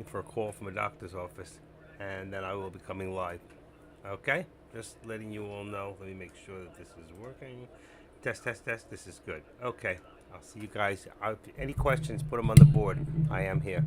for a call from a doctor's office, and then I will be coming live. Okay? Just letting you all know. Let me make sure that this is working. Test, test, test. This is good. Okay. I'll see you guys. Any questions, put them on the board. I am here.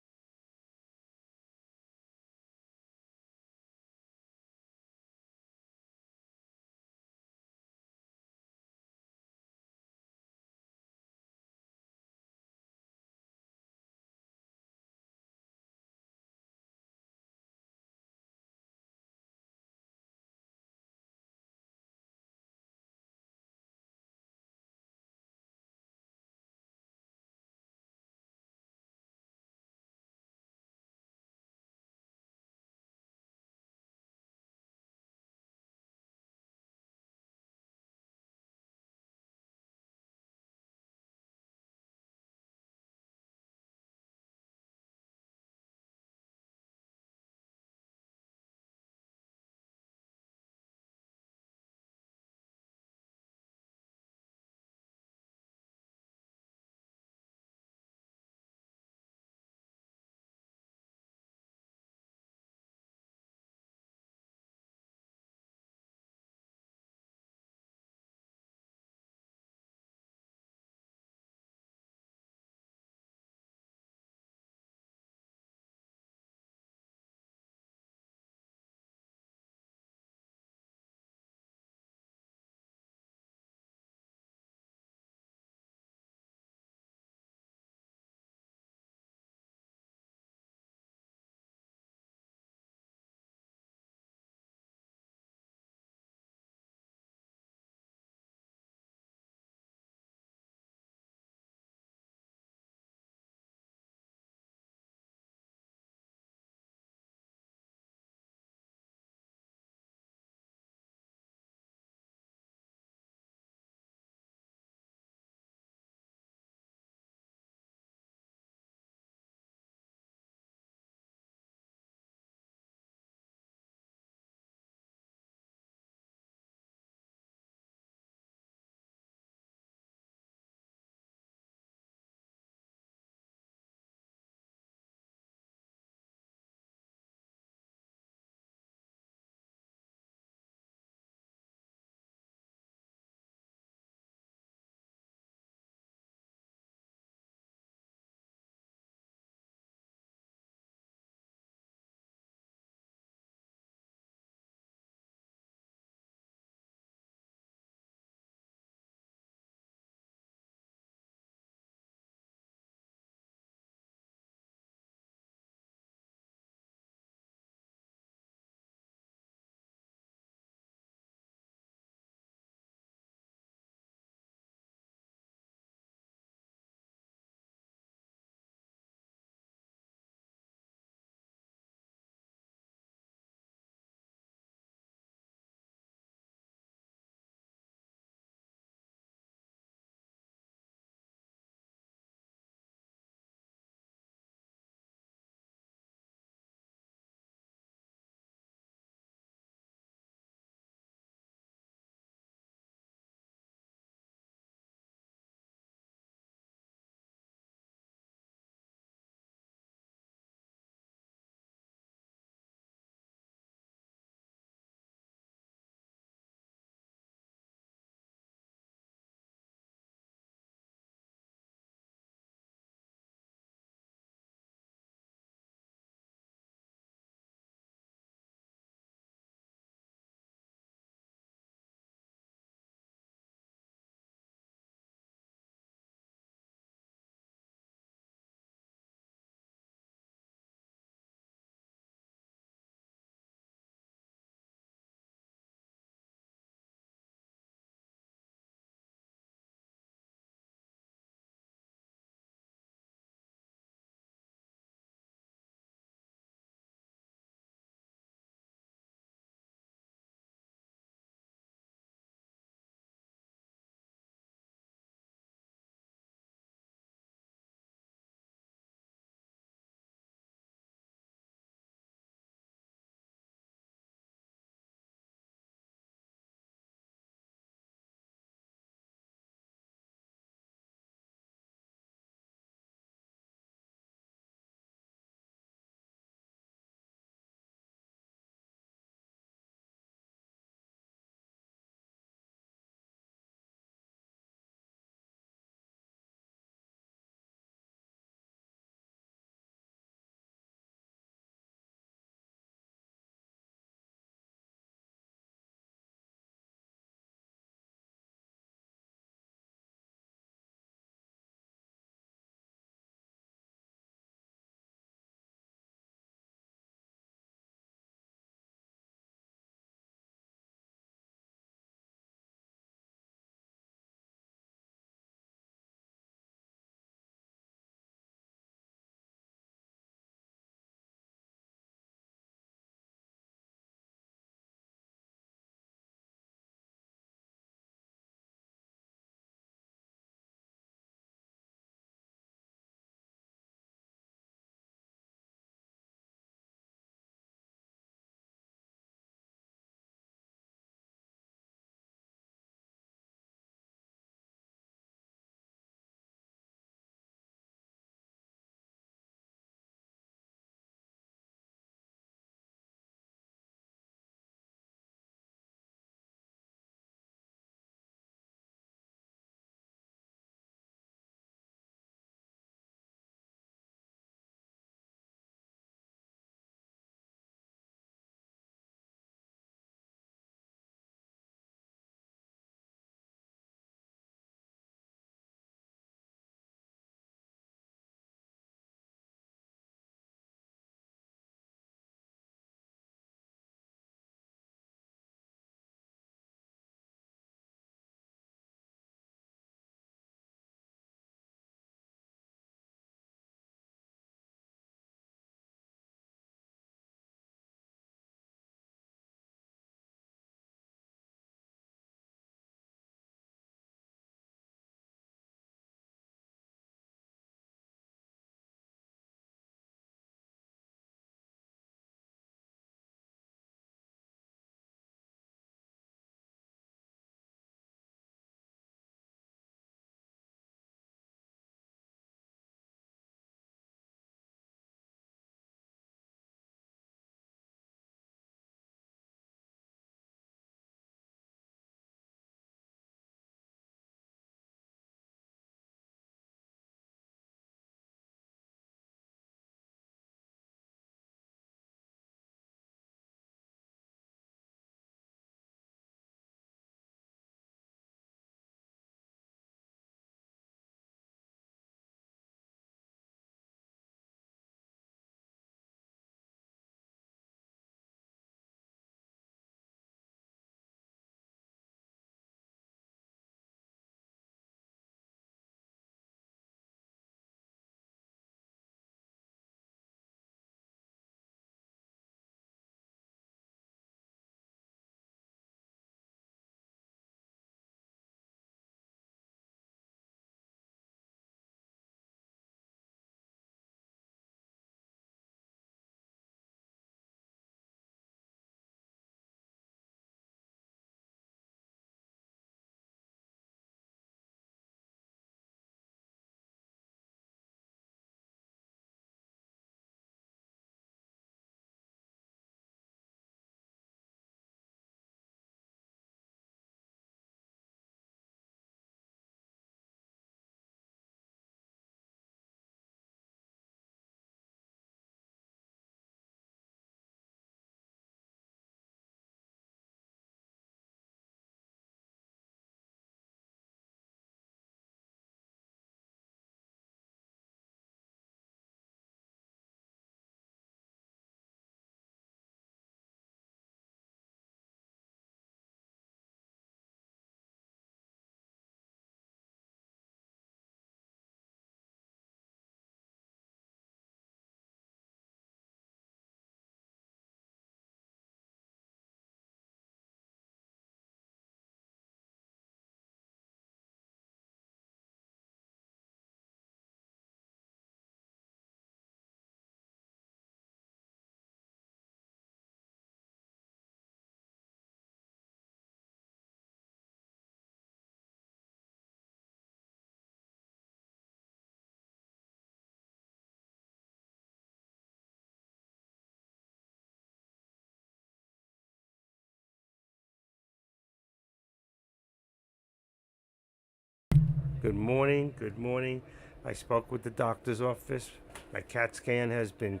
Good morning. Good morning. I spoke with the doctor's office. My CAT scan has been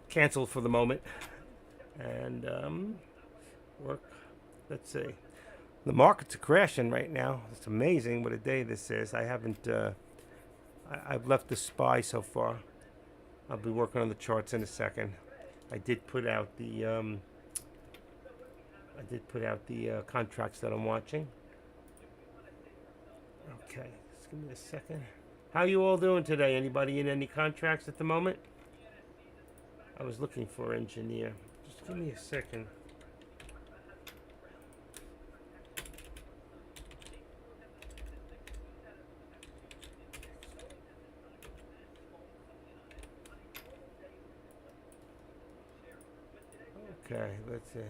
canceled for the moment. And work. Let's see. The markets are crashing right now. It's amazing what a day this is. I haven't. I've left the SPY so far. I'll be working on the charts in a second. I did put out the. Contracts that I'm watching. Okay, just give me a second. How you all doing today? Anybody in any contracts at the moment? I was looking for engineer. Just give me a second. Okay, let's see.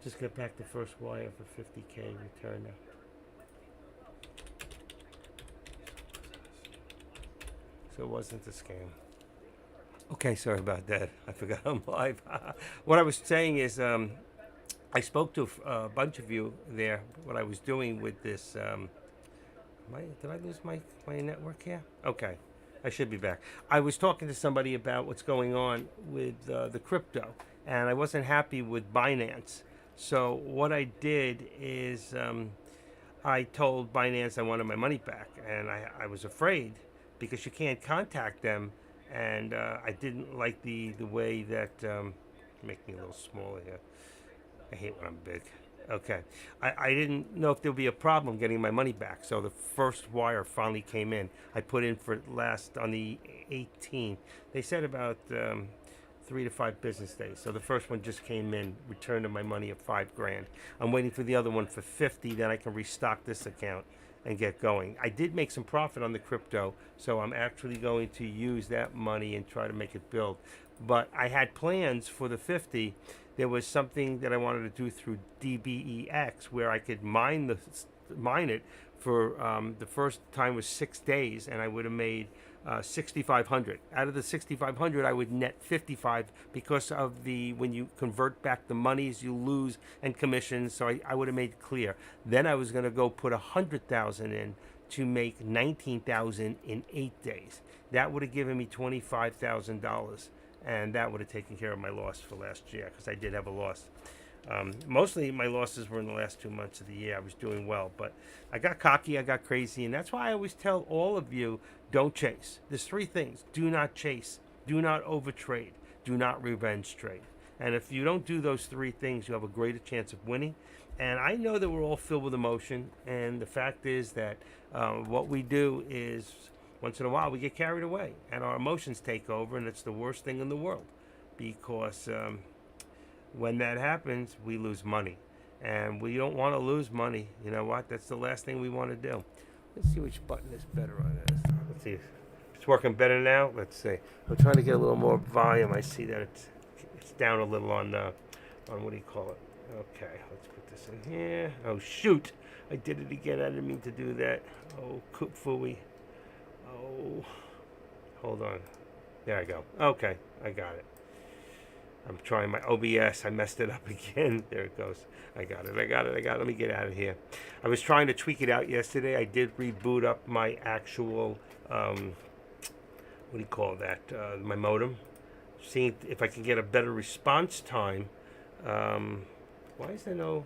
Just get back the first wire for 50K return now. So it wasn't a scam. Okay, sorry about that. I forgot I'm live. What I was saying is, I spoke to a bunch of you there. What I was doing with this, did I lose my network here? Okay, I should be back. I was talking to somebody about what's going on with the crypto, and I wasn't happy with Binance. So what I did is I told Binance I wanted my money back, and I was afraid because you can't contact them, and I didn't like the way that make me a little smaller here. I hate when I'm big. Okay, I didn't know if there'll be a problem getting my money back, so the first wire finally came in. I put in for it last on the 18th. They said about 3 to 5 business days. So the first one just came in, returned my money of $5,000. I'm waiting for the other one for 50. Then I can restock this account and get going. I did make some profit on the crypto, so I'm actually going to use that money and try to make it build. But I had plans for the 50. There was something that I wanted to do through DBEX where I could mine it for the first time was 6 days, and I would have made 6,500. Out of the 6,500, I would net 55 because of when you convert back the monies, you lose and commissions. So I would have made it clear. Then I was going to go put 100,000 in to make 19,000 in 8 days. That would have given me $25,000, and that would have taken care of my loss for last year because I did have a loss. Mostly my losses were in the last 2 months of the year. I was doing well, but I got cocky, I got crazy, and that's why I always tell all of you, don't chase. There's 3 things. Do not chase. Do not overtrade. Do not revenge trade. And if you don't do those 3 things, you have a greater chance of winning. And I know that we're all filled with emotion, and the fact is that what we do is once in a while we get carried away, and our emotions take over, and it's the worst thing in the world because when that happens, we lose money. And we don't want to lose money. You know what? That's the last thing we want to do. Let's see which button is better on this. Let's see if it's working better now. Let's see. I'm trying to get a little more volume. I see that it's down a little on what do you call it? Okay, let's put this in here. Oh, shoot. I did it again. I didn't mean to do that. Oh, Kufui. Oh, hold on. There I go. Okay, I got it. I'm trying my OBS. I messed it up again. There it goes. I got it. Let me get out of here. I was trying to tweak it out yesterday. I did reboot up my actual, what do you call that? My modem. Seeing if I can get a better response time. Why is there no...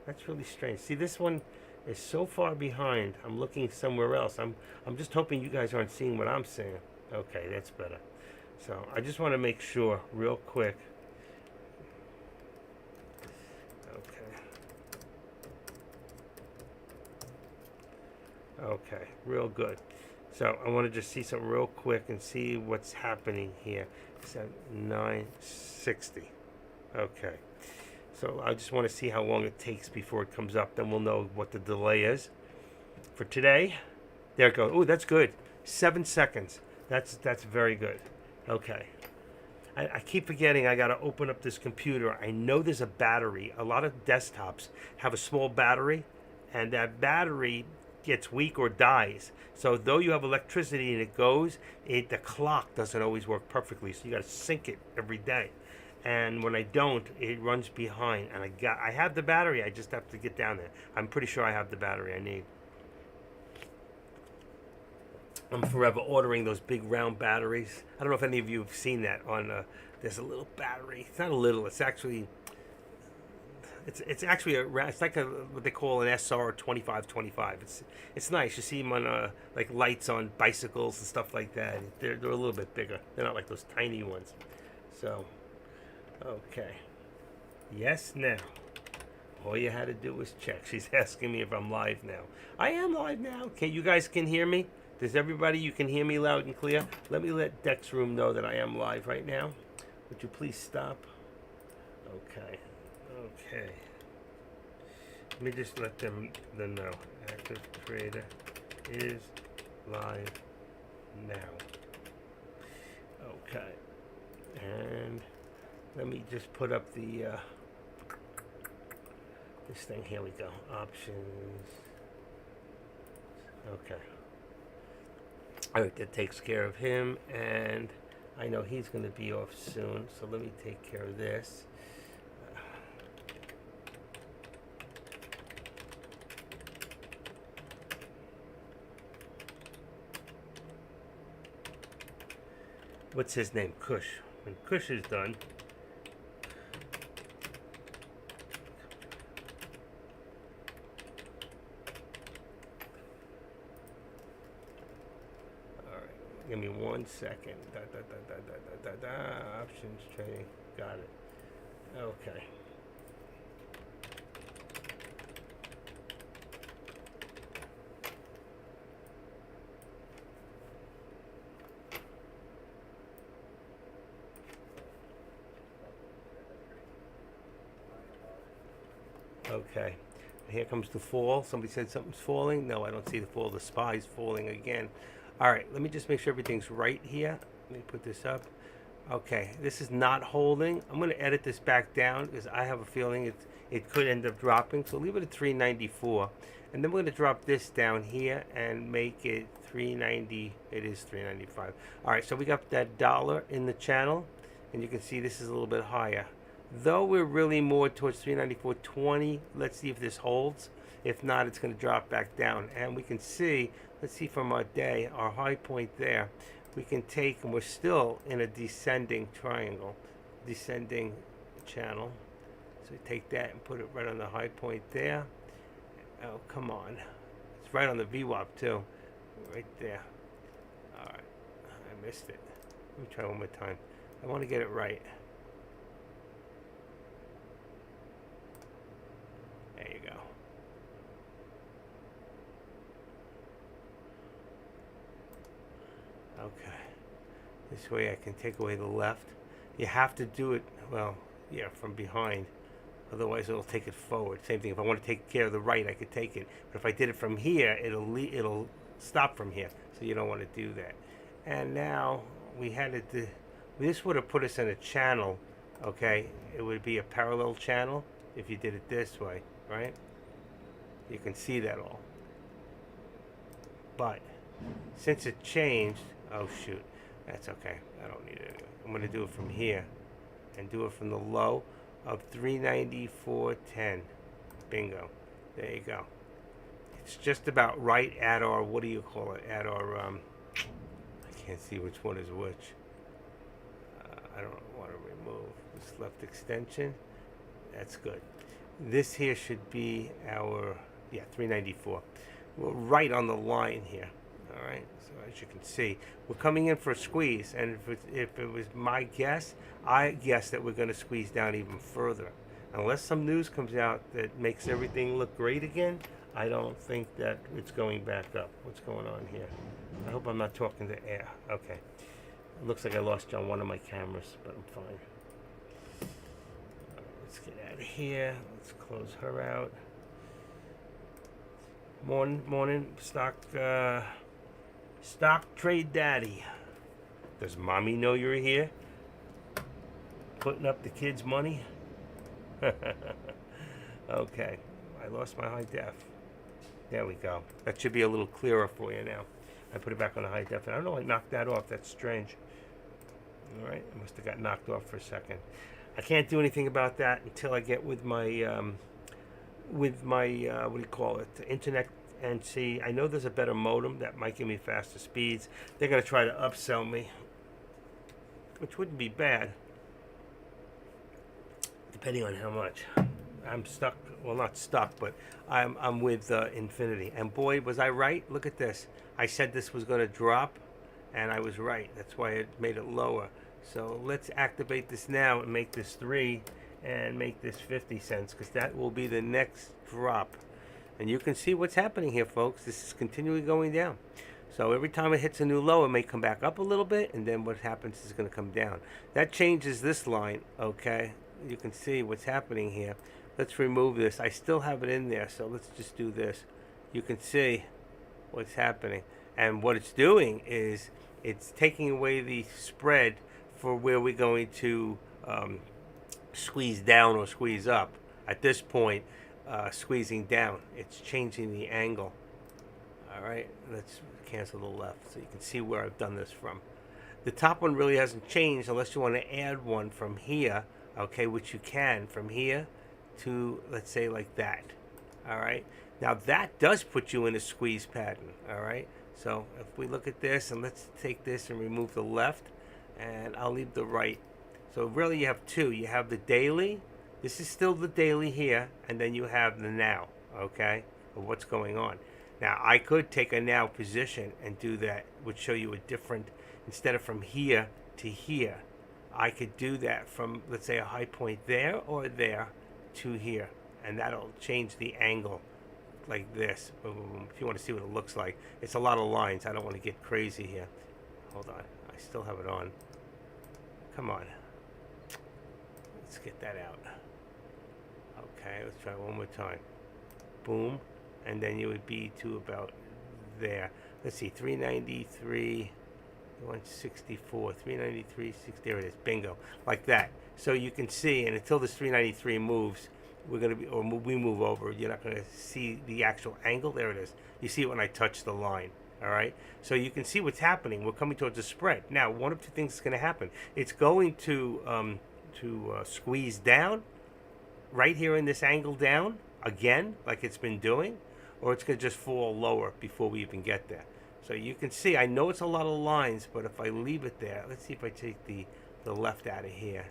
That's really strange. See, this one is so far behind. I'm looking somewhere else. I'm just hoping you guys aren't seeing what I'm seeing. Okay, that's better. So I just want to make sure real quick. Okay, real good. So I want to just see something real quick and see what's happening here. It's at 960. Okay. So I just want to see how long it takes before it comes up. Then we'll know what the delay is. For today, there it goes. Oh, that's good. 7 seconds. That's very good. Okay. I keep forgetting I got to open up this computer. I know there's a battery. A lot of desktops have a small battery, and that battery gets weak or dies. So though you have electricity and it goes, the clock doesn't always work perfectly. So you got to sync it every day. And when I don't, it runs behind. And I have the battery. I just have to get down there. I'm pretty sure I have the battery I need. I'm forever ordering those big round batteries. I don't know if any of you have seen that on. There's a little battery. It's not a little. It's actually. It's actually it's like what they call an SR 2525. It's nice. You see them on like lights on bicycles and stuff like that. They're a little bit bigger. They're not like those tiny ones. So, okay. Yes, now. All you had to do was check. She's asking me if I'm live now. I am live now. Okay, you guys can hear me? Does everybody, you can hear me loud and clear? Let me let Dex Room know that I am live right now. Would you please stop? Okay. Okay. Let me just let them know. Active Trader is live now. Okay. And let me just put up the this thing. Here we go. Options. Okay. All right, that takes care of him, and I know he's going to be off soon, so let me take care of this. What's his name? Kush. When Kush is done, give me 1 second. Options trading. Got it. Okay. Okay. Here comes the fall. Somebody said something's falling. No, I don't see the fall. The spy's falling again. All right, let me just make sure everything's right here. Let me put this up. Okay, this is not holding. I'm going to edit this back down because I have a feeling it could end up dropping. So leave it at 394. And then we're going to drop this down here and make it 390. It is 395. All right, so we got that dollar in the channel. And you can see this is a little bit higher. Though we're really more towards 394.20, let's see if this holds. If not, it's going to drop back down. And we can see, let's see from our day, our high point there, we can take, and we're still in a descending triangle, descending channel. So we take that and put it right on the high point there. Oh, come on. It's right on the VWAP too. Right there. All right. I missed it. Let me try one more time. I want to get it right. There you go. Okay. This way I can take away the left. You have to do it, well, yeah, from behind. Otherwise it'll take it forward. Same thing, if I want to take care of the right, I could take it. But if I did it from here, it'll stop from here. So you don't want to do that. And now we had it, this would have put us in a channel, okay? It would be a parallel channel if you did it this way, right? You can see that all. But since it changed, oh shoot, that's okay. I don't need it. I'm going to do it from here and do it from the low of 394.10. Bingo. There you go. It's just about right at our, what do you call it? At our, I can't see which one is which. I don't want to remove this left extension. That's good. This here should be our, yeah, 394. We're right on the line here. All right, so as you can see, we're coming in for a squeeze, and if it was my guess, I guess that we're going to squeeze down even further. Unless some news comes out that makes everything look great again, I don't think that it's going back up. What's going on here? I hope I'm not talking to air. Okay. It looks like I lost you on one of my cameras, but I'm fine. Let's get out of here. Let's close her out. Morning, stock trade daddy. Does mommy know you're here? Putting up the kids' money? Okay, I lost my high def. There we go. That should be a little clearer for you now. I put it back on the high def, and I don't know, I knocked that off. That's strange. All right, I must have got knocked off for a second. I can't do anything about that until I get with my what do you call it, the internet, and see. I know there's a better modem that might give me faster speeds. They're gonna try to upsell me, which wouldn't be bad, depending on how much. I'm stuck. Well, not stuck, but I'm with Infinity. And boy, was I right. Look at this. I said this was going to drop, and I was right. That's why it made it lower. So let's activate this now and make this 3 and make this 50 cents, because that will be the next drop. And you can see what's happening here, folks. This is continually going down. So every time it hits a new low, it may come back up a little bit, and then what happens is going to come down. That changes this line, okay? You can see what's happening here. Let's remove this. I still have it in there, so let's just do this. You can see what's happening. And what it's doing is it's taking away the spread for where we're going to squeeze down or squeeze up. At this point, squeezing down, it's changing the angle. All right, let's cancel the left so you can see where I've done this from. The top one really hasn't changed unless you want to add one from here, okay, which you can from here to, let's say, like that. All right, now that does put you in a squeeze pattern. All right, so if we look at this, and let's take this and remove the left, and I'll leave the right. So really you have two. You have the daily. This is still the daily here, and then you have the now, okay, of what's going on. Now I could take a now position and do that, would show you a different, instead of from here to here, I could do that from, let's say, a high point there or there to here, and that'll change the angle like this. Boom. If you want to see what it looks like, it's a lot of lines. I don't want to get crazy here. Hold on, I still have it on. Come on, let's get that out. Okay, let's try one more time. Boom, and then you would be to about there. Let's see, 393, 164, 393, 6. There it is. Bingo, like that. So you can see, and until this 393 moves, we're going to be, or we move over, you're not going to see the actual angle. There it is. You see it when I touch the line. All right. So you can see what's happening. We're coming towards a spread. Now, one of two things is going to happen. It's going to squeeze down right here in this angle down again, like it's been doing, or it's going to just fall lower before we even get there. So you can see, I know it's a lot of lines, but if I leave it there, let's see if I take the left out of here.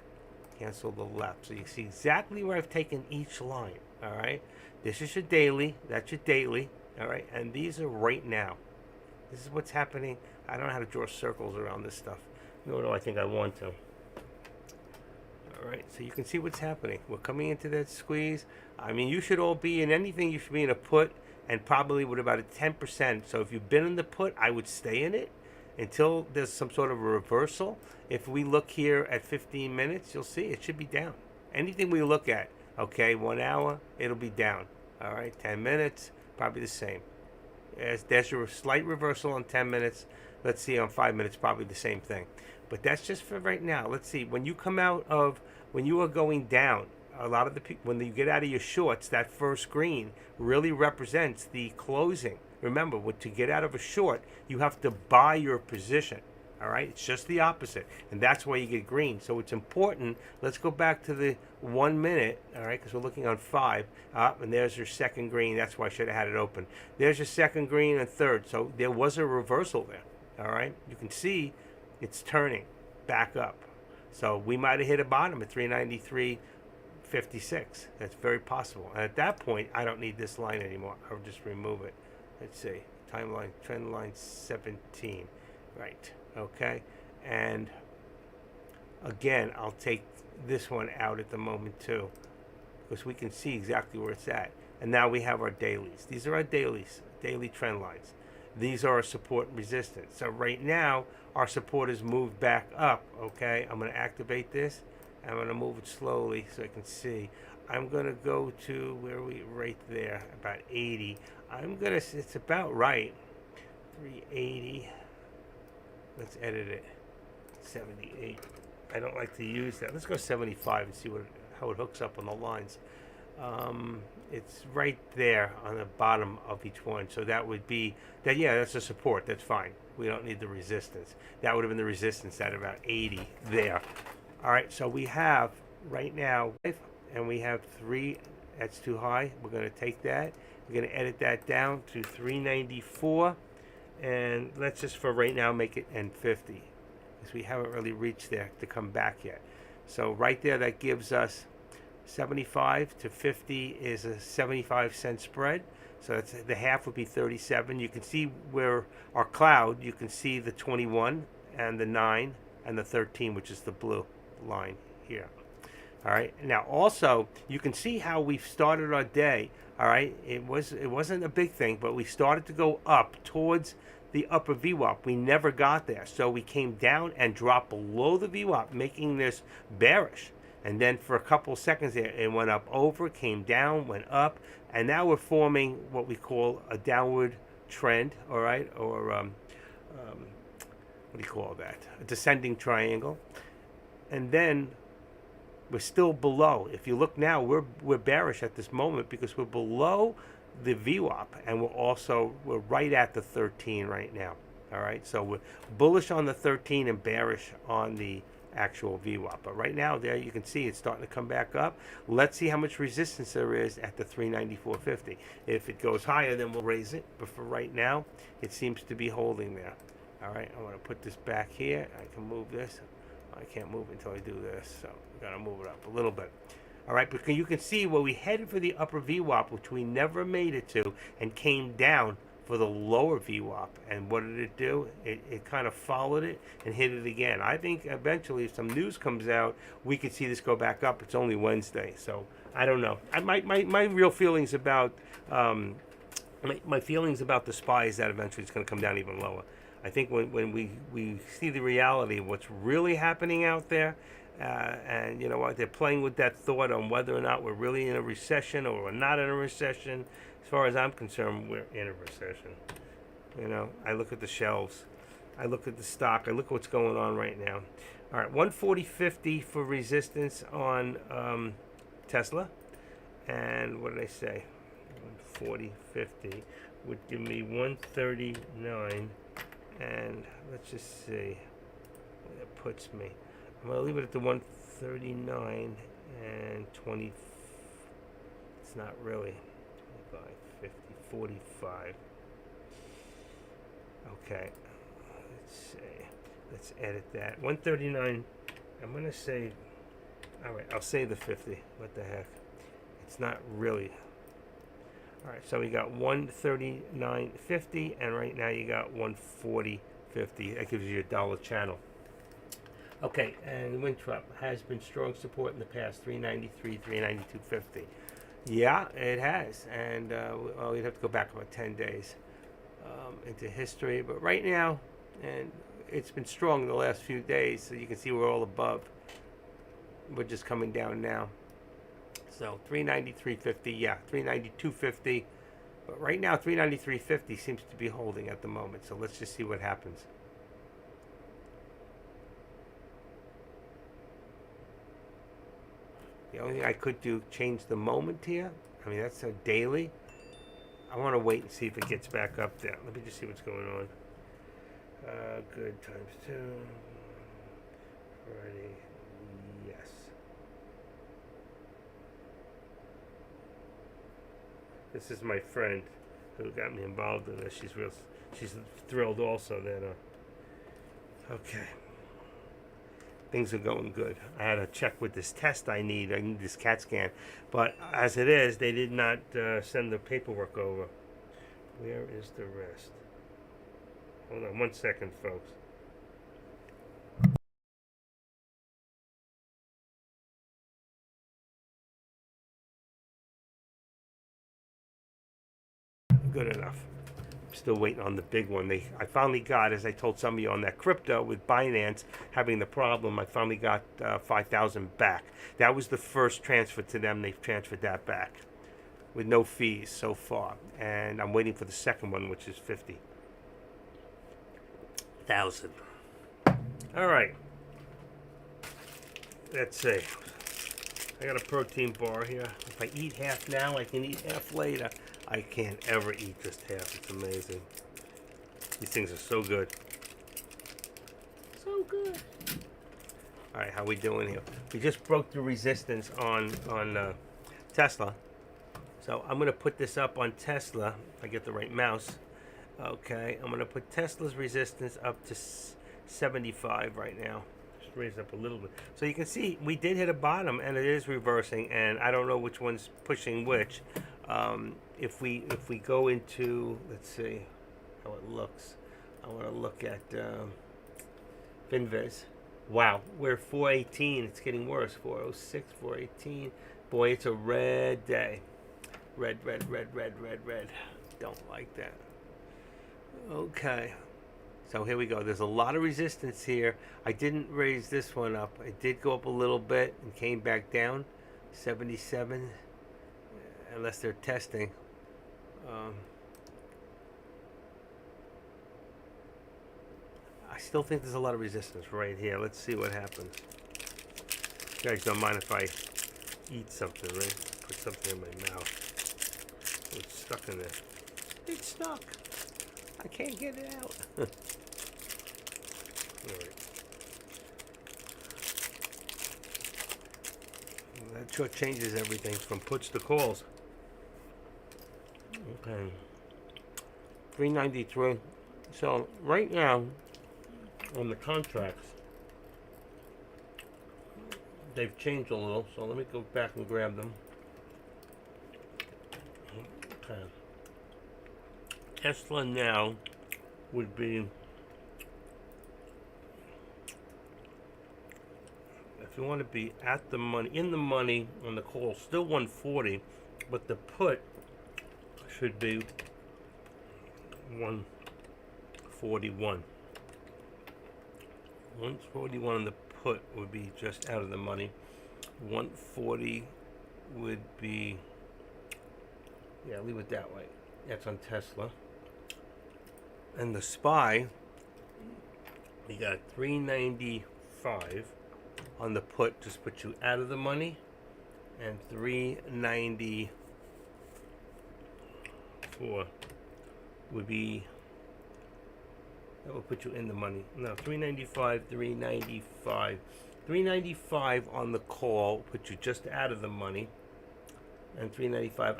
Cancel the left. So you see exactly where I've taken each line. All right. This is your daily. That's your daily. All right. And these are right now. This is what's happening. I don't know how to draw circles around this stuff, nor do I think I want to. All right. So you can see what's happening. We're coming into that squeeze. I mean, you should all be in anything. You should be in a put, and probably with about a 10%. So if you've been in the put, I would stay in it until there's some sort of a reversal. If we look here at 15 minutes, you'll see it should be down. Anything we look at, okay, 1 hour, it'll be down. All right, 10 minutes, probably the same. There's a slight reversal on 10 minutes. Let's see on 5 minutes, probably the same thing. But that's just for right now. Let's see, when you come out of, when you are going down, a lot of the people, when you get out of your shorts, that first green really represents the closing. Remember, to get out of a short, you have to buy your position. All right, it's just the opposite, and that's why you get green. So it's important. Let's go back to the 1 minute, all right, because we're looking on 5. And there's your second green. That's why I should have had it open. There's your second green and third. So there was a reversal there. All right, you can see it's turning back up. So we might have hit a bottom at 393.56. That's very possible. And at that point, I don't need this line anymore. I'll just remove it. Let's see, timeline, trend line 17, right? Okay, and again, I'll take this one out at the moment too, because we can see exactly where it's at. And now we have our dailies. These are our dailies, daily trend lines. These are our support and resistance. So right now, our support has moved back up, okay? I'm going to activate this, I'm going to move it slowly so I can see. I'm going to go to where we right there, about 80. It's about right. 380. Let's edit it. 78. I don't like to use that. Let's go 75 and see how it hooks up on the lines. It's right there on the bottom of each one. So that would be that. Yeah, that's a support. That's fine. We don't need the resistance. That would have been the resistance at about 80 there. All right. So we have right now, and we have 3. That's too high. We're going to take that. We're going to edit that down to 394, and let's just for right now make it N50, because we haven't really reached there to come back yet. So right there, that gives us 75 to 50 is a 75-cent spread. So that's the half would be 37. You can see where our cloud, you can see the 21 and the 9 and the 13, which is the blue line here. All right. Now also you can see how we've started our day. All right. It wasn't a big thing, but we started to go up towards the upper VWAP. We never got there. So we came down and dropped below the VWAP, making this bearish. And then for a couple seconds there, it went up over, came down, went up, and now we're forming what we call a downward trend, all right, or what do you call that? A descending triangle. And then we're still below. If you look now, we're bearish at this moment because we're below the VWAP, and we're right at the 13 right now. All right, so we're bullish on the 13 and bearish on the actual VWAP. But right now, there you can see it's starting to come back up. Let's see how much resistance there is at the 394.50. If it goes higher, then we'll raise it. But for right now, it seems to be holding there. All right, I want to put this back here. I can move this. I can't move until I do this, so I'm going to move it up a little bit. All right, but you can see where we headed for the upper VWAP, which we never made it to, and came down for the lower VWAP. And what did it do? It kind of followed it and hit it again. I think eventually, if some news comes out, we could see this go back up. It's only Wednesday, so I don't know. My real feelings about my feelings about the SPY is that eventually it's going to come down even lower. I think when we see the reality of what's really happening out there, and you know what, they're playing with that thought on whether or not we're really in a recession or we're not in a recession. As far as I'm concerned, we're in a recession. You know, I look at the shelves, I look at the stock, I look at what's going on right now. All right, 140.50 for resistance on Tesla, and what did I say? 140.50 would give me 139, and let's just see where that puts me. I'm going to leave it at the 139 and 20. It's not really 25, 50, 45. Okay, let's see. Let's edit that. 139. I'm going to say, all right, I'll say the 50. What the heck? It's not really. All right, so we got 139.50, and right now you got 140.50. That gives you a dollar channel. Okay, and Winthrop has been strong support in the past, 393, 392.50. Yeah, it has, and well, we'd have to go back about 10 days into history. But right now, and it's been strong in the last few days, so you can see we're all above. We're just coming down now. So 393.50, yeah, 392.50. But right now, 393.50 seems to be holding at the moment. So let's just see what happens. The only thing I could do, change the moment here. I mean, that's a daily. I want to wait and see if it gets back up there. Let me just see what's going on. Good times 2. Ready. Yes. This is my friend who got me involved in this. She's thrilled also that, okay. Things are going good. I had to check with this test I need this CAT scan. But as it is, they did not send the paperwork over. Where is the rest? Hold on 1 second, folks. Good enough. still waiting on the big one. I finally got, as I told some of you on that crypto with Binance having the problem, I finally got 5,000 back. That was the first transfer to them. They've transferred that back with no fees so far. And I'm waiting for the second one, which is 50,000. All right. Let's see. I got a protein bar here. If I eat half now, I can eat half later. I can't ever eat just half. It's amazing. These things are so good. So good. All right, how we doing here? We just broke the resistance on Tesla. So I'm going to put this up on Tesla, if I get the right mouse. Okay, I'm going to put Tesla's resistance up to 75 right now. Just raise it up a little bit. So you can see we did hit a bottom, and it is reversing, and I don't know which one's pushing which. If we go into, let's see how it looks. I want to look at Finviz. Wow, we're 418. It's getting worse. 406, 418. Boy, it's a red day. Red, red, red, red, red, red. Don't like that. Okay. So here we go. There's a lot of resistance here. I didn't raise this one up. It did go up a little bit and came back down. 77. Unless they're testing. I still think there's a lot of resistance right here. Let's see what happens. You guys don't mind if I eat something, right? Put something in my mouth. It's stuck in there. It's stuck. I can't get it out. All right. That short changes everything from puts to calls. Okay. 393. So right now on the contracts, they've changed a little. So let me go back and grab them. Okay. Tesla now would be, if you want to be at the money, in the money on the call, still 140, but the put should be 141. 141 on the put would be just out of the money. 140 would be, yeah, leave it that way. That's on Tesla. And the SPY, we got 395 on the put, just put you out of the money, and 394 would be, that will put you in the money. No, 395, 395. 395 on the call, put you just out of the money, and 395.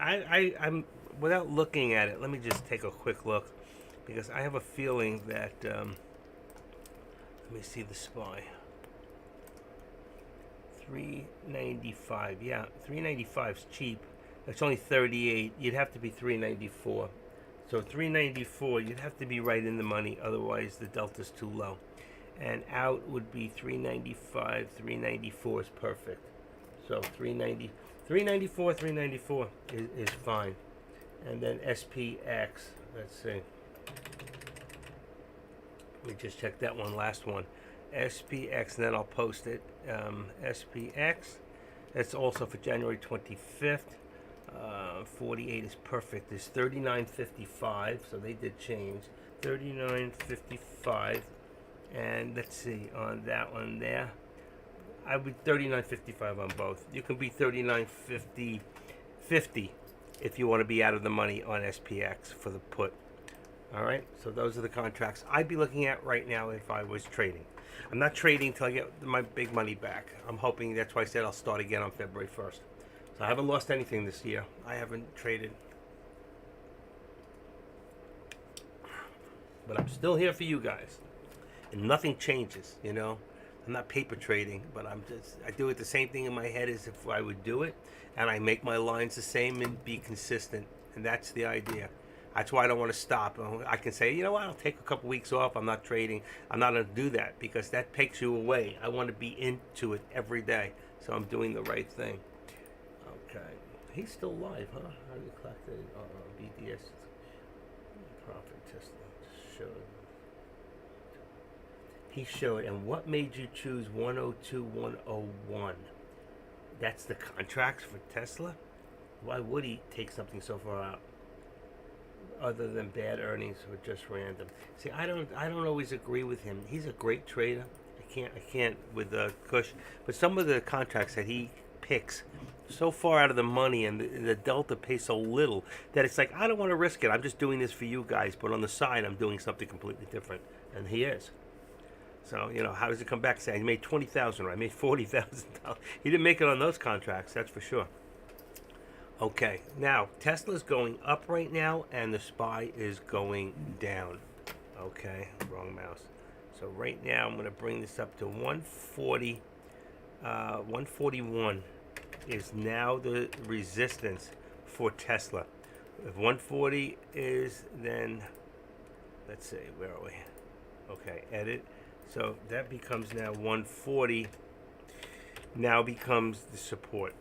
I'm without looking at it, let me just take a quick look, because I have a feeling that, let me see the SPY. 395, yeah, 395 is cheap. It's only 38. You'd have to be 394. So 394, you'd have to be right in the money, otherwise the delta's too low. And out would be 395, 394 is perfect. So 394 is fine. And then SPX, let's see. Let me just check that one, last one. SPX, and then I'll post it. SPX, that's also for January 25th. 48 is perfect. There's 39.55, so they did change. 39.55, and let's see on that one there. I would 39.55 on both. You can be 39.50 if you want to be out of the money on SPX for the put. All right, so those are the contracts I'd be looking at right now if I was trading. I'm not trading until I get my big money back. I'm hoping, that's why I said I'll start again on February 1st. So I haven't lost anything this year. I haven't traded. But I'm still here for you guys. And nothing changes, you know. I'm not paper trading, but I do it the same thing in my head as if I would do it. And I make my lines the same and be consistent. And that's the idea. That's why I don't want to stop. I can say, you know what, I'll take a couple weeks off. I'm not trading. I'm not going to do that because that takes you away. I want to be into it every day. So I'm doing the right thing. Okay. He's still alive, huh? How do you collect the BDS? Profit Tesla showed. He showed, and what made you choose 102, 101? That's the contracts for Tesla? Why would he take something so far out? Other than bad earnings or just random. See, I don't always agree with him. He's a great trader. I can't with Kush, but some of the contracts that he picks so far out of the money, and the delta pays so little that it's like I don't want to risk it. I'm just doing this for you guys, but on the side I'm doing something completely different, and he is. So how does it come back? Say he made 20,000, right? I made $40,000. He didn't make it on those contracts, that's for sure. Okay, now Tesla's going up right now, and the SPY is going down. Okay, wrong mouse. So right now I'm going to bring this up to 140. 141 is now the resistance for Tesla. If 140 is, then let's see, where are we? Okay, edit. So that becomes now 140. Now becomes the support,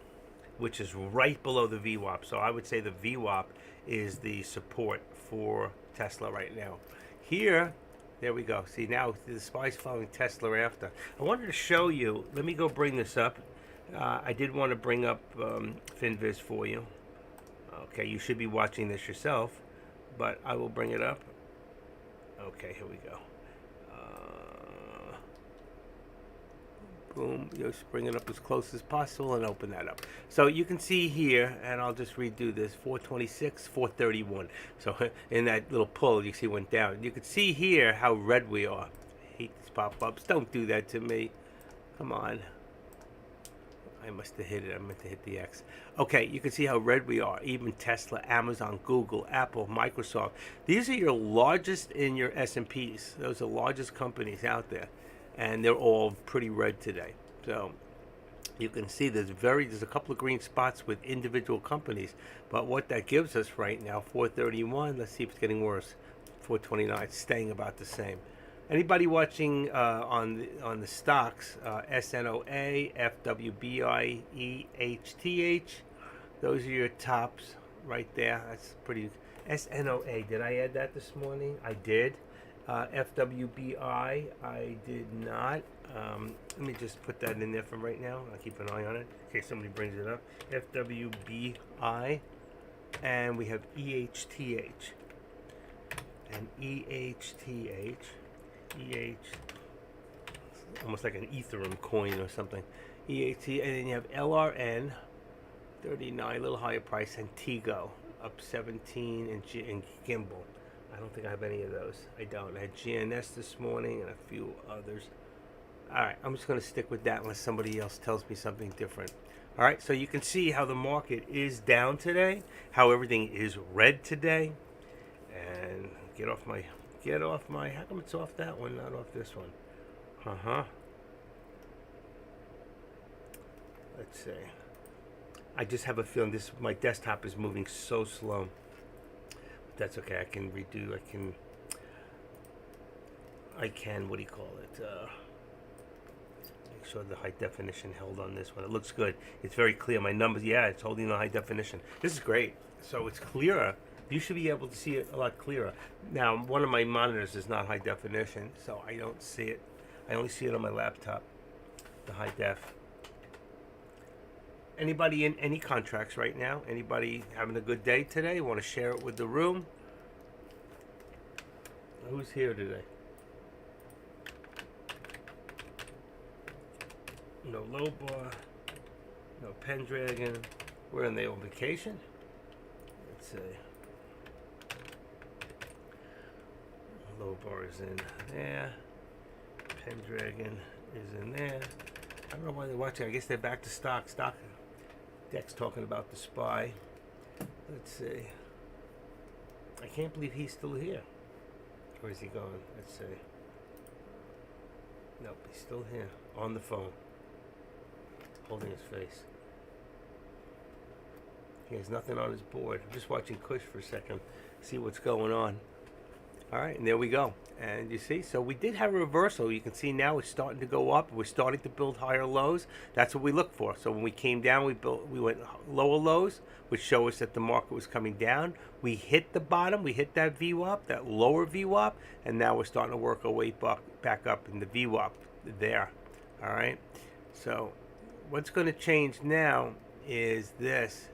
which is right below the VWAP. So I would say the VWAP is the support for Tesla right now. Here, there we go. See, now the SPY's following Tesla after. I wanted to show you. Let me go bring this up. I did want to bring up FinViz for you. Okay, you should be watching this yourself, but I will bring it up. Okay, here we go. Boom, just bring it up as close as possible and open that up. So you can see here, and I'll just redo this, 426, 431. So in that little pull, you see went down. You can see here how red we are. I hate these pop-ups. Don't do that to me. Come on. I must have hit it. I meant to hit the X. Okay, you can see how red we are. Even Tesla, Amazon, Google, Apple, Microsoft. These are your largest in your S&Ps. Those are the largest companies out there. And they're all pretty red today. So you can see there's a couple of green spots with individual companies. But what that gives us right now, 431, let's see if it's getting worse. 429, it's staying about the same. Anybody watching on the stocks, SNOA, FWBI, EHTH, those are your tops right there. That's pretty. SNOA, did I add that this morning? I did. FWBI, I did not. Let me just put that in there for right now. I'll keep an eye on it in case somebody brings it up. FWBI, and we have EHTH. And EHTH, almost like an Ethereum coin or something. EHT, and then you have LRN, 39, a little higher price, and Tigo, up 17, and Gimbal. I don't think I have any of those. I don't. I had GNS this morning and a few others. All right, I'm just going to stick with that unless somebody else tells me something different. All right, so you can see how the market is down today, how everything is red today. And get off my, how come it's off that one, not off this one? Let's see. I just have a feeling my desktop is moving so slow. That's okay. I can redo. I can. What do you call it? Make sure the high definition held on this one. It looks good. It's very clear. My numbers. Yeah, it's holding the high definition. This is great. So it's clearer. You should be able to see it a lot clearer. Now, one of my monitors is not high definition, so I don't see it. I only see it on my laptop. The high def. Anybody in any contracts right now? Anybody having a good day today? Want to share it with the room? Who's here today? No low bar. No Pendragon. Where are they on vacation? Let's see. Low bar is in there. Pendragon is in there. I don't know why they're watching. I guess they're back to stock. Deck's talking about the SPY. Let's see. I can't believe he's still here. Where is he going? Let's see. Nope, he's still here. On the phone. Holding his face. He has nothing on his board. I'm just watching Kush for a second. See what's going on. All right, and there we go. And you see, so we did have a reversal. You can see now it's starting to go up. We're starting to build higher lows. That's what we look for. So when we came down, we went lower lows, which show us that the market was coming down. We hit the bottom. We hit that VWAP, that lower VWAP, and now we're starting to work our way back up in the VWAP there. All right. So what's going to change now is this.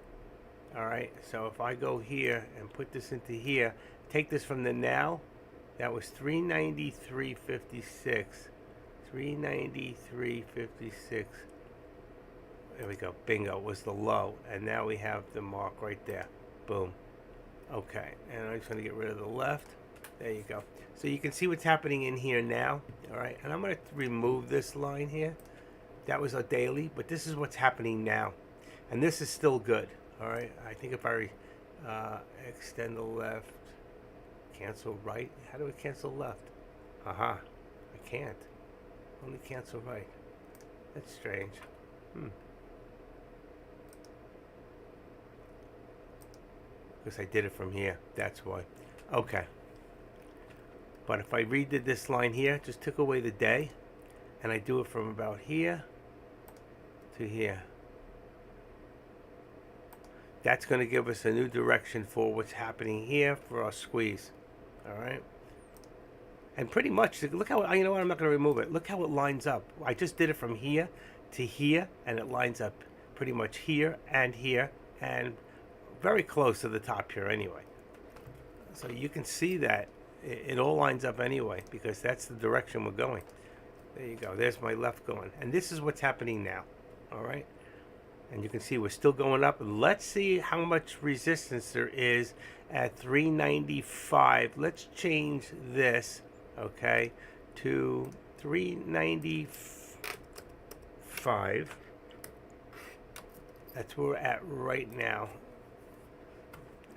All right. So if I go here and put this into here, take this from the now. That was 393.56. 393.56. There we go. Bingo was the low. And now we have the mark right there. Boom. Okay. And I'm just going to get rid of the left. There you go. So you can see what's happening in here now. All right. And I'm going to remove this line here. That was a daily. But this is what's happening now. And this is still good. All right. I think if I extend the left. Cancel right? How do I cancel left? Aha. I can't. Only cancel right. That's strange. Because I did it from here. That's why. Okay. But if I redid this line here, just took away the day, and I do it from about here to here. That's going to give us a new direction for what's happening here for our squeeze. All right. And pretty much, look how, you know what, I'm not going to remove it. Look how it lines up. I just did it from here to here, and it lines up pretty much here, and very close to the top here anyway. So you can see that it all lines up anyway, because that's the direction we're going. There you go. There's my left going. And this is what's happening now. All right. And you can see we're still going up. Let's see how much resistance there is at 395. Let's change this, okay, to 395. That's where we're at right now.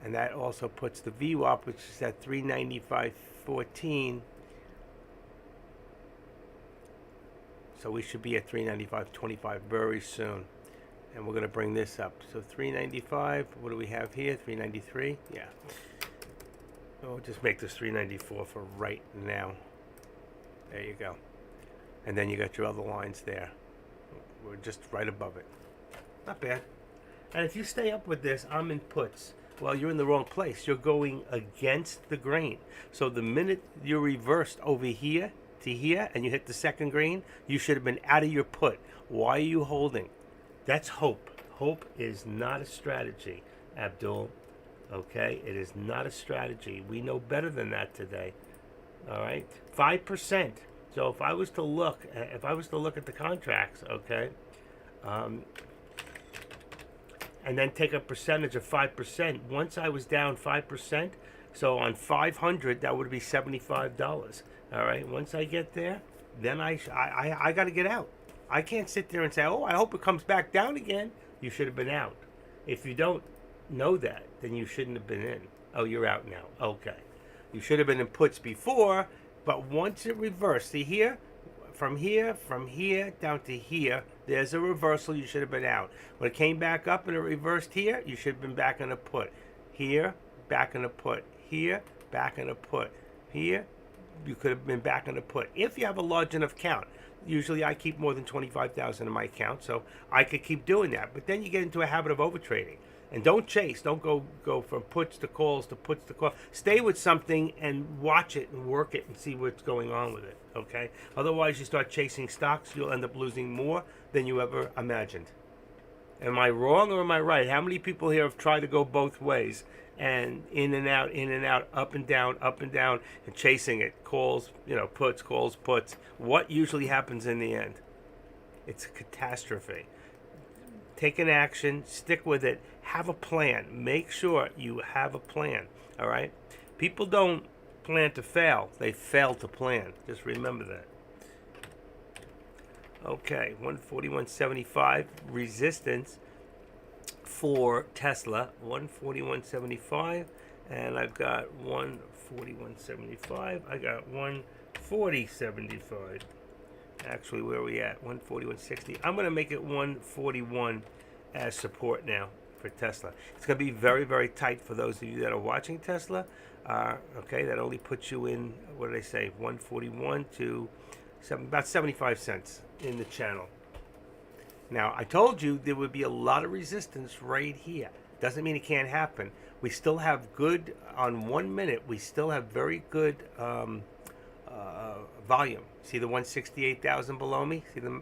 And that also puts the VWAP, which is at 395.14. So we should be at 395.25 very soon. And we're going to bring this up. So 395, what do we have here? 393? Yeah. We'll just make this 394 for right now. There you go. And then you got your other lines there. We're just right above it. Not bad. And if you stay up with this, I'm in puts. Well, you're in the wrong place. You're going against the grain. So the minute you reversed over here to here and you hit the second grain, you should have been out of your put. Why are you holding? That's hope. Hope is not a strategy, Abdul. Okay? It is not a strategy. We know better than that today. All right? 5%. So if I was to look at the contracts, okay, and then take a percentage of 5%, once I was down 5%, so on 500, that would be $75. All right? Once I get there, then I got to get out. I can't sit there and say, oh, I hope it comes back down again. You should have been out. If you don't know that, then you shouldn't have been in. Oh, you're out now. Okay. You should have been in puts before, but once it reversed, see here, from here down to here, there's a reversal. You should have been out. When it came back up and it reversed here, you should have been back in a put. Here, back in a put. Here, back in a put. Here, you could have been back in a put. If you have a large enough count. Usually I keep more than 25,000 in my account, so I could keep doing that. But then you get into a habit of overtrading. And don't chase. Don't go from puts to calls to puts to calls. Stay with something and watch it and work it and see what's going on with it, okay? Otherwise, you start chasing stocks, you'll end up losing more than you ever imagined. Am I wrong or am I right? How many people here have tried to go both ways and in and out, up and down, and chasing it? Calls, puts, calls, puts. What usually happens in the end? It's a catastrophe. Take an action, stick with it, have a plan. Make sure you have a plan, all right? People don't plan to fail. They fail to plan. Just remember that. Okay, 141.75 resistance for Tesla, 141.75, and I've got 141.75. I got 140.75. Actually, where are we at? 141.60. I'm going to make it 141 as support now for Tesla. It's going to be very, very tight for those of you that are watching Tesla. Okay, that only puts you in, what did I say, 141 to about 75 cents in the channel. Now, I told you there would be a lot of resistance right here. Doesn't mean it can't happen. We still have good, on 1 minute, we still have very good volume. See the 168,000 below me? See the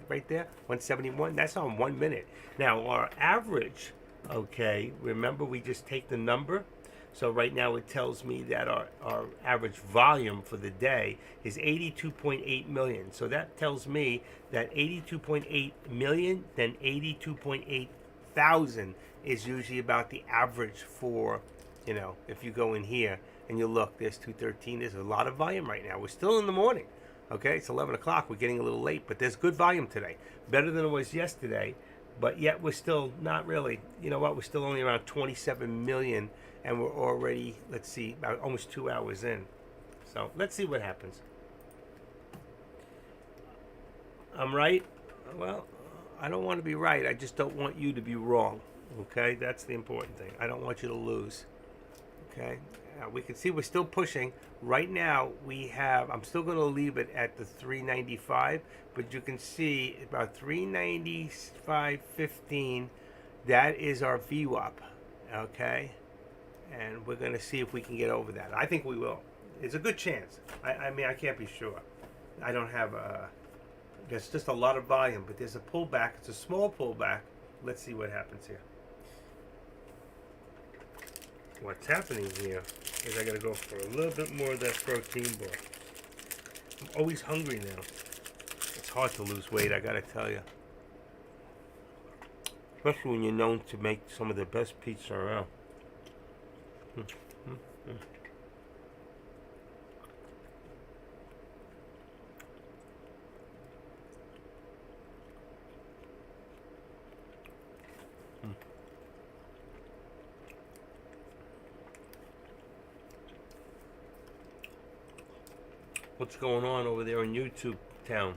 right there? 171? That's on 1 minute. Now, our average, okay, remember we just take the number. So right now it tells me that our average volume for the day is 82.8 million. So that tells me that 82.8 million, then 82.8 thousand is usually about the average for, you know, if you go in here and you look, there's 213, there's a lot of volume right now. We're still in the morning, okay? It's 11 o'clock, we're getting a little late, but there's good volume today. Better than it was yesterday, but yet we're still not really, you know what, we're still only around 27 million, and we're already, let's see, about almost 2 hours in. So let's see what happens. I'm right? Well, I don't want to be right. I just don't want you to be wrong. Okay? That's the important thing. I don't want you to lose. Okay? We can see we're still pushing. Right now, we have, I'm still going to leave it at the 395, but you can see about 395.15. That is our VWAP. Okay? And we're going to see if we can get over that. I think we will. It's a good chance. I mean, I can't be sure. I don't have a... There's just a lot of volume, but there's a pullback. It's a small pullback. Let's see what happens here. What's happening here is I got to go for a little bit more of that protein bar. I'm always hungry now. It's hard to lose weight, I got to tell you. Especially when you're known to make some of the best pizza around. What's going on over there in YouTube town?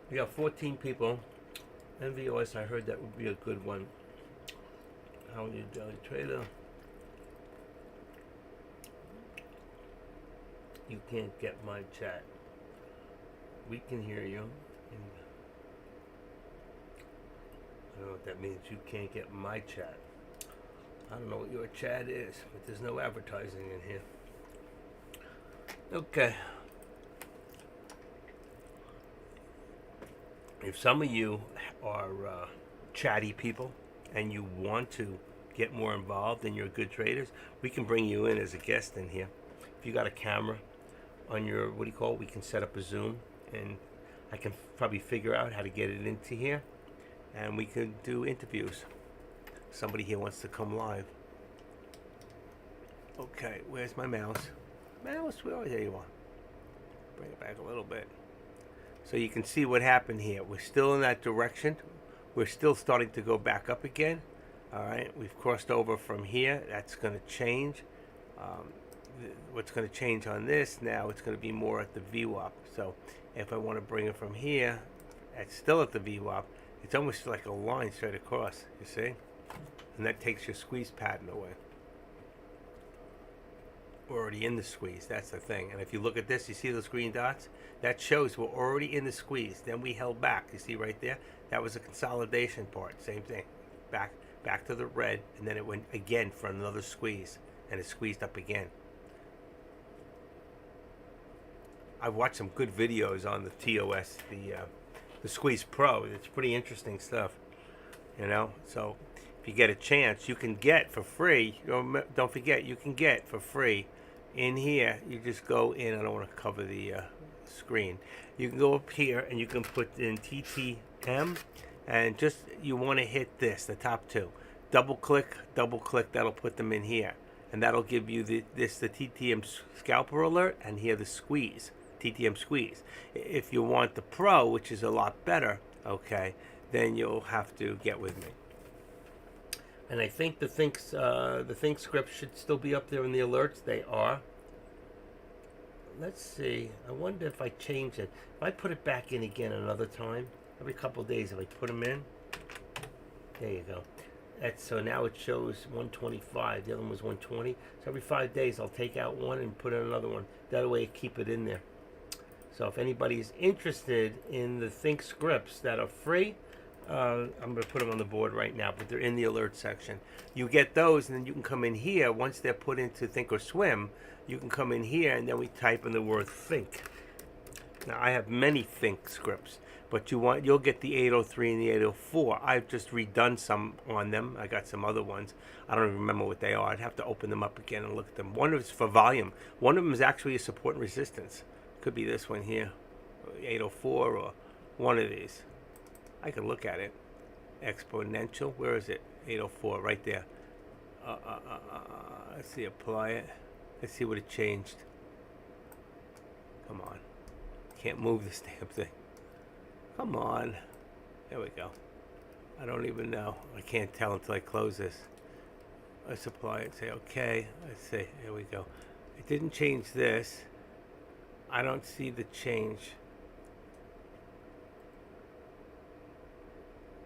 We got 14 people. NVOS, I heard that would be a good one. How are you, Daily Trader? You can't get my chat. We can hear you. I don't know what that means. You can't get my chat. I don't know what your chat is, but there's no advertising in here. Okay. If some of you are chatty people and you want to get more involved and you're good traders, we can bring you in as a guest in here. If you got a camera on your, what do you call it, we can set up a Zoom and I can probably figure out how to get it into here and we could do interviews. Somebody here wants to come live. Okay, where's my mouse? Mouse, where? There you are. Bring it back a little bit. So you can see what happened here. We're still in that direction. We're still starting to go back up again. All right, we've crossed over from here. That's going to change. What's going to change on this now, it's going to be more at the VWAP. So if I want to bring it from here, it's still at the VWAP. It's almost like a line straight across, you see? And that takes your squeeze pattern away. We're already in the squeeze, that's the thing. And if you look at this, you see those green dots? That shows we're already in the squeeze. Then we held back, you see right there? That was a consolidation part, same thing. Back to the red, and then it went again for another squeeze, and it squeezed up again. I've watched some good videos on the TOS, the Squeeze Pro. It's pretty interesting stuff, you know? So if you get a chance, you can get for free, don't forget, you can get for free in here. You just go in, I don't want to cover the screen. You can go up here and you can put in TTM, and just, you want to hit this, the top two. Double click, that'll put them in here. And that'll give you the TTM scalper alert, and here the squeeze, TTM squeeze. If you want the Pro, which is a lot better, okay, then you'll have to get with me. And I think the Think script should still be up there in the alerts. They are. Let's see. I wonder if I change it. If I put it back in again another time, every couple of days, if I put them in, there you go. So now it shows 125. The other one was 120. So every 5 days I'll take out one and put in another one. That way I keep it in there. So if anybody's interested in the Think scripts that are free, I'm going to put them on the board right now, but they're in the alert section. You get those, and then you can come in here. Once they're put into Thinkorswim, you can come in here, and then we type in the word think. Now, I have many Think scripts, but you'll get the 803 and the 804. I've just redone some on them. I got some other ones. I don't even remember what they are. I'd have to open them up again and look at them. One is for volume. One of them is actually a support and resistance. Could be this one here, 804, or one of these. I could look at it. Exponential, where is it? 804, right there. Let's see, apply it. Let's see what it changed. Come on. Can't move this damn thing. Come on. There we go. I don't even know. I can't tell until I close this. Let's apply it. Say okay. Let's see. Here we go. It didn't change this. I don't see the change.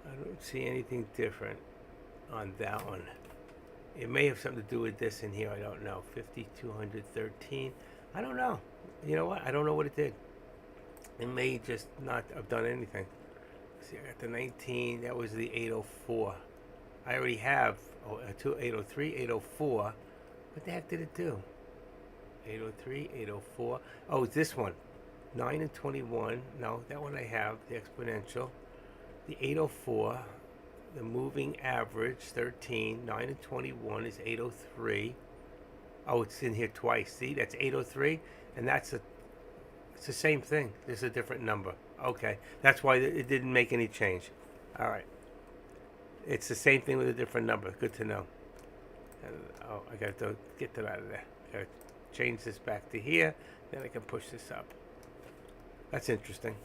I don't see anything different on that one. It may have something to do with this in here. I don't know. 5213. I don't know. You know what? I don't know what it did. It may just not have done anything. See, I got the 19. That was the 804. I already have 803, 804. What the heck did it do? 803, 804. Oh, it's this one. 9 and 21. No, that one I have. The exponential. The 804. The moving average, 13. 9 and 21 is 803. Oh, it's in here twice. See, that's 803. And it's the same thing. There's a different number. Okay. That's why it didn't make any change. All right. It's the same thing with a different number. Good to know. And, I got to get that out of there. I got to change this back to here. Then I can push this up. That's interesting.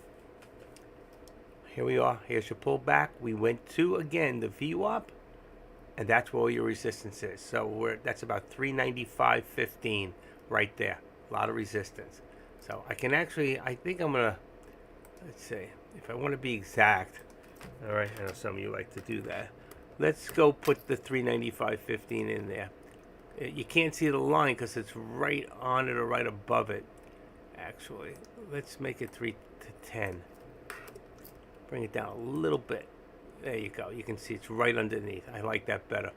Here we are. Here's your pullback. We went to, again, the VWAP. And that's where your resistance is. So that's about 395.15 right there. A lot of resistance. So I can actually, I think I'm going to, let's see, if I want to be exact. All right, I know some of you like to do that. Let's go put the 395.15 in there. You can't see the line because it's right on it or right above it, actually. Let's make it 3 to 10. Bring it down a little bit. There you go. You can see it's right underneath. I like that better.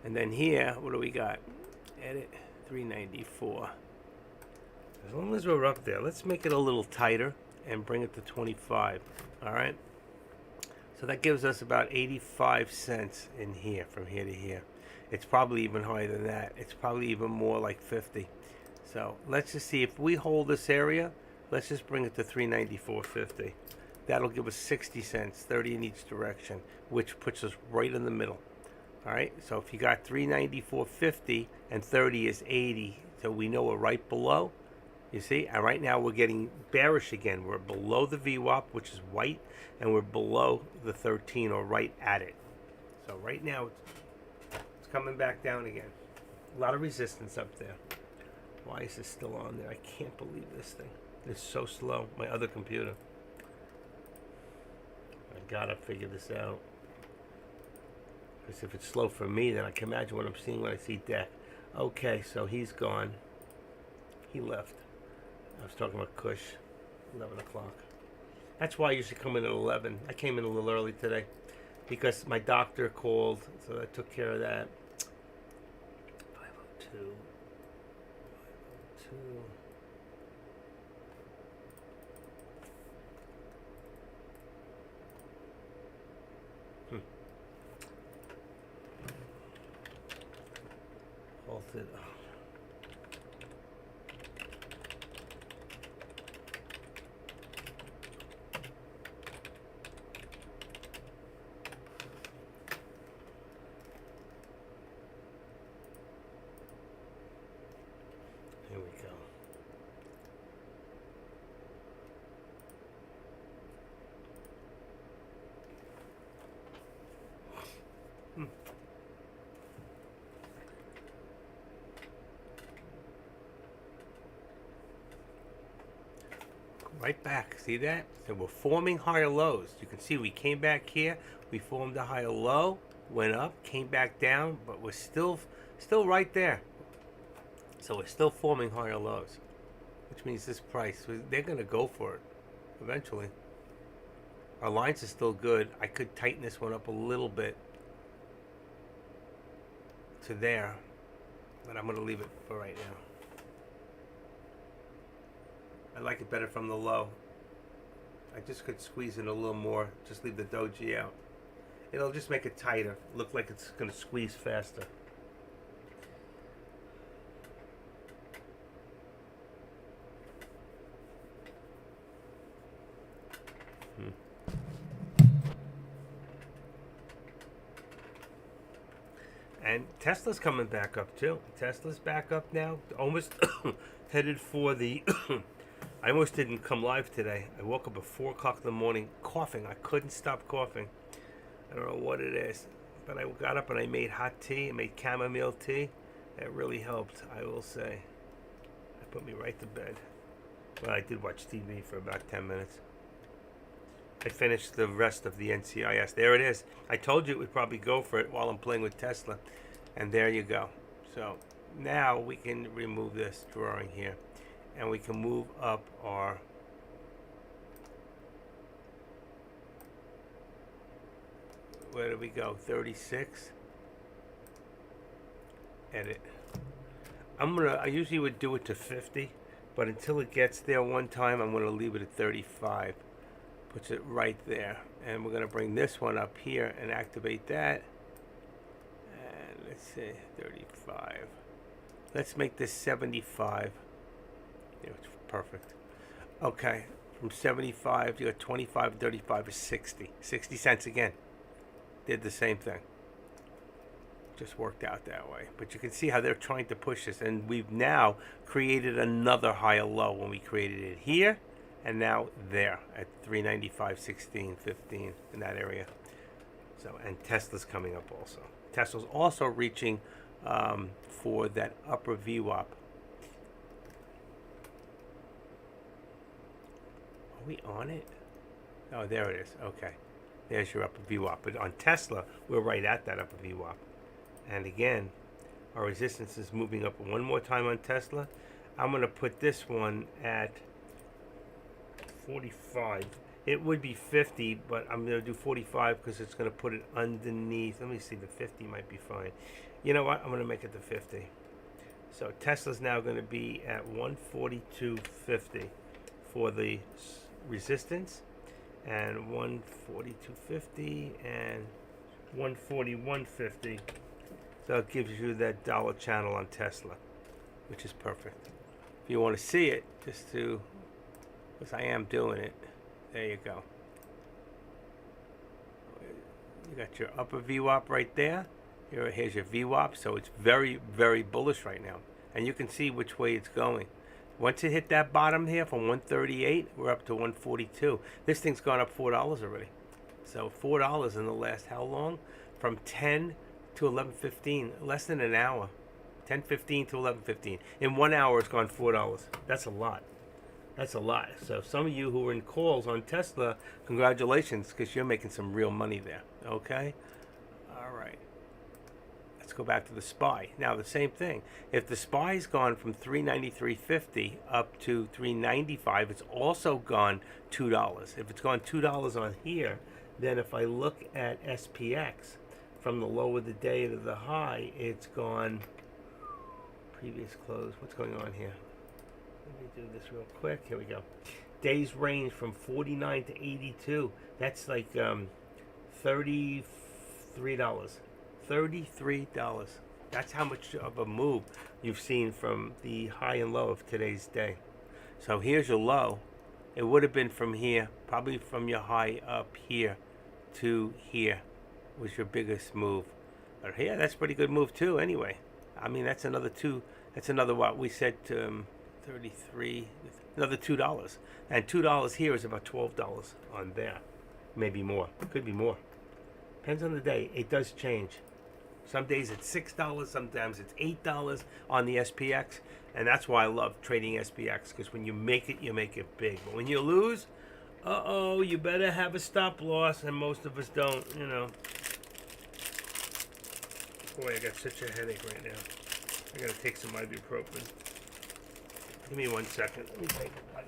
And then here, what do we got? Edit 394. As long as we're up there, let's make it a little tighter and bring it to 25. All right? So that gives us about 85 cents in here, from here to here. It's probably even higher than that. It's probably even more like 50. So let's just see if we hold this area. Let's just bring it to 394.50. That'll give us 60 cents, 30 in each direction, which puts us right in the middle. All right. So if you got 394.50 and 30 is 80, so we know we're right below. You see, and right now we're getting bearish again. We're below the VWAP, which is white, and we're below the 13, or right at it. So right now it's coming back down again. A lot of resistance up there. Why is this still on there? I can't believe this thing. It's so slow. My other computer. I gotta figure this out. Because if it's slow for me, then I can imagine what I'm seeing when I see Deck. Okay, so he's gone. He left. I was talking about Kush. 11 o'clock. That's why I usually come in at 11. I came in a little early today because my doctor called, so I took care of that. 502. 502. Halted. Here we go. Right back. See that? So we're forming higher lows. You can see we came back here. We formed a higher low. went up, came back down, but we're still right there. So we're still forming higher lows, which means this price, they're going to go for it eventually. Our lines are still good. I could tighten this one up a little bit to there, but I'm going to leave it for right now. I like it better from the low. I just could squeeze it a little more. Just leave the doji out. It'll just make it tighter. Look like it's going to squeeze faster. And Tesla's coming back up too. Tesla's back up now. Almost headed for the... I almost didn't come live today. I woke up at 4 o'clock in the morning coughing. I couldn't stop coughing. I don't know what it is. But I got up and I made hot tea. I made chamomile tea. It really helped, I will say. It put me right to bed. Well, I did watch TV for about 10 minutes. I finished the rest of the NCIS. There it is. I told you it would probably go for it while I'm playing with Tesla. And there you go. So now we can remove this drawing here. And we can move up our where do we go? 36. Edit. I usually would do it to 50, but until it gets there one time, I'm gonna leave it at 35. Puts it right there. And we're gonna bring this one up here and activate that. And let's see, 35. Let's make this 75. Yeah, it's perfect. Okay, from 75, you got 25, 35 is 60. 60 cents again. Did the same thing. Just worked out that way. But you can see how they're trying to push this. And we've now created another higher low when we created it here. And now there at 395, 16, 15 in that area. So, and Tesla's coming up also. Tesla's also reaching for that upper VWAP. Are we on it? Oh, there it is. Okay. There's your upper VWAP. But on Tesla, we're right at that upper VWAP. And again, our resistance is moving up one more time on Tesla. I'm going to put this one at 45. It would be 50, but I'm going to do 45 because it's going to put it underneath. Let me see. The 50 might be fine. You know what? I'm going to make it the 50. So Tesla's now going to be at 142.50 for the resistance, and 142.50 and 141.50. So it gives you that dollar channel on Tesla, which is perfect. If you want to see it, just to, because I am doing it, there you go. You got your upper VWAP right there. Here's your VWAP, so it's very, very bullish right now. And you can see which way it's going. Once it hit that bottom here from 138, we're up to 142. This thing's gone up $4 already. So $4 in the last how long? From 10 to 11:15, less than an hour. 10:15 to 11:15. In 1 hour, it's gone $4. That's a lot. That's a lot. So some of you who are in calls on Tesla, congratulations, because you're making some real money there. Okay? All right. Let's go back to the SPY. Now, the same thing. If the SPY's gone from 393.50 up to 395, it's also gone $2. If it's gone $2 on here, then if I look at SPX, from the low of the day to the high, it's gone previous close. What's going on here? Let me do this real quick. Here we go. Days range from 49 to 82. That's like $33. $33. That's how much of a move you've seen from the high and low of today's day. So here's your low. It would have been from here, probably from your high up here to here was your biggest move. But yeah, that's a pretty good move too anyway. I mean, that's another two. That's another what we said 33, another $2. And $2 here is about $12 on there. Maybe more. Could be more. Depends on the day. It does change. Some days it's $6, sometimes it's $8 on the SPX. And that's why I love trading SPX, because when you make it big. But when you lose, you better have a stop loss, and most of us don't, you know. Boy, I got such a headache right now. I gotta take some ibuprofen. Give me 1 second. Let me take ibuprofen.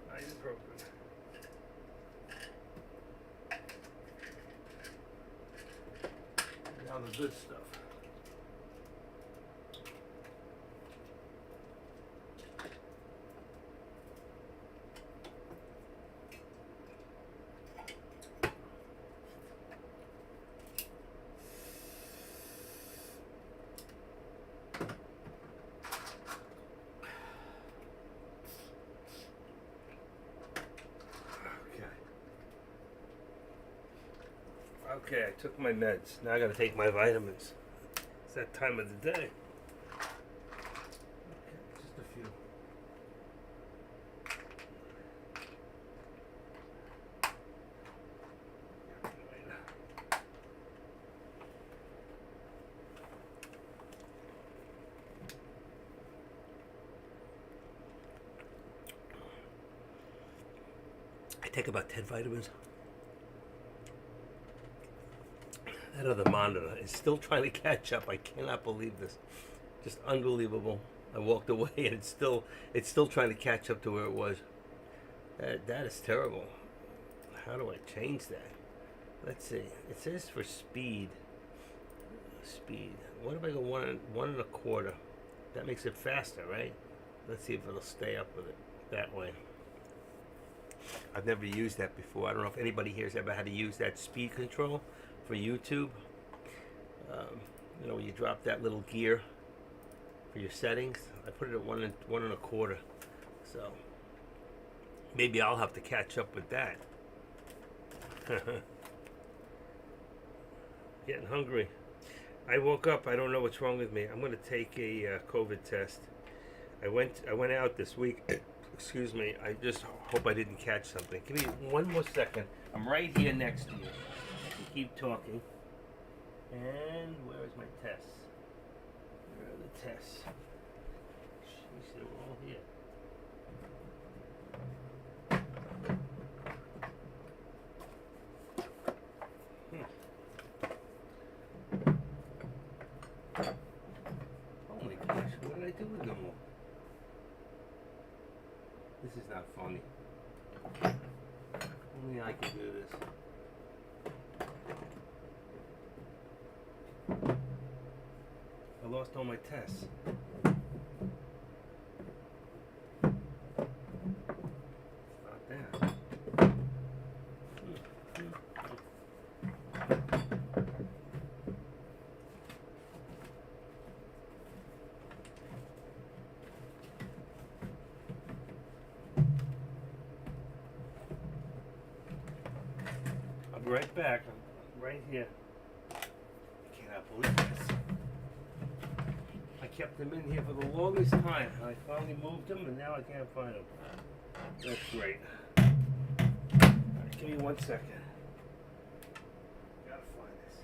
Ibuprofen. Now the good stuff. Okay, I took my meds. Now I gotta take my vitamins. It's that time of the day. Okay, just a few. I take about 10 vitamins. That other monitor is still trying to catch up. I cannot believe this. Just unbelievable. I walked away and it's still trying to catch up to where it was. That is terrible. How do I change that? Let's see. It says for speed. Speed. What if I go 1.25? That makes it faster, right? Let's see if it'll stay up with it that way. I've never used that before. I don't know if anybody here's ever had to use that speed control for YouTube. You know, when you drop that little gear for your settings, I put it at 1.25. So maybe I'll have to catch up with that. Getting hungry. I woke up. I don't know what's wrong with me. I'm going to take a COVID test. I went out this week. Excuse me. I just hope I didn't catch something. Give me 1 more second. I'm right here next to you. Keep talking. And where is my tests? Where are the tests? Jeez, they're all here. Oh my gosh, what did I do with them all? This is not funny. Only I can do this. I lost all my tests. Not that. I'll be right back. I'm right here. I cannot believe this. I kept them in here for the longest time. I finally moved them and now I can't find them. That's great. Alright, give me 1 second. Gotta find this.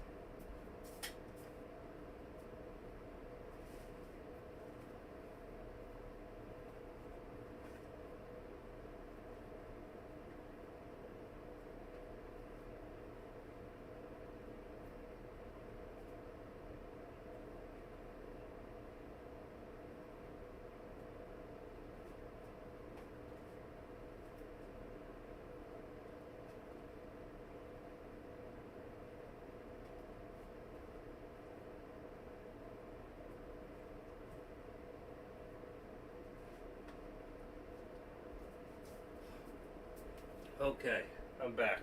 Okay, I'm back.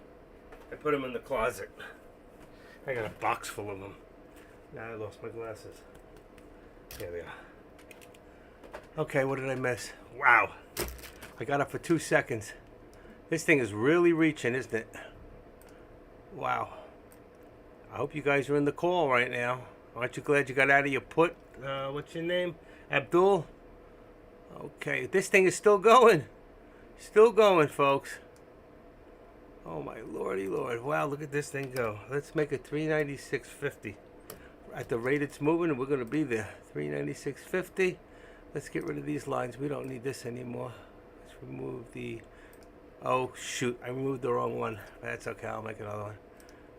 I put them in the closet. I got a box full of them. Now I lost my glasses. There they are. Okay, what did I miss? Wow. I got up for 2 seconds. This thing is really reaching, isn't it? Wow. I hope you guys are in the call right now. Aren't you glad you got out of your put? What's your name? Abdul? Okay, this thing is still going. Still going, folks. Oh my lordy lord. Wow, look at this thing go. Let's make it 396.50. At the rate it's moving, we're going to be there. 396.50. Let's get rid of these lines. We don't need this anymore. Let's remove the, oh shoot, I removed the wrong one. That's okay, I'll make another one.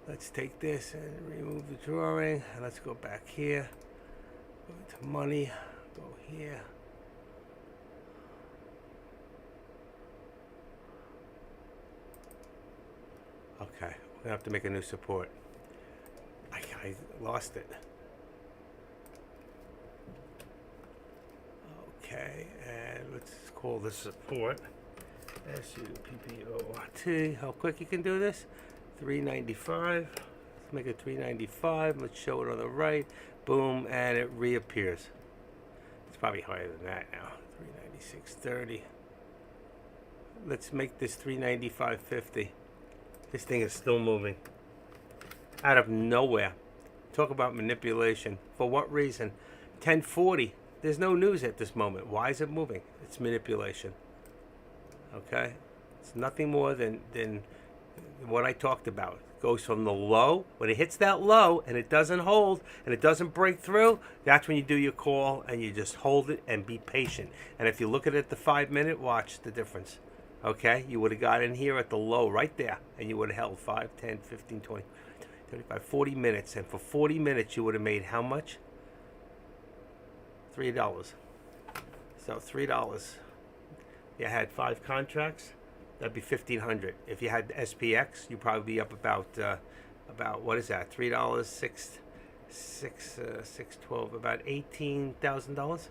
Let's take this and remove the drawing, and let's go back here. Go to money, go here. Okay, we're gonna have to make a new support. I lost it. Okay, and let's call this support SUPPORT. How quick you can do this? 395. Let's make it 395. Let's show it on the right. Boom, and it reappears. It's probably higher than that now. 396.30. Let's make this 395.50. This thing is still moving. Out of nowhere. Talk about manipulation. For what reason? 1040. There's no news at this moment. Why is it moving? It's manipulation. Okay? It's nothing more than what I talked about. It goes from the low. When it hits that low and it doesn't hold and it doesn't break through, that's when you do your call and you just hold it and be patient. And if you look at it at the 5 minute, watch the difference. Okay? You would have got in here at the low right there and you would have held 5, 10, 15, 20, 35, 40 minutes. And for 40 minutes, you would have made how much? $3. So $3. You had 5 contracts. That'd be $1,500. If you had the SPX, you'd probably be up about what is that? $3, 612, about $18,000.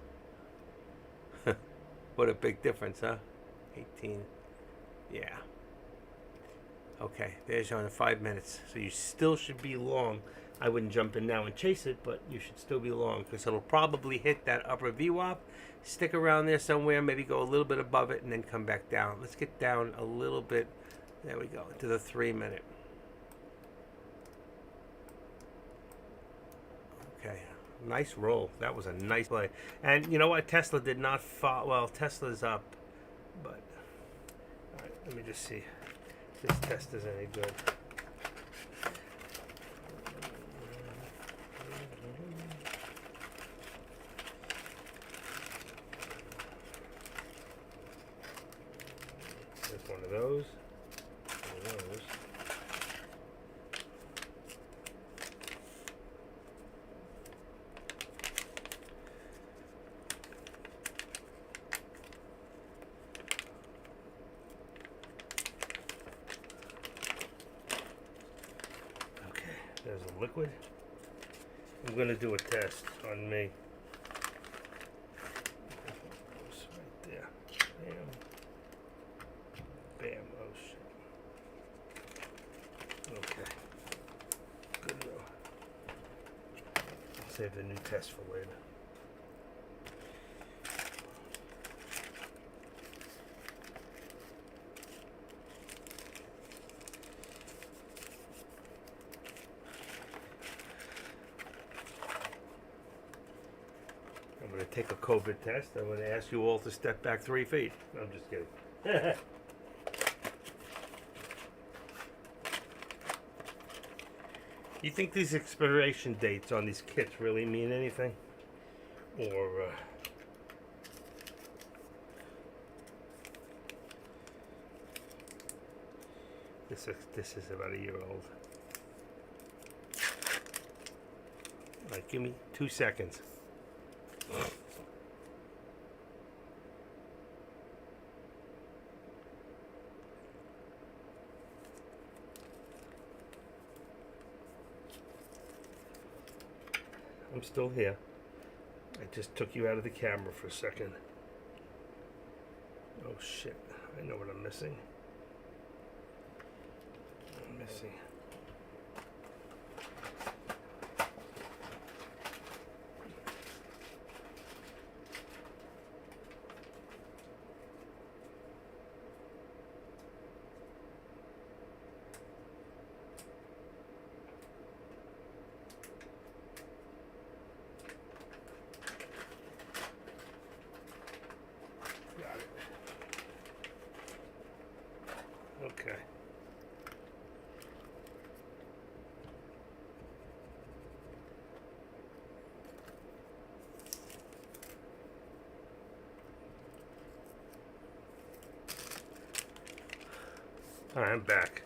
What a big difference, huh? 18. Yeah. Okay, there's your 5 minutes. So you still should be long. I wouldn't jump in now and chase it, but you should still be long because it'll probably hit that upper VWAP, stick around there somewhere, maybe go a little bit above it, and then come back down. Let's get down a little bit. There we go, to the 3 minute. Okay, nice roll. That was a nice play. And you know what? Tesla did not fall. Well, Tesla's up, but all right, let me just see if this test is any good. There's one of those. One of those. Okay, there's a liquid. I'm going to do a test on me. Right there. Bam. Bam. Oh, shit. Okay. Good to go. I'll save the new test for later. I'm going to take a COVID test. I'm going to ask you all to step back 3 feet. I'm just kidding. You think these expiration dates on these kits really mean anything? Or, this is about a year old. All right, give me 2 seconds. I'm still here. I just took you out of the camera for a second. Oh shit, I know what I'm missing. I'm missing. Okay. All right, I'm back.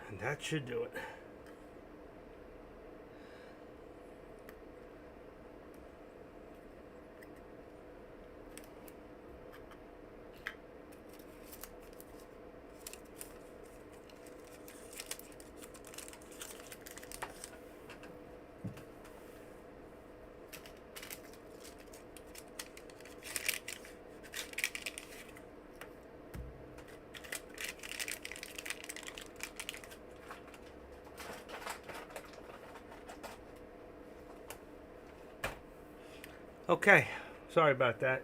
And that should do it. Okay, sorry about that.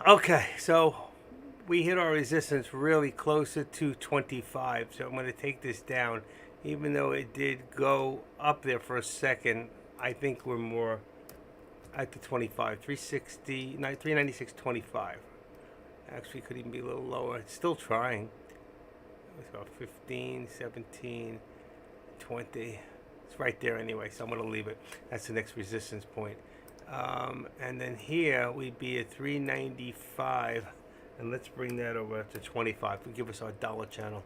Okay, so we hit our resistance really closer to 25, so I'm going to take this down. Even though it did go up there for a second, I think we're more at the 25, 360, 396.25. Actually, could even be a little lower. It's still trying. It's about 15, 17, 20. It's right there anyway, so I'm going to leave it. That's the next resistance point. And then here we'd be at 395, and let's bring that over to 25. We'll give us our dollar channel.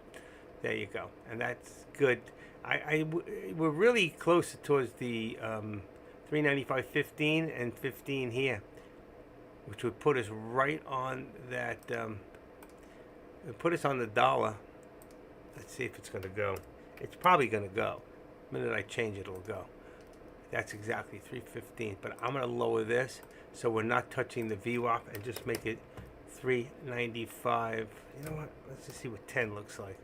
There you go, and that's good. We're really close towards the 395.15 and 15 here, which would put us right on that. Put us on the dollar. Let's see if it's going to go. It's probably going to go. The minute I change it, it'll go. That's exactly 315, but I'm going to lower this so we're not touching the VWAP and just make it 395. You know what? Let's just see what 10 looks like.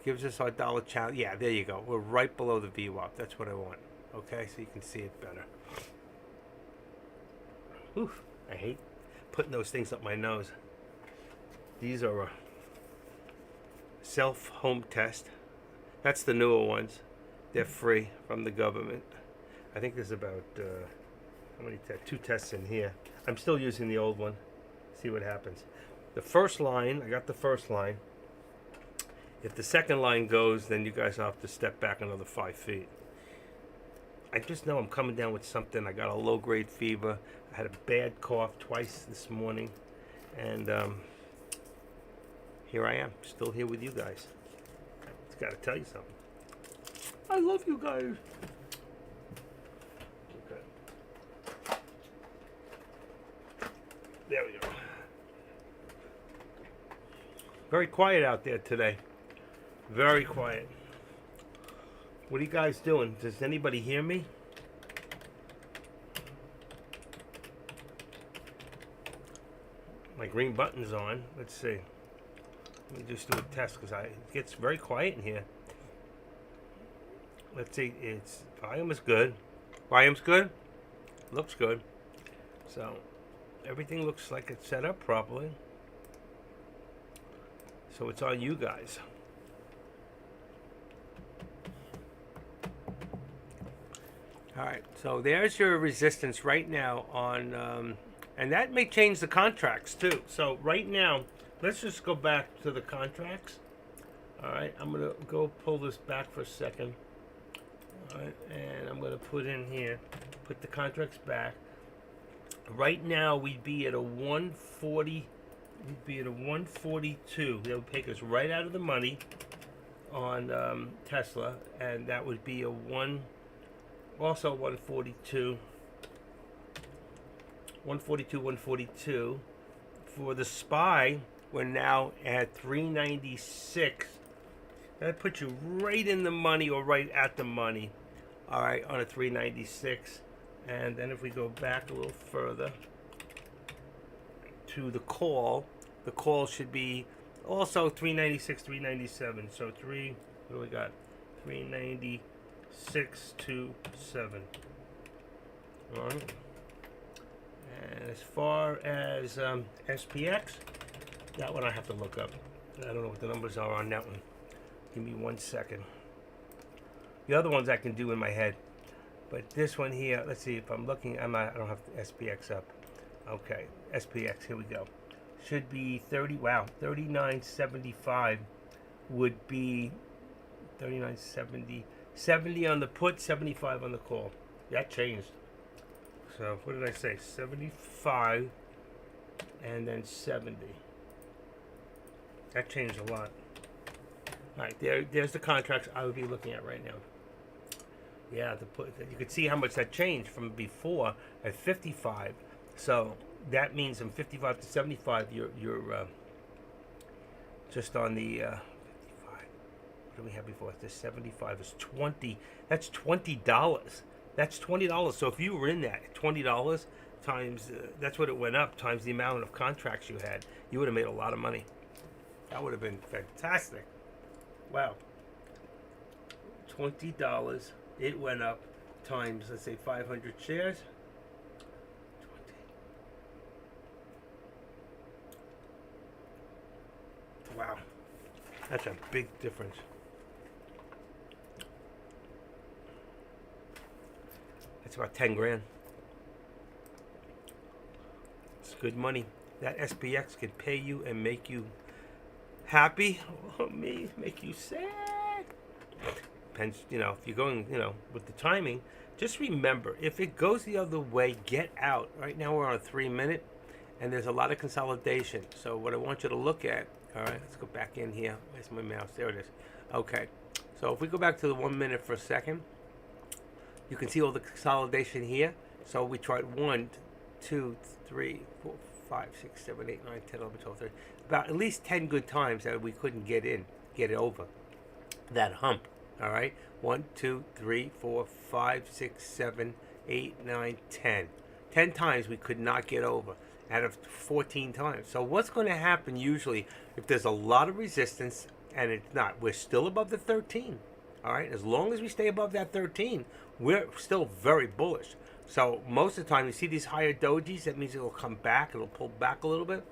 Gives us our dollar channel. Yeah, there you go. We're right below the VWAP. That's what I want. Okay, so you can see it better. Whew, I hate putting those things up my nose. These are a self-home test. That's the newer ones. They're free from the government. I think there's about, how many tests? 2 tests in here. I'm still using the old one. See what happens. The first line, I got the first line. If the second line goes, then you guys have to step back another 5 feet. I just know I'm coming down with something. I got a low-grade fever. I had a bad cough twice this morning. And here I am, still here with you guys. Just got to tell you something. I love you guys. Okay. There we go. Very quiet out there today. Very quiet. What are you guys doing? Does anybody hear me? My green button's on. Let's see. Let me just do a test because it gets very quiet in here. Let's see, its volume is good. Volume's good. Looks good. So everything looks like it's set up properly. So it's on you guys. All right, so there's your resistance right now on, and that may change the contracts too. So right now, let's just go back to the contracts. All right, I'm gonna go pull this back for a second. All right, and I'm gonna put in here, put the contracts back. Right now, we'd be at a 140. We'd be at a 142. That would take us right out of the money on Tesla, and that would be a also 142. 142, 142. For the SPY, we're now at 396. That puts you right in the money or right at the money. All right, on a 396. And then if we go back a little further to the call should be also 396, 397. So what do we got? 396.27. All right. And as far as SPX, that one I have to look up. I don't know what the numbers are on that one. Give me 1 second. The other ones I can do in my head. But this one here, let's see if I'm looking. I don't have the SPX up. Okay, SPX. Here we go. Should be 30. Wow, 39.75 would be 39.70. 70 on the put, 75 on the call. That changed. So what did I say? 75 and then 70. That changed a lot. All right, there's the contracts I would be looking at right now. Yeah, you could see how much that changed from before at 55. So that means from 55 to 75, you're just on the 55. What do we have before? The 75 is 20. That's $20. That's $20. So if you were in that $20 times, that's what it went up times the amount of contracts you had, you would have made a lot of money. That would have been fantastic. Wow. $20. It went up times, let's say, 500 shares. 20. Wow. That's a big difference. That's about 10 grand. It's good money. That SPX can pay you and make you happy, or make you sad. Depends, if you're going, with the timing, just remember, if it goes the other way, get out. Right now we're on a 3-minute, and there's a lot of consolidation. So what I want you to look at, all right, let's go back in here. Where's my mouse? There it is. Okay, so if we go back to the 1 minute for a second, you can see all the consolidation here. So we tried 1, 2, 3, 4, 5, 6, 7, 8, 9, 10, 11, 12, 13. About at least 10 good times that we couldn't get it over that hump. All right, 1, 2, 3, 4, 5, 6, 7, 8, 9, 10. 10 times we could not get over out of 14 times. So what's going to happen usually if there's a lot of resistance and it's not? We're still above the 13. All right, as long as we stay above that 13, we're still very bullish. So most of the time you see these higher dojis, that means it'll come back, it'll pull back a little bit.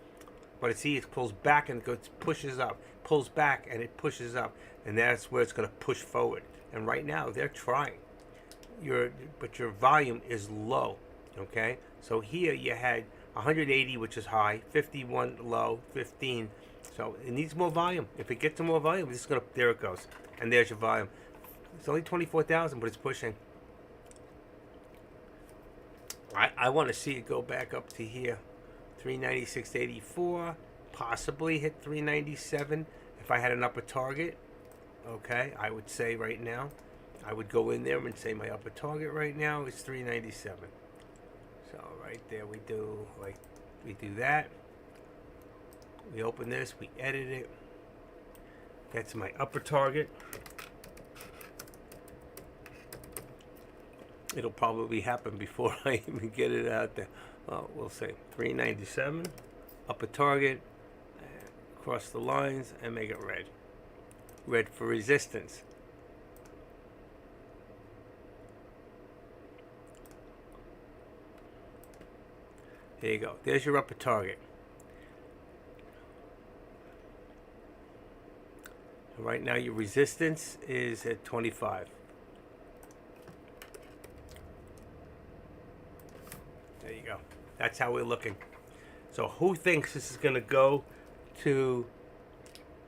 But see, it pulls back and it goes, pushes up, pulls back and it pushes up, and that's where it's going to push forward. And right now they're trying. But your volume is low. Okay, so here you had 180, which is high, 51 low, 15. So it needs more volume. If it gets to more volume, it's going to, there it goes, and there's your volume. It's only 24,000, but it's pushing. I want to see it go back up to here. 396.84, possibly hit 397 if I had an upper target. Okay, I would say right now, I would go in there and say my upper target right now is 397. So right there we do that. We open this, we edit it. That's my upper target. It'll probably happen before I even get it out there. Well, we'll say 397, upper target, cross the lines and make it red. Red for resistance. There you go. There's your upper target. Right now your resistance is at 25. There you go. That's how we're looking. So who thinks this is going to go to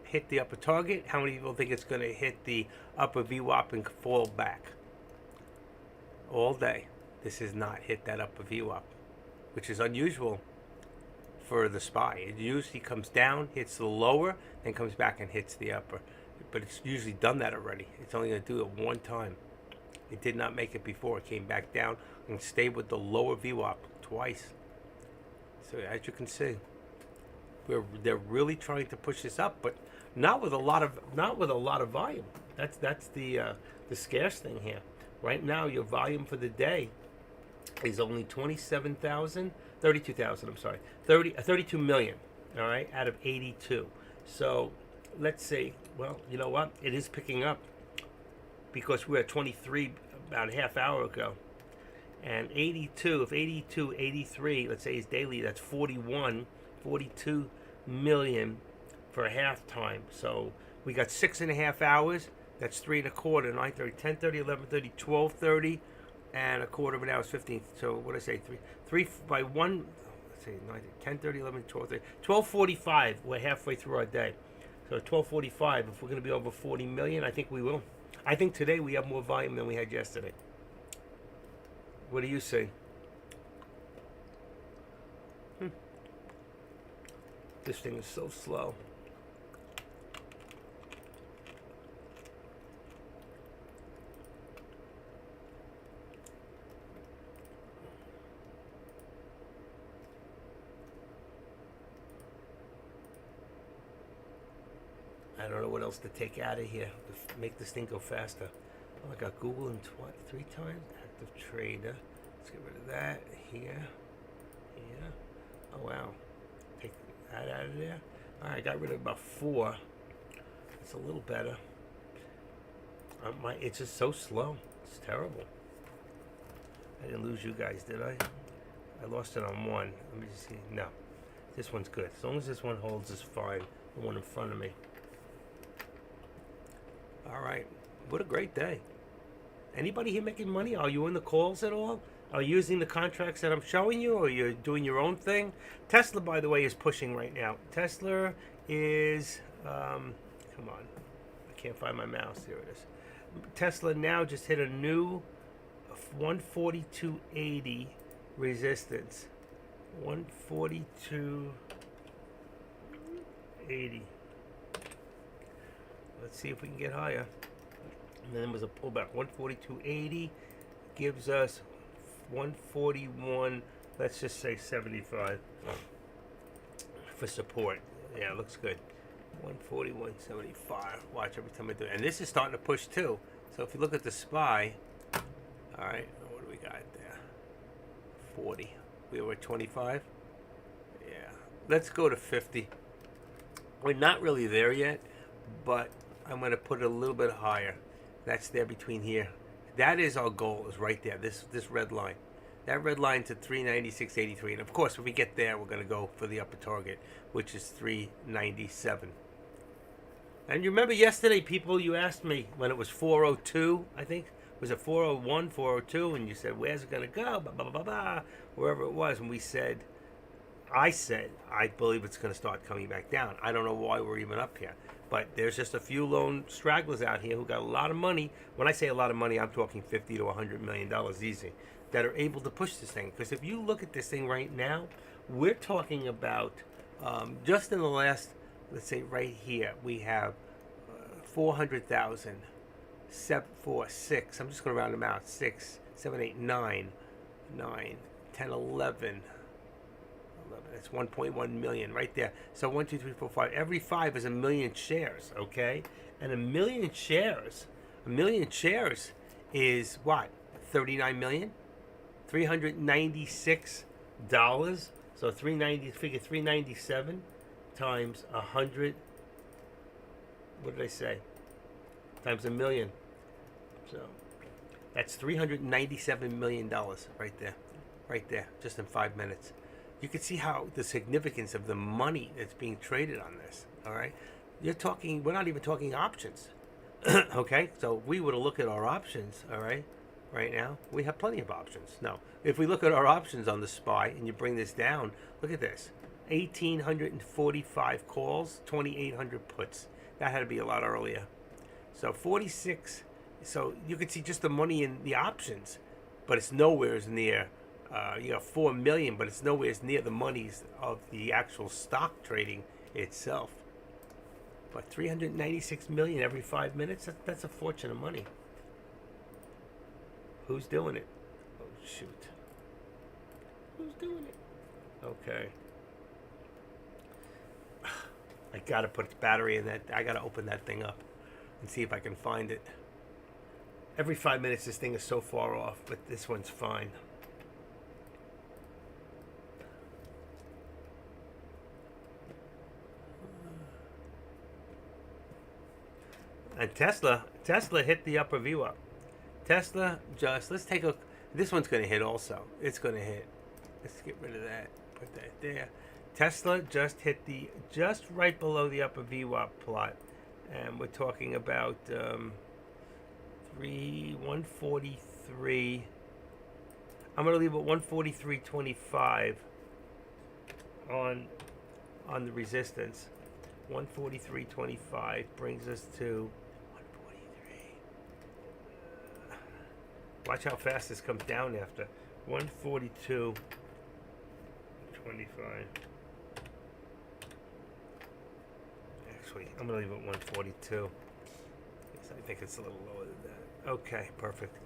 hit the upper target? How many people think it's going to hit the upper VWAP and fall back? All day. This has not hit that upper VWAP, which is unusual for the SPY. It usually comes down, hits the lower, then comes back and hits the upper. But it's usually done that already. It's only going to do it one time. It did not make it before. It came back down and stayed with the lower VWAP twice. So as you can see, they're really trying to push this up, but not with a lot of volume. That's the scarce thing here. Right now, your volume for the day is only 32,000. I'm sorry, 32 million. All right, out of 82. So let's say, well, you know what? It is picking up because we're at 23 about a half hour ago. And 82, if 82, 83, let's say is daily, that's 42 million for a half time. So we got 6.5 hours That's 3 1/4, 9:30, 10:30, 11:30, 12:30, and a quarter of an hour is 15. So what did I say? Three by one. Let's say 9, 10:30, 11, 12:30, 12:45. We're halfway through our day. So 12:45. If we're going to be over 40 million, I think we will. I think today we have more volume than we had yesterday. What do you say? This thing is so slow. I don't know what else to take out of here to make this thing go faster. Oh, I got Google in 3 times. Active Trader. Let's get rid of that. Here. Oh, wow. Take that out of there. All right, I got rid of about 4. It's a little better. It's just so slow. It's terrible. I didn't lose you guys, did I? I lost it on 1. Let me just see. No. This one's good. As long as this one holds, it's fine. The one in front of me. All right. What a great day. Anybody here making money? Are you in the calls at all? Are you using the contracts that I'm showing you, or you're doing your own thing? Tesla, by the way, is pushing right now. Tesla is, come on. I can't find my mouse. Here it is. Tesla now just hit a new 142.80 resistance. 142.80. Let's see if we can get higher. And then there was a pullback. 142.80 gives us 141. Let's just say 75 for support. Yeah, it looks good. 141.75. Watch every time I do it. And this is starting to push too. So if you look at the SPY, all right, what do we got there? 40. We were at 25. Yeah. Let's go to 50. We're not really there yet, but I'm going to put it a little bit higher. That's there between here. That is our goal, is right there, this red line. That red line to 396.83. And of course, if we get there, we're going to go for the upper target, which is 397. And you remember yesterday, people, you asked me when it was 402, I think. Was it 401, 402? And you said, where's it going to go? Blah, blah, blah, blah, wherever it was. And I said, I believe it's going to start coming back down. I don't know why we're even up here. But there's just a few lone stragglers out here who got a lot of money. When I say a lot of money, I'm talking $50 to $100 million easy, that are able to push this thing. Because if you look at this thing right now, we're talking about just in the last, let's say right here, we have 400,000, 4, 6. I'm just going to round them out. 6, 7, 8, 9, 10, 11. That's 1.1 million right there. So 1, 2, 3, 4, 5. Every 5 is a million shares, okay? And a million shares is what? 39 million? $396. So 390. Figure 397 times 100. What did I say? Times a million. So that's $397 million right there, just in 5 minutes. You can see how the significance of the money that's being traded on this. All right, we're not even talking options. Okay, so if we were to look at our options, all right, right now we have plenty of options. Now, if we look at our options on the SPY and you bring this down, look at this: 1,845 calls, 2,800 puts. That had to be a lot earlier. So 46. So you can see just the money in the options, but it's nowhere near. You got 4 million, but it's nowhere near the monies of the actual stock trading itself. But 396 million every 5 minutes, that's a fortune of money. Who's doing it? Oh, shoot. Who's doing it? Okay. I gotta put the battery in that. I gotta open that thing up and see if I can find it. Every 5 minutes, this thing is so far off, but this one's fine. And Tesla hit the upper view up. Tesla let's take a, this one's going to hit also. It's going to hit. Let's get rid of that. Put that there. Tesla just hit just right below the upper VWAP plot. and we're talking about 143. I'm gonna leave it 143.25 on the resistance. 143.25 brings us to 143. Watch how fast this comes down after 142.25. Actually, I'm gonna leave it 142. I think it's a little lower than that. Okay, perfect.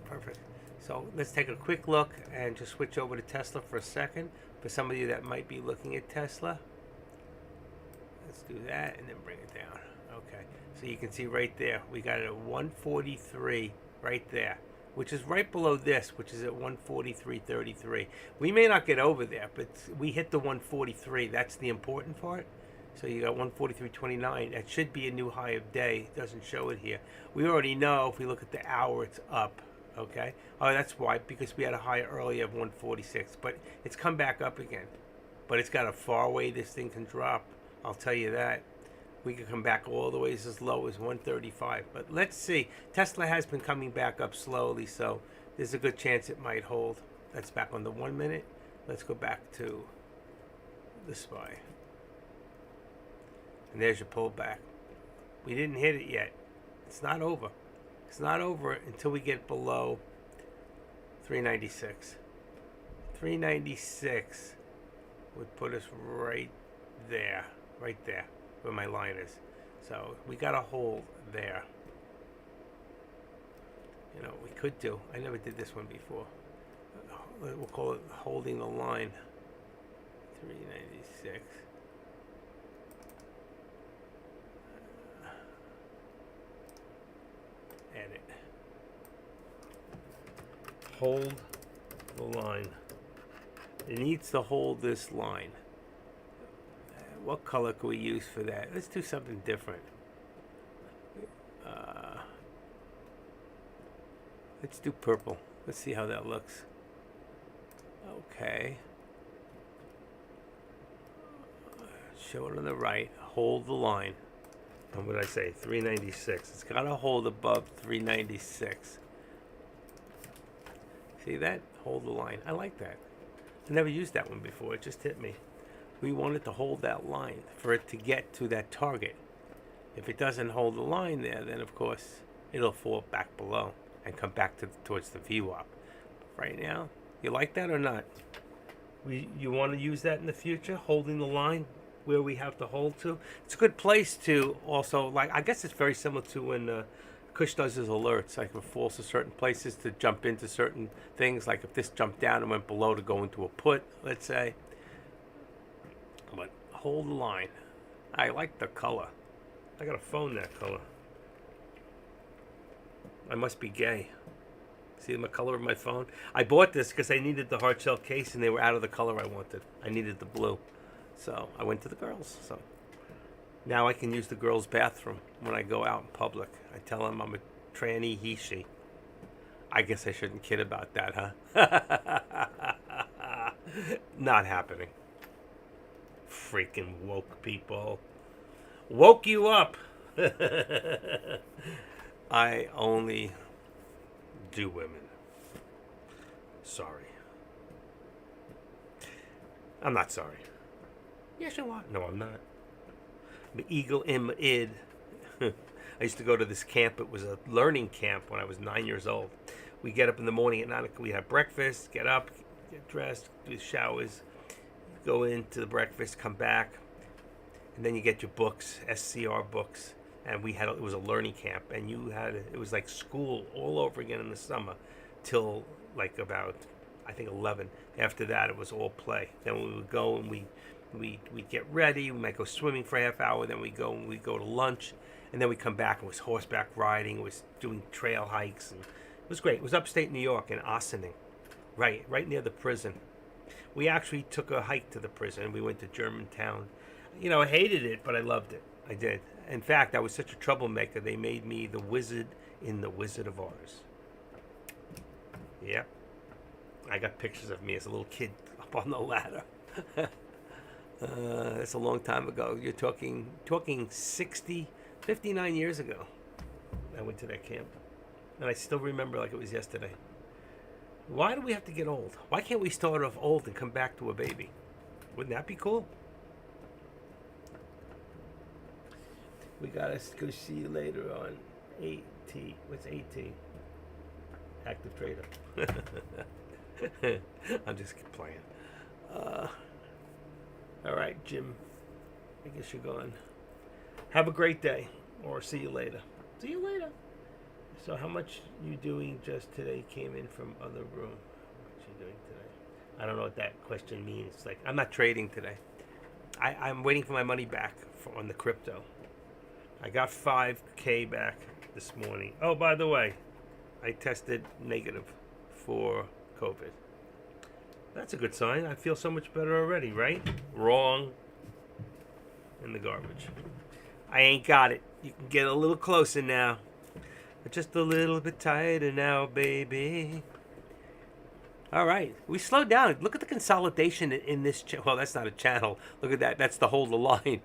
Perfect. So let's take a quick look and just switch over to Tesla for a second. For some of you that might be looking at Tesla, let's do that and then bring it down. Okay, so you can see right there, we got it at 143 right there, which is right below this, which is at 143.33. We may not get over there, but we hit the 143. That's the important part. So you got 143.29. That should be a new high of day. It doesn't show it here. We already know if we look at the hour, it's up. Okay. Oh, that's why, because we had a high earlier of 146, but it's come back up again. But it's got a far way this thing can drop. I'll tell you that. We can come back all the way as low as 135. But let's see. Tesla has been coming back up slowly, so there's a good chance it might hold. That's back on the 1 minute. Let's go back to the SPY. And there's your pullback. We didn't hit it yet. It's not over. It's not over until we get below 396. 396 would put us right there where my line is. So we got to hold there. You know, we could do. I never did this one before. We'll call it holding the line. 396. Edit. Hold the line. It needs to hold this line. What color can we use for that? Let's do something different. Let's do purple. Let's see how that looks. Okay. Show it on the right. Hold the line. And what did I say? 396. It's got to hold above 396. See that? Hold the line. I like that. I never used that one before. It just hit me. We want it to hold that line for it to get to that target. If it doesn't hold the line there, then of course it'll fall back below and come back towards the VWAP. Right now, you like that or not? You want to use that in the future, holding the line where we have to hold to? It's a good place to also, like, I guess it's very similar to when Kush does his alerts, like if it falls to certain places to jump into certain things, like if this jumped down and went below to go into a put, let's say. But hold the line. I like the color. I got a phone that color. I must be gay. See the color of my phone? I bought this because I needed the hard shell case and they were out of the color I wanted. I needed the blue. So I went to the girls. So now I can use the girls' bathroom when I go out in public. I tell them I'm a tranny he, she. I guess I shouldn't kid about that, huh? Not happening. Freaking woke people. Woke you up. I only do women. Sorry. I'm not sorry. Yes, you are. No, I'm not. I'm ego im id. I used to go to this camp. It was a learning camp when I was 9 years old. We get up in the morning at 9 o'clock. We have breakfast, get up, get dressed, do showers, go into the breakfast, come back, and then you get your books, SCR books. And it was a learning camp, and it was like school all over again in the summer till like about, I think, 11. After that, it was all play. Then we would go and we'd get ready. We might go swimming for a half hour. Then we'd go to lunch, and then we come back. It was horseback riding. It was doing trail hikes, and it was great. It was upstate New York in Ossining, right near the prison. We actually took a hike to the prison. We went to Germantown. You know, I hated it, but I loved it. I did. In fact, I was such a troublemaker, they made me the wizard in The Wizard of Oz. Yep. I got pictures of me as a little kid up on the ladder. That's a long time ago. You're talking 60 59 years ago, I went to that camp. And I still remember like it was yesterday. Why do we have to get old? Why can't we start off old and come back to a baby? Wouldn't that be cool? We gotta go see you later on AT. What's AT? Active Trader. I'm just playing. All right, Jim. I guess you're gone. Have a great day, or see you later. See you later. So, how much you doing just today came in from other room? What you doing today? I don't know what that question means. Like, I'm not trading today. I'm waiting for my money back on the crypto. I got 5K back this morning. Oh, by the way, I tested negative for COVID. That's a good sign. I feel so much better already, right? Wrong. In the garbage. I ain't got it. You can get a little closer now. But just a little bit tighter now, baby. All right. We slowed down. Look at the consolidation in this. Well, that's not a channel. Look at that. That's the hold the line.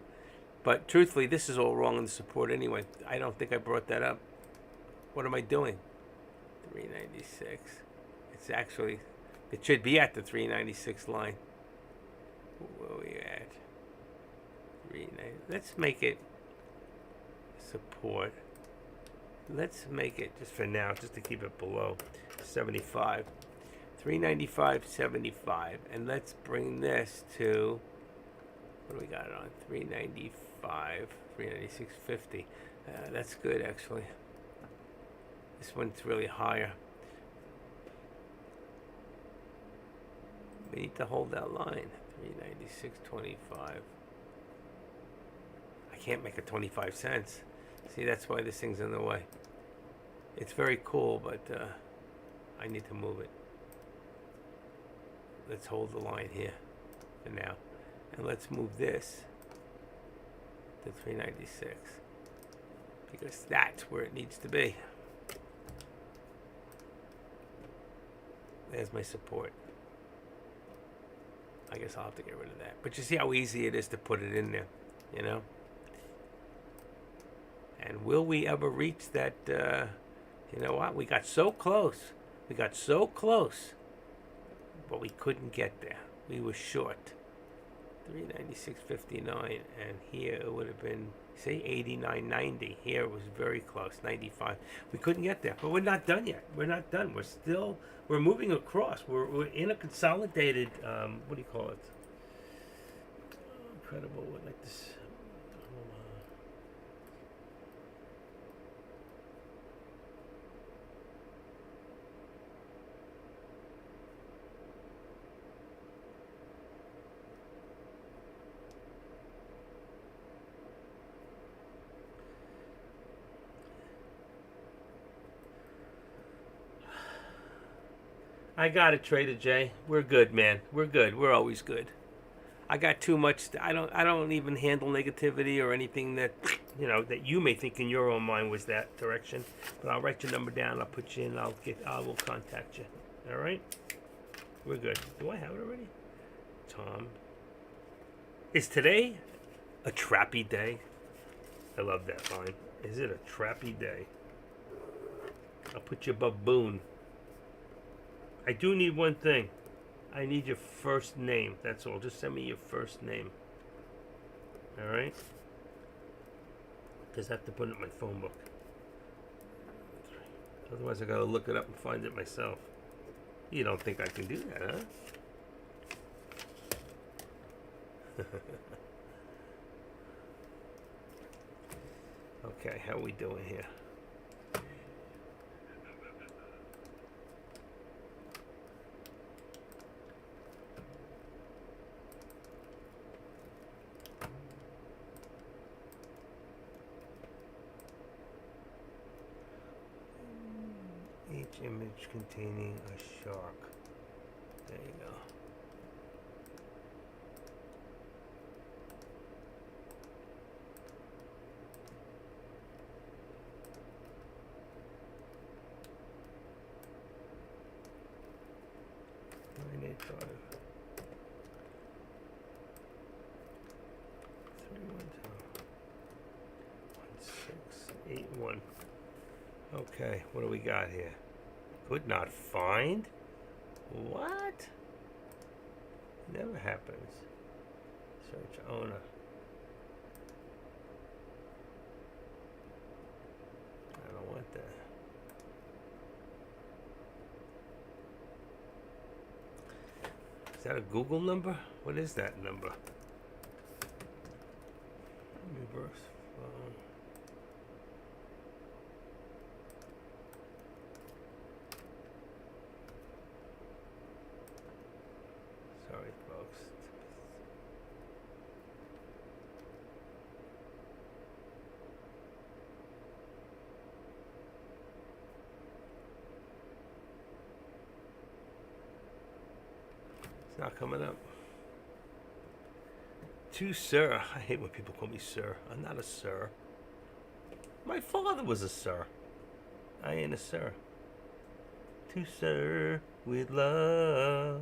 But truthfully, this is all wrong in the support anyway. I don't think I brought that up. What am I doing? 396. It's actually, it should be at the 396 line. Where are we at? 390. Let's make it support. Let's make it, just for now, just to keep it below 75. 395.75. And let's bring this to, what do we got it on? 395, 396.50. That's good, actually. This one's really higher. We need to hold that line. 396.25. I can't make it 25 cents. See, that's why this thing's in the way. It's very cool, but I need to move it. Let's hold the line here for now. And let's move this to 396. Because that's where it needs to be. There's my support. I guess I'll have to get rid of that. But you see how easy it is to put it in there, you know? And will we ever reach that, you know what? We got so close. We got so close. But we couldn't get there. We were short. 396.59. And here it would have been, say, 89.90. Here it was very close, 95. We couldn't get there. But we're not done yet. We're not done. We're moving across. We're in a consolidated, what do you call it? Incredible, like this. I got it, Trader Jay. We're good, man. We're good. We're always good. I got too much. I don't even handle negativity or anything that, you know, that you may think in your own mind was that direction. But I'll write your number down. I'll put you in. I will contact you. All right. We're good. Do I have it already? Tom. Is today a trappy day? I love that line. Is it a trappy day? I'll put you baboon. I do need one thing. I need your first name. That's all. Just send me your first name. All right? Because I have to put it in my phone book. Otherwise, I got to look it up and find it myself. You don't think I can do that, huh? Okay, how we doing here? Each image containing a shark. There you go. 81. Okay, what do we got here? Could not find? What? Never happens. Search owner. I don't want that. Is that a Google number? What is that number? Reverse phone. Sorry, folks. It's not coming up. To sir. I hate when people call me sir. I'm not a sir. My father was a sir. I ain't a sir. To sir with love.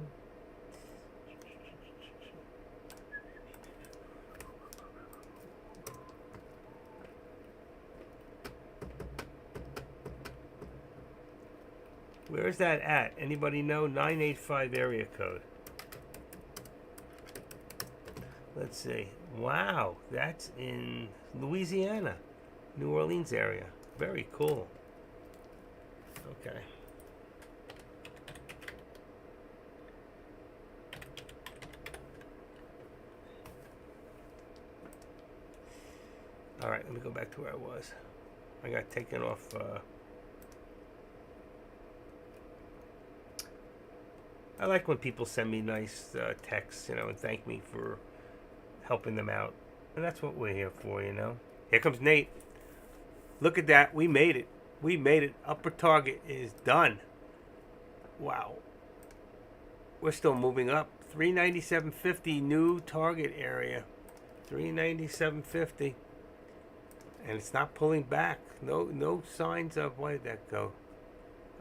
Where is that at? Anybody know? 985 area code. Let's see. Wow, that's in Louisiana, New Orleans area. Very cool. Okay. All right, let me go back to where I was. I got taken off. I like when people send me nice texts, and thank me for helping them out. And that's what we're here for, Here comes Nate. Look at that. We made it. We made it. Upper target is done. Wow. We're still moving up. 397.50 new target area. 397.50. And it's not pulling back. No signs of, why did that go?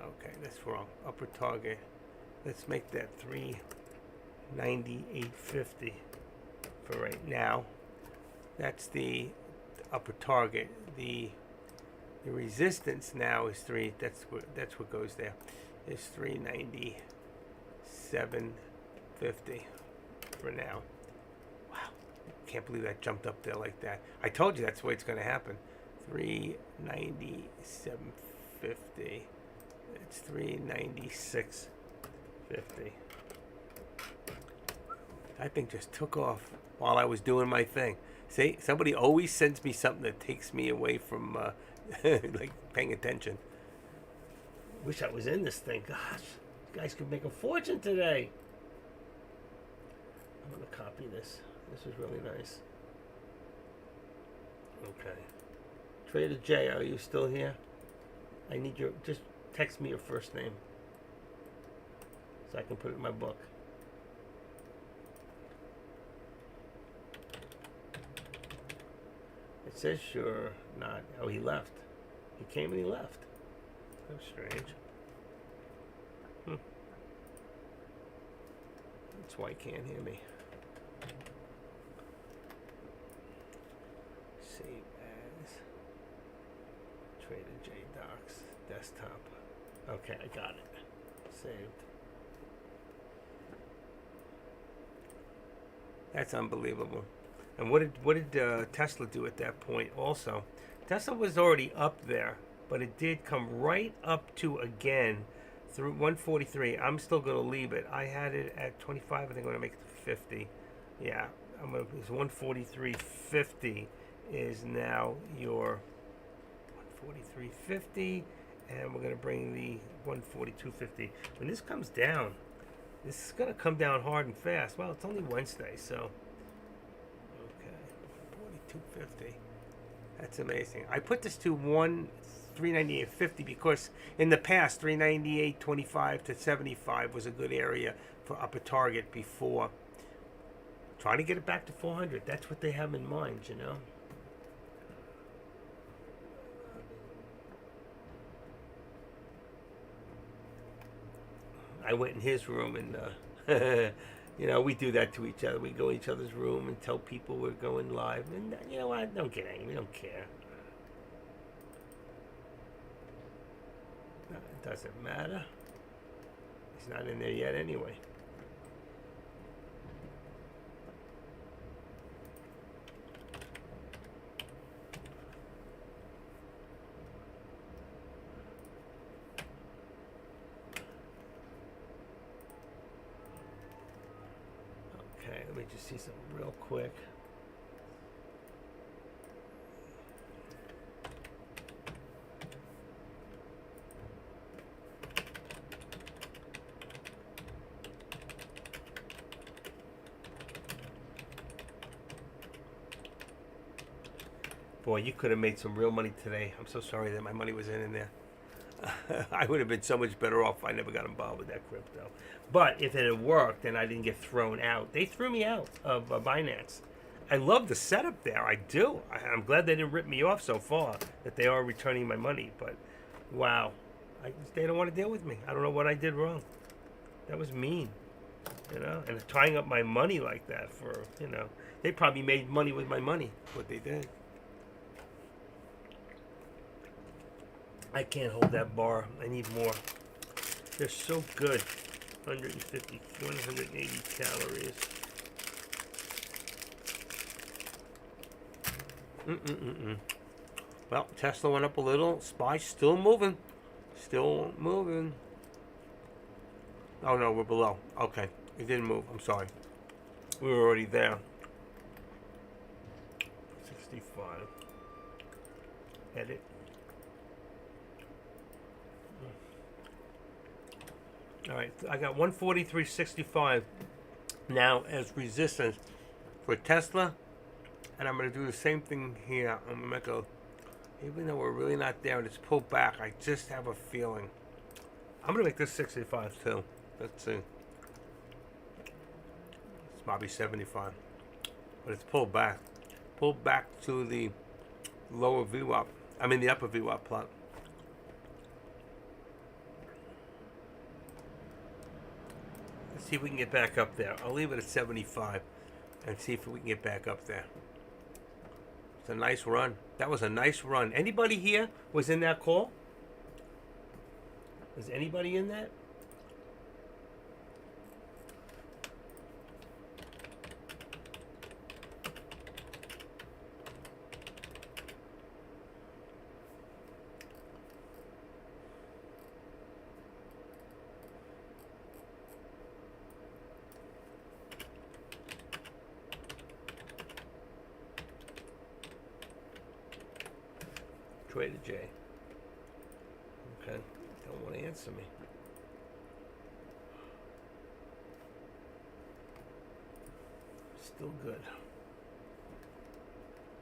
Okay, that's wrong. Upper target. Let's make that 398.50 for right now. That's the upper target. The resistance now is that's what goes there. Is 397.50 for now. Wow. Can't believe that jumped up there like that. I told you that's the way it's going to happen. 397.50. It's 396.50. That thing just took off while I was doing my thing. See, somebody always sends me something that takes me away from like paying attention. Wish I was in this thing. Gosh, you guys could make a fortune today. I'm gonna copy this. This is really nice. Okay. Trader J, are you still here? I need just text me your first name so I can put it in my book. It says you're not. Oh, he left. He came and he left. That's strange. That's why he can't hear me. Save as Trader J Docs desktop. Okay, I got it. Saved. That's unbelievable. And what did Tesla do at that point also? Tesla was already up there, but it did come right up to, again, through 143. I'm still going to leave it. I had it at 25. I think I'm going to make it to 50. Yeah, it's 143.50 is now your 143.50, and we're going to bring the 142.50. When this comes down, this is going to come down hard and fast. Well, it's only Wednesday, so... 250. That's amazing. I put this to 398.50 because in the past 398.25 to 75 was a good area for upper target before. Trying to get it back to 400. That's what they have in mind, I went in his room and we do that to each other. We go in each other's room and tell people we're going live. And you know what? Don't get angry. We don't care. Doesn't matter. He's not in there yet anyway. Okay, let me just see something real quick. Boy, you could have made some real money today. I'm so sorry that my money was in there. I would have been so much better off if I never got involved with that crypto. But if it had worked and I didn't get thrown out, they threw me out of Binance. I love the setup there. I do. I'm glad they didn't rip me off so far, that they are returning my money. But wow, they don't want to deal with me. I don't know what I did wrong. That was mean, you know. And tying up my money like that for, you know, they probably made money with my money. What they did. I can't hold that bar. I need more. They're so good. 150, 180 calories. Well, Tesla went up a little. SPY still moving. Still moving. Oh no, we're below. Okay, it didn't move. I'm sorry. We were already there. 65. Edit. All right, I got 143.65 now as resistance for Tesla, and I'm going to do the same thing here. I'm going to make a, even though we're really not there and it's pulled back, I just have a feeling. I'm going to make this 65 too. Let's see. It's probably 75, but it's pulled back. Pulled back to the lower VWAP. I mean the upper VWAP plot. See if we can get back up there. I'll leave it at 75 and see if we can get back up there. It's a nice run. That was a nice run. Anybody here was in that call? Was anybody in that? Trader J. Okay. Don't want to answer me. Still good.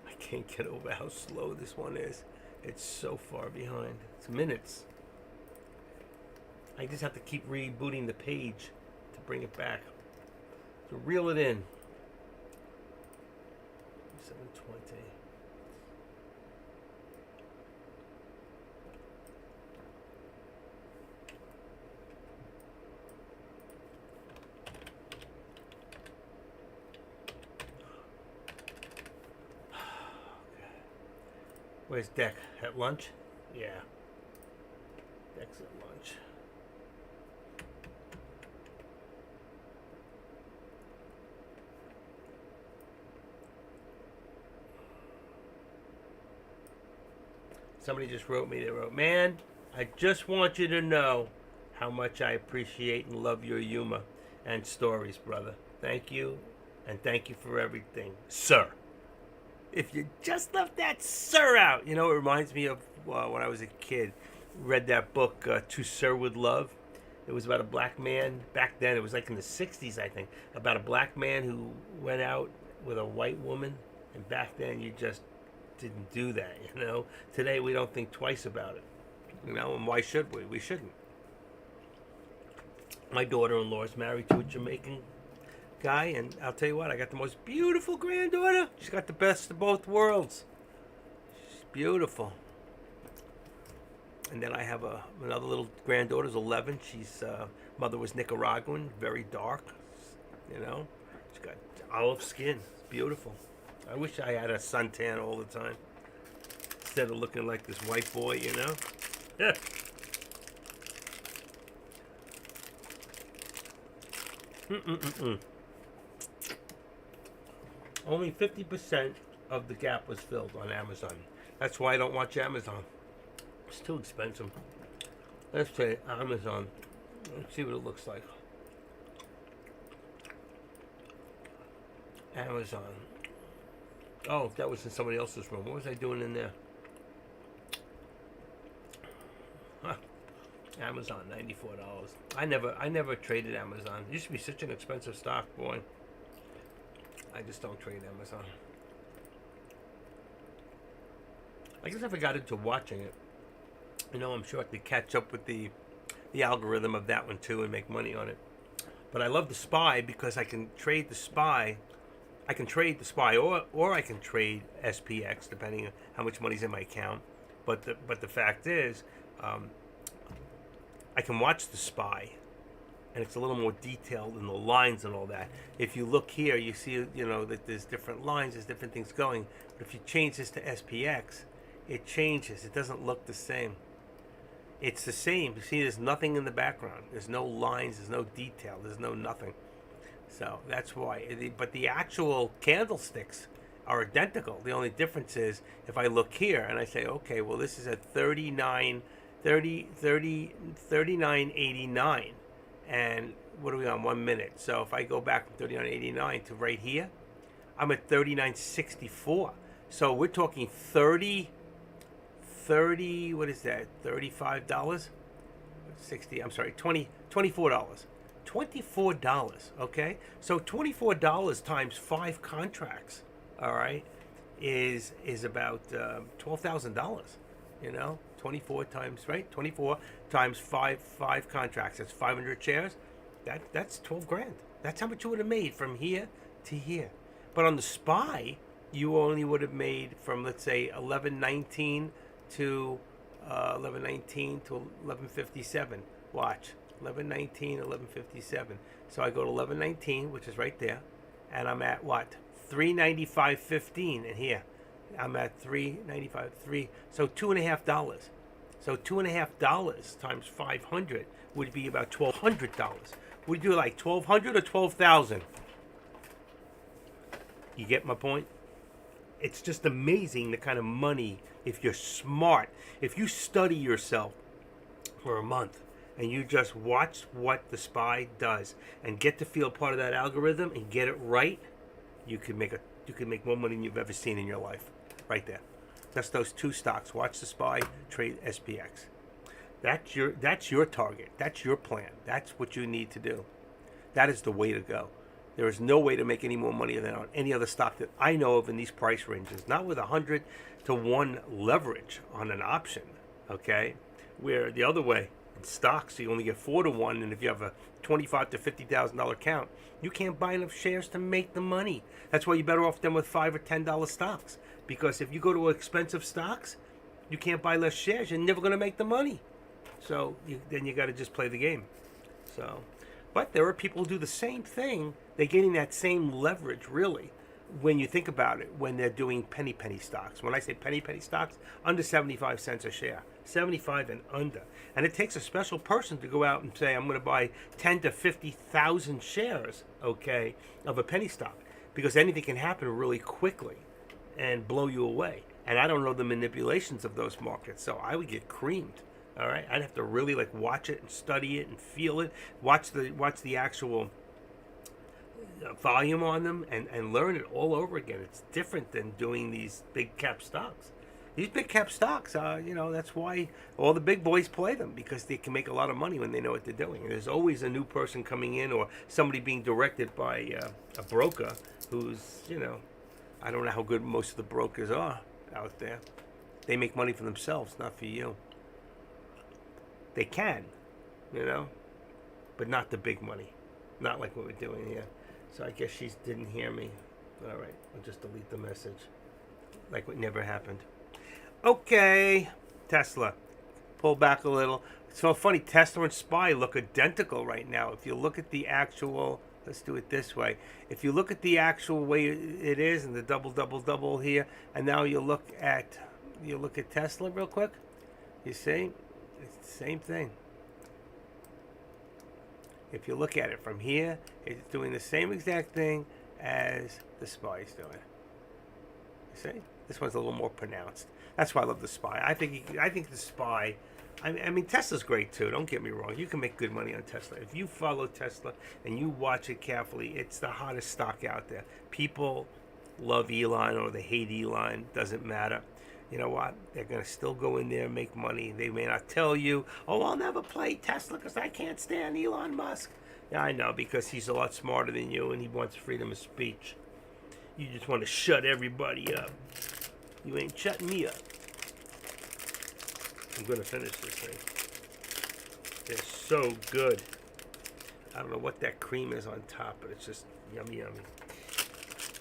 I can't get over how slow this one is. It's so far behind. It's minutes. I just have to keep rebooting the page to bring it back. To reel it in. 720. Where's Deck? At lunch? Yeah. Deck's at lunch. Somebody just wrote me. They wrote, "Man, I just want you to know how much I appreciate and love your humor and stories, brother. Thank you, and thank you for everything, sir." If you just left that "sir" out, you know, it reminds me of when I was a kid. Read that book, To Sir With Love. It was about a black man. Back then, it was like in the 60s, I think, about a black man who went out with a white woman. And back then, you just didn't do that, you know. Today, we don't think twice about it, you know, and why should we? We shouldn't. My daughter-in-law is married to a Jamaican guy, and I'll tell you what, I got the most beautiful granddaughter. She's got the best of both worlds. She's beautiful. And then I have another little granddaughter, who's 11. She's mother was Nicaraguan, very dark, you know. She's got olive skin. It's beautiful. I wish I had a suntan all the time instead of looking like this white boy, you know. Yeah. Only 50% of the gap was filled on Amazon. That's why I don't watch Amazon. It's too expensive. Let's say Amazon. Let's see what it looks like. Amazon. Oh, that was in somebody else's room. What was I doing in there? Huh. Amazon, $94. I never traded Amazon. It used to be such an expensive stock, boy. I just don't trade Amazon. I guess if I got into watching it, I'm sure I could catch up with the algorithm of that one too and make money on it. But I love the SPY because I can trade the SPY. I can trade the SPY or I can trade SPX depending on how much money's in my account. But the fact is, I can watch the SPY, and it's a little more detailed in the lines and all that. If you look here, you see that there's different lines, there's different things going. But if you change this to SPX, it changes. It doesn't look the same. It's the same. You see, there's nothing in the background. There's no lines. There's no detail. There's no nothing. So that's why. But the actual candlesticks are identical. The only difference is if I look here and I say, okay, well, this is at 39.89. And what are we on? 1 minute. So if I go back from 39.89 to right here, I'm at 39.64. So we're talking 30, what is that? $35? 60, I'm sorry, $24. $24, okay? So $24 times 5 contracts, all right, is about $12,000, 24 times, right? 24 times 5 contracts. That's 500 shares. That's 12 grand. That's how much you would have made from here to here. But on the SPY, you only would have made from, let's say, 11.19 to 11.57. Watch. 11.19, 11.57. So I go to 11.19, which is right there, and I'm at what? 395.15 in here. I'm at 395.3. So $2.50. So $2.50 times 500 would be about $1,200. We do like 1,200 or 12,000. You get my point? It's just amazing the kind of money, if you're smart, if you study yourself for a month and you just watch what the SPY does and get to feel part of that algorithm and get it right, you can make more money than you've ever seen in your life. Right there. That's those 2 stocks. Watch the SPY, trade SPX. That's your target. That's your plan. That's what you need to do. That is the way to go. There is no way to make any more money than on any other stock that I know of in these price ranges. Not with 100 to 1 leverage on an option, okay? Where the other way, in stocks, you only get 4 to 1, and if you have a $25,000 to $50,000 account, you can't buy enough shares to make the money. That's why you're better off than with $5 or $10 stocks. Because if you go to expensive stocks, you can't buy less shares. You're never going to make the money. So then you got to just play the game. So, but there are people who do the same thing. They're getting that same leverage, really, when you think about it, when they're doing penny stocks. When I say penny stocks, under 75 cents a share. 75 and under. And it takes a special person to go out and say, I'm going to buy 10 to 50,000 shares, okay, of a penny stock. Because anything can happen really quickly and blow you away. And I don't know the manipulations of those markets, so I would get creamed. All right, I'd have to really watch it and study it and feel it, watch the actual volume on them, and learn it all over again. It's different than doing these big cap stocks. These big cap stocks, that's why all the big boys play them, because they can make a lot of money when they know what they're doing. And there's always a new person coming in or somebody being directed by a broker who's, I don't know how good most of the brokers are out there. They make money for themselves, not for you. They can, but not the big money. Not like what we're doing here. So I guess she didn't hear me. All right, I'll just delete the message. Like what never happened. Okay, Tesla. Pull back a little. It's so funny, Tesla and SPY look identical right now. If you look at the actual, let's do it this way. If you look at the actual way it is, and the double here, and now you look at Tesla real quick, you see? It's the same thing. If you look at it from here, it's doing the same exact thing as the Spy's doing. You see? This one's a little more pronounced. That's why I love the Spy. I think the Spy. I mean, Tesla's great too. Don't get me wrong. You can make good money on Tesla if you follow Tesla and you watch it carefully. It's the hottest stock out there. People love Elon or they hate Elon. Doesn't matter. You know what? They're gonna still go in there and make money. They may not tell you, "Oh, I'll never play Tesla because I can't stand Elon Musk." Yeah, I know, because he's a lot smarter than you and he wants freedom of speech. You just want to shut everybody up. You ain't shutting me up. I'm gonna finish this thing. They're so good. I don't know what that cream is on top, but it's just yummy, yummy.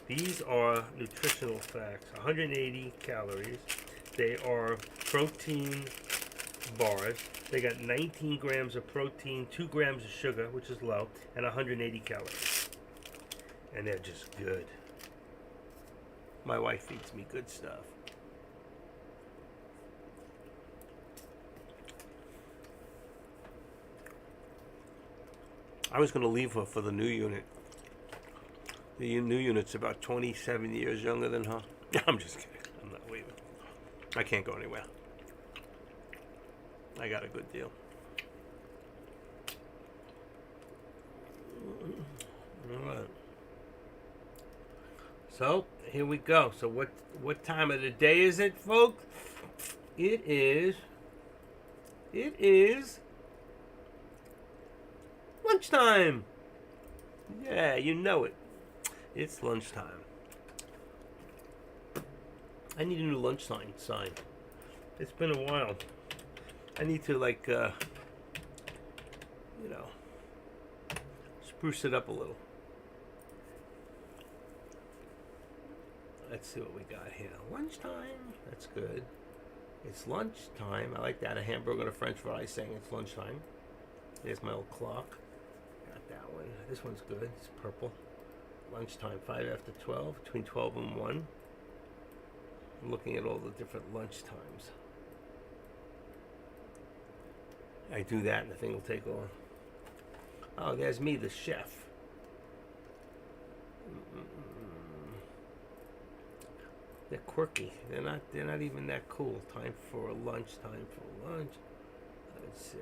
These are nutritional facts. 180 calories. They are protein bars. They got 19 grams of protein, 2 grams of sugar, which is low, and 180 calories. And they're just good. My wife feeds me good stuff. I was going to leave her for the new unit. The new unit's about 27 years younger than her. I'm just kidding. I'm not leaving. I can't go anywhere. I got a good deal. All right. So here we go. So what time of the day is it, folks? It is lunchtime. Yeah, you know it. It's lunchtime. I need a new lunchtime sign. It's been a while. I need to spruce it up a little. Let's see what we got here. Lunchtime. That's good. It's lunchtime. I like that. A hamburger and a french fry saying it's lunchtime. There's my old clock. Got that one. This one's good. It's purple. Lunchtime, 5 after 12, between 12 and 1. I'm looking at all the different lunch times. I do that and the thing will take on. Oh, there's me, the chef. They're quirky. They're not even that cool. Time for lunch. Let's see.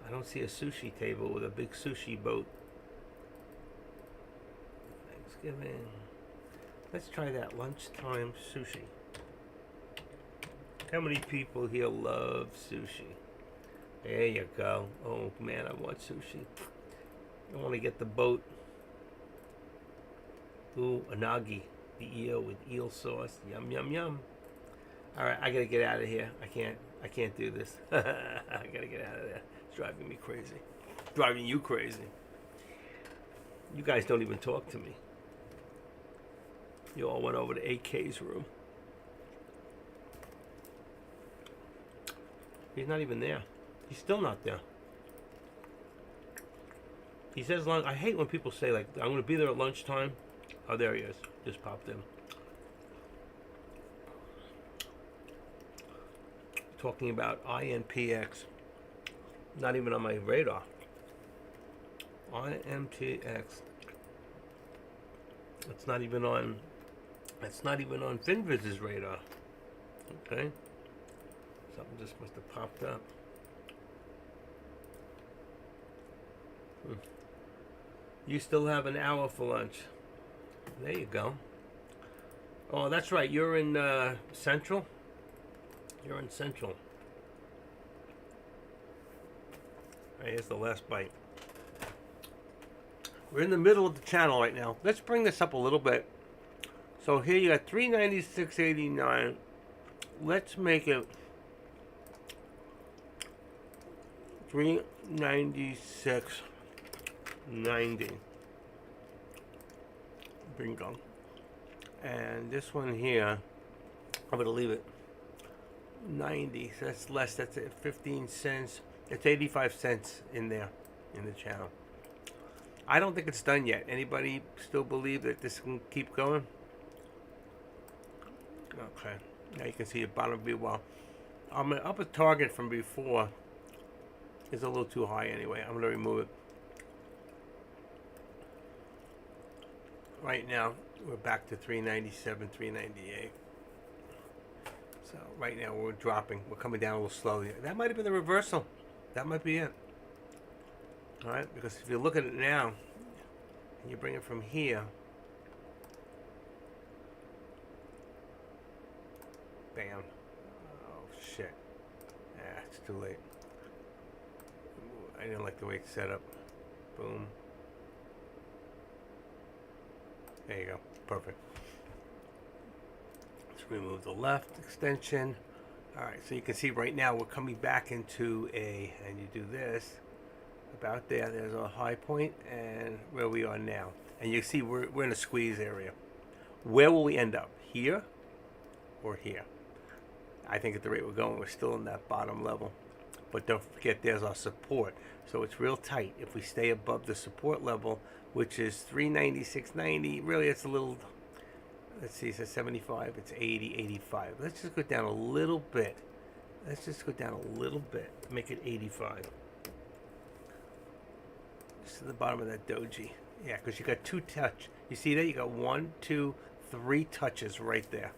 I don't see a sushi table with a big sushi boat. Thanksgiving. Let's try that. Lunchtime sushi. How many people here love sushi? There you go. Oh man, I want sushi. I want to get the boat. Ooh, unagi. The eel with eel sauce. Yum, yum, yum. Alright, I gotta get out of here. I can't do this. I gotta get out of there. It's driving me crazy. Driving you crazy. You guys don't even talk to me. You all went over to AK's room. He's not even there. He's still not there. He says lunch. I hate when people say, like, I'm going to be there at lunchtime. Oh, there he is. Just popped in. Talking about INPX. Not even on my radar. INPX. It's not even on FinViz's radar. Okay. Something just must have popped up. You still have an hour for lunch. There you go. Oh, that's right. You're in Central? You're in Central. All right, here's the last bite. We're in the middle of the channel right now. Let's bring this up a little bit. So here you got $396.89. Let's make it $396.90. Bingo. And this one here, I'm gonna leave it 90. So that's less. That's 15 cents. It's 85 cents in there in the channel. I don't think it's done yet. Anybody still believe that this can keep going? Okay. Now you can see the bottom view. Well, I'm up a target from before. is a little too high anyway. I'm going to remove it. Right now, we're back to 397, 398. So right now we're dropping. We're coming down a little slowly. That might have been the reversal. That might be it. All right, because if you look at it now, and you bring it from here, bam. Oh shit. Ah, it's too late. I didn't like the way it's set up. Boom. There you go. Perfect. Let's remove the left extension. All right, so you can see right now we're coming back into a, and you do this, about there, there's a high point, and where we are now. And you see we're in a squeeze area. Where will we end up? Here or here? I think at the rate we're going, we're still in that bottom level. But don't forget, there's our support. So it's real tight. If we stay above the support level, which is 396.90, really it's a little, let's see, it's 75, it's 80, 85. Let's just go down a little bit. Let's just go down a little bit. Make it 85. Just to the bottom of that doji. Yeah, because you got two touch. You see that? You got 1, 2, 3 touches right there.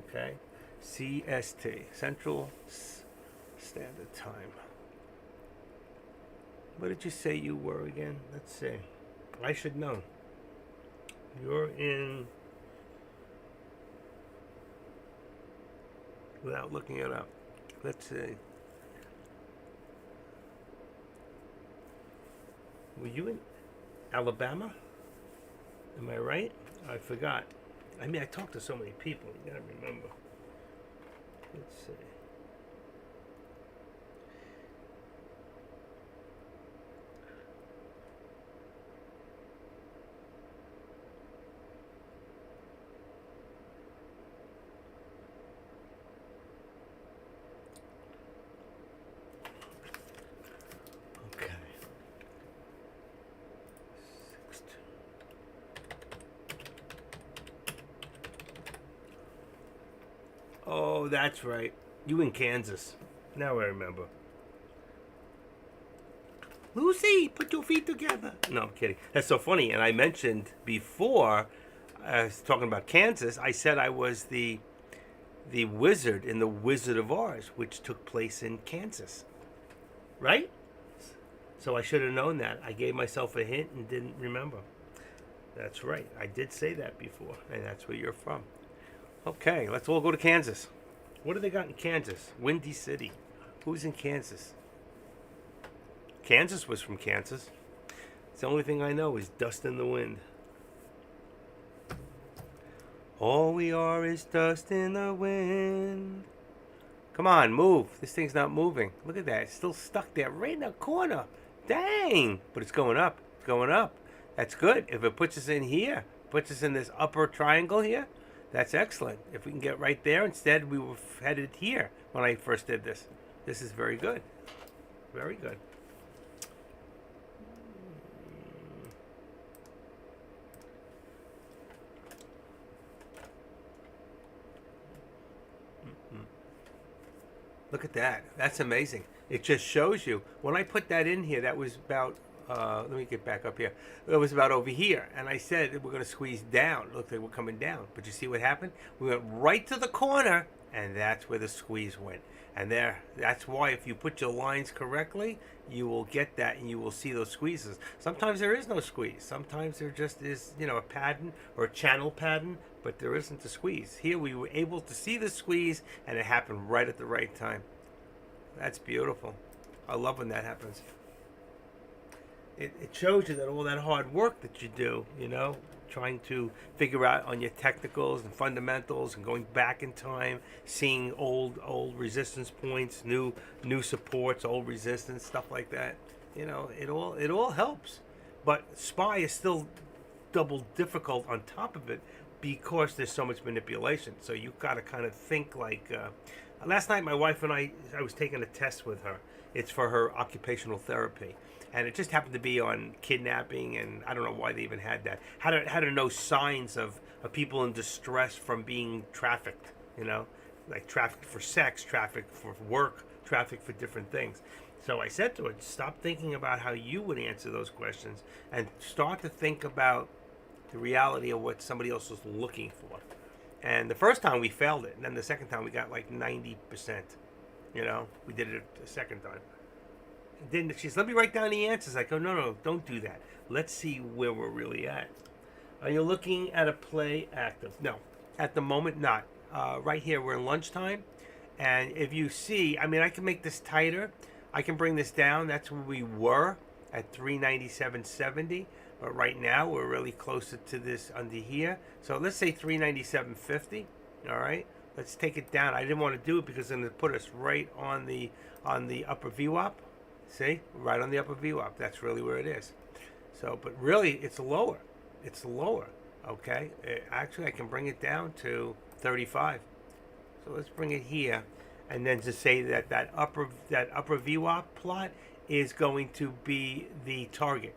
Okay. CST, Central Standard Time. What did you say you were again? Let's see. I should know. You're in, without looking it up. Let's see. Were you in Alabama? Am I right? I forgot. I mean, I talked to so many people. You gotta remember. Let's see. Okay. Oh, that's right. You in Kansas. Now I remember. Lucy, put your feet together. No, I'm kidding. That's so funny. And I mentioned before, I was talking about Kansas, I said I was the wizard in The Wizard of Oz, which took place in Kansas. Right? So I should have known that. I gave myself a hint and didn't remember. That's right. I did say that before, and that's where you're from. Okay, let's all go to Kansas. What do they got in Kansas? Windy City. Who's in Kansas? Kansas was from Kansas. It's the only thing I know is dust in the wind. All we are is dust in the wind. Come on, move. This thing's not moving. Look at that. It's still stuck there right in the corner. Dang. But it's going up. It's going up. That's good. If it puts us in here, puts us in this upper triangle here, that's excellent. If we can get right there, instead we were headed here when I first did this. This is very good. Very good. Look at that. That's amazing. It just shows you. When I put that in here, that was about, let me get back up here. It was about over here. And I said we're going to squeeze down. It looked like we're coming down. But you see what happened? We went right to the corner, and that's where the squeeze went. And there, that's why if you put your lines correctly, you will get that and you will see those squeezes. Sometimes there is no squeeze. Sometimes there just is, you know, a pattern or a channel pattern, but there isn't a squeeze. Here we were able to see the squeeze, and it happened right at the right time. That's beautiful. I love when that happens. It shows you that all that hard work that you do, you know, trying to figure out on your technicals and fundamentals and going back in time, seeing old resistance points, new supports, old resistance, stuff like that. You know, it all helps. But SPY is still double difficult on top of it because there's so much manipulation. So you've got to kind of think like, last night my wife and I was taking a test with her. It's for her occupational therapy. And it just happened to be on kidnapping, and I don't know why they even had that. How to know signs of people in distress from being trafficked, you know? Like trafficked for sex, trafficked for work, trafficked for different things. So I said to her, stop thinking about how you would answer those questions and start to think about the reality of what somebody else was looking for. And the first time we failed it, and then the second time we got like 90%. You know, we did it a second time. And then she says, let me write down the answers. I go, no, don't do that. Let's see where we're really at. Are you looking at a play active? No, at the moment, not. Right here, we're in lunchtime. And if you see, I mean, I can make this tighter. I can bring this down. That's where we were at 397.70. But right now, we're really closer to this under here. So let's say 397.50. All right. Let's take it down. I didn't want to do it because it's going to put us right on the upper VWAP. See? Right on the upper VWAP. That's really where it is. So, but really, it's lower. It's lower. Okay? Actually, I can bring it down to 35. So let's bring it here. And then to say that upper VWAP plot is going to be the target.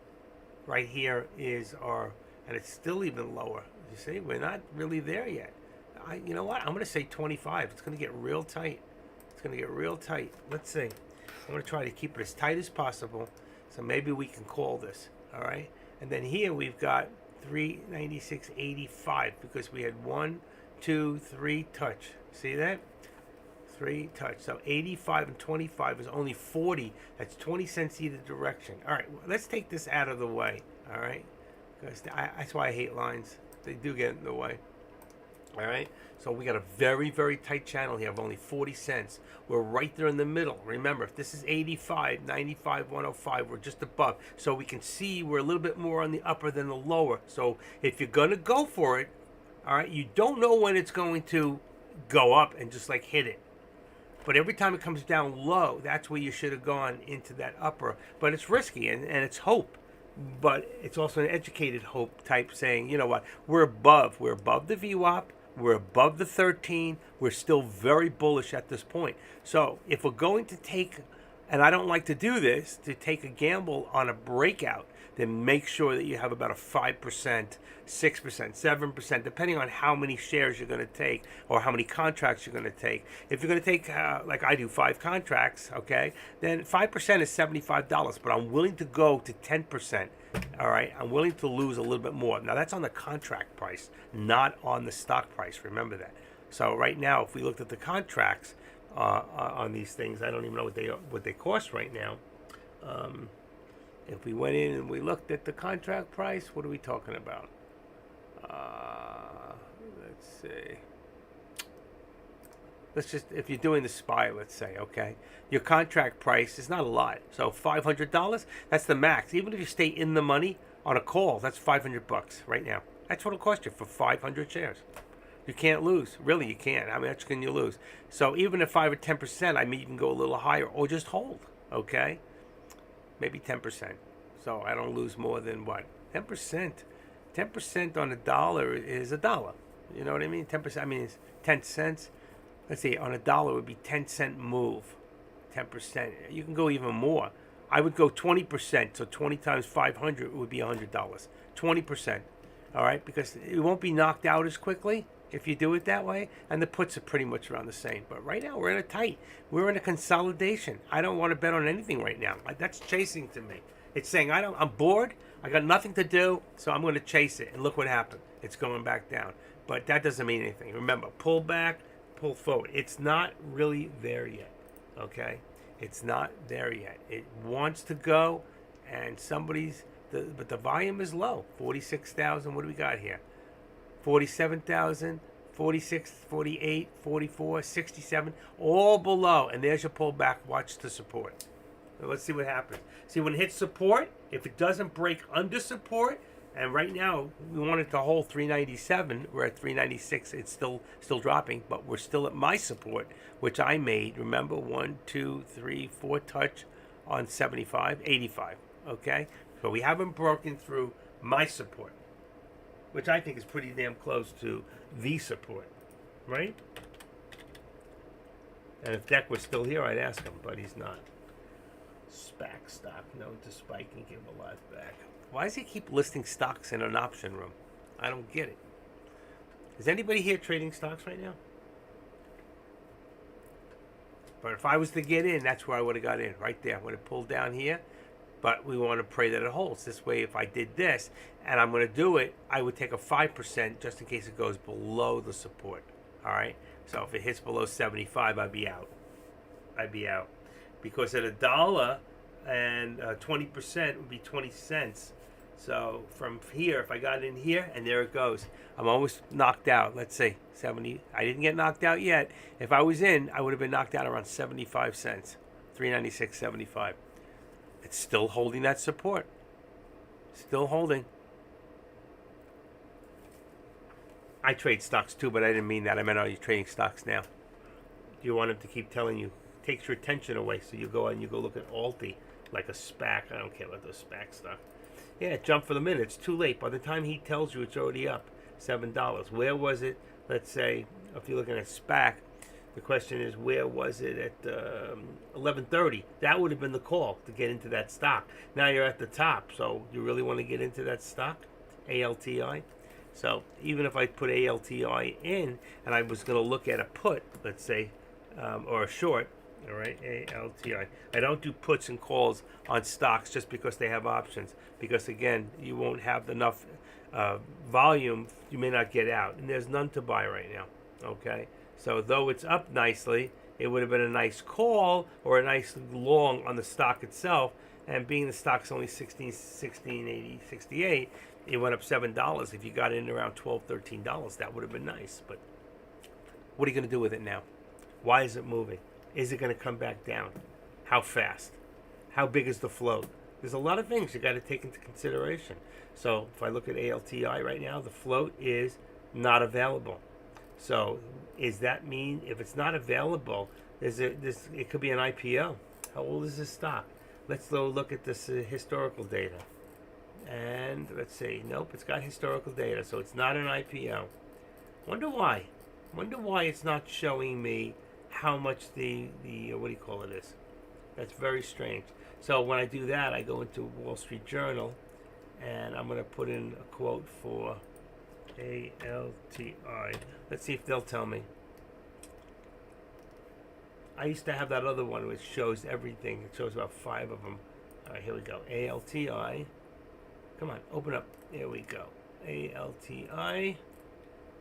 Right here is our, and it's still even lower. You see? We're not really there yet. You know what? I'm going to say 25. It's going to get real tight. It's going to get real tight. Let's see. I'm going to try to keep it as tight as possible. So maybe we can call this. All right. And then here we've got 396.85 because we had 1, 2, 3 touch. See that? 3 touch. So 85 and 25 is only 40. That's 20 cents either direction. All right. Well, let's take this out of the way. All right. Because that's why I hate lines. They do get in the way. All right, so we got a very, very tight channel here of only 40 cents. We're right there in the middle. Remember, if this is 85, 95, 105, we're just above. So we can see we're a little bit more on the upper than the lower. So if you're going to go for it, all right, you don't know when it's going to go up and just like hit it. But every time it comes down low, that's where you should have gone into that upper. But it's risky and it's hope. But it's also an educated hope type saying, you know what, we're above the VWAP. We're above the 13. We're still very bullish at this point. So if we're going to take, and I don't like to do this, to take a gamble on a breakout, then make sure that you have about a 5%, 6%, 7%, depending on how many shares you're going to take or how many contracts you're going to take. If you're going to take, like I do, 5 contracts, okay, then 5% is $75, but I'm willing to go to 10%. All right, I'm willing to lose a little bit more. Now that's on the contract price, not on the stock price. Remember that. So right now, if we looked at the contracts on these things, I don't even know what they cost right now. If we went in and we looked at the contract price, what are we talking about? Let's see. Let's just, if you're doing the SPY, let's say, okay, your contract price is not a lot. So $500, that's the max. Even if you stay in the money on a call, that's $500 right now. That's what it'll cost you for 500 shares. You can't lose. Really, you can't. How much can you lose? So even at 5 or 10%, I mean, you can go a little higher or just hold, okay? Maybe 10%. So I don't lose more than what? 10%. 10% on $1 is $1. You know what I mean? 10%, I mean, it's 10 cents. Let's see, on $1 would be 10-cent move. 10%. You can go even more. I would go 20%. So 20 times 500 would be $100. 20%. All right? Because it won't be knocked out as quickly if you do it that way. And the puts are pretty much around the same. But right now, we're in a tight. We're in a consolidation. I don't want to bet on anything right now. That's chasing to me. It's saying, I'm bored. I got nothing to do. So I'm going to chase it. And look what happened. It's going back down. But that doesn't mean anything. Remember, pull back. Pull forward. It's not really there yet. Okay? It's not there yet. It wants to go, and but the volume is low. 46,000. What do we got here? 47,000, 46, 48, 44, 67, all below. And there's your pullback. Watch the support. So let's see what happens. See, when it hits support, if it doesn't break under support, and right now, we want it to hold 397. We're at 396. It's still dropping, but we're still at my support, which I made. Remember, 1, 2, 3, 4 touch on 75, 85. Okay? So we haven't broken through my support, which I think is pretty damn close to the support. Right? And if Deck was still here, I'd ask him, but he's not. SPAC stock known to spike and give a lot back. Why does he keep listing stocks in an option room? I don't get it. Is anybody here trading stocks right now? But if I was to get in, that's where I would have got in, right there. I would have pulled down here. But we want to pray that it holds. This way, if I did this, and I'm going to do it, I would take a 5% just in case it goes below the support. All right? So if it hits below 75, I'd be out. I'd be out. Because at $1 and 20% would be 20 cents. So from here, if I got in here, and there it goes, I'm almost knocked out. Let's say 70. I didn't get knocked out yet. If I was in, I would have been knocked out around 75 cents. 396.75. It's still holding that support. Still holding. I trade stocks too, but I didn't mean that. I meant, are you trading stocks now? You want him to keep telling you. Takes your attention away, so you go and you go look at Alti like a SPAC. I don't care about those SPAC stuff. Yeah, jump for the minute. It's too late. By the time he tells you, it's already up $7. Where was it? Let's say if you're looking at SPAC, the question is, where was it at 11:30? That would have been the call to get into that stock. Now you're at the top, so you really want to get into that stock, ALTI. So even if I put ALTI in, and I was going to look at a put, let's say, or a short. All right, ALTI. I don't do puts and calls on stocks just because they have options. Because again, you won't have enough volume. You may not get out, and there's none to buy right now. Okay, so though it's up nicely, it would have been a nice call or a nice long on the stock itself. And being the stock's only 16.80, 68, it went up $7. If you got in around $12, $13, that would have been nice. But what are you going to do with it now? Why is it moving? Is it going to come back down? How fast? How big is the float? There's a lot of things you got to take into consideration. So if I look at ALTI right now, the float is not available. So does that mean if it's not available, it could be an IPO? How old is this stock? Let's look at this historical data. And let's see. Nope, it's got historical data, so it's not an IPO. Wonder why? Wonder why it's not showing me how much the what do you call it is. That's very strange. So when I do that, I go into Wall Street Journal, and I'm going to put in a quote for ALTI. Let's see if they'll tell me. I used to have that other one which shows everything. It shows about 5 of them. All right, here we go. ALTI. Come on, open up. There we go. ALTI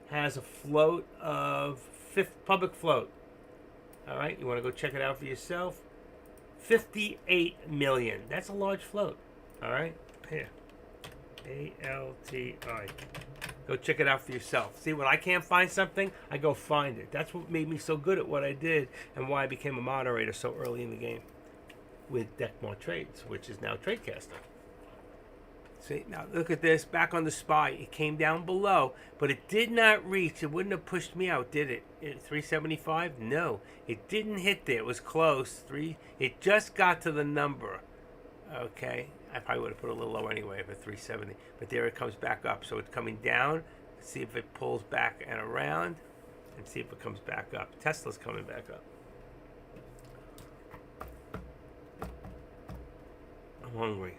has a float of public float. All right, you want to go check it out for yourself? 58 million. That's a large float. All right, here. ALTI. Go check it out for yourself. See, when I can't find something, I go find it. That's what made me so good at what I did and why I became a moderator so early in the game with Deckmore Trades, which is now Tradecaster. See, now look at this. Back on the SPY, it came down below, but it did not reach. It wouldn't have pushed me out, did it? 375? No, it didn't hit there. It was close. It just got to the number. Okay, I probably would have put a little lower anyway for 370. But there it comes back up. So it's coming down. Let's see if it pulls back and around, and see if it comes back up. Tesla's coming back up. I'm hungry.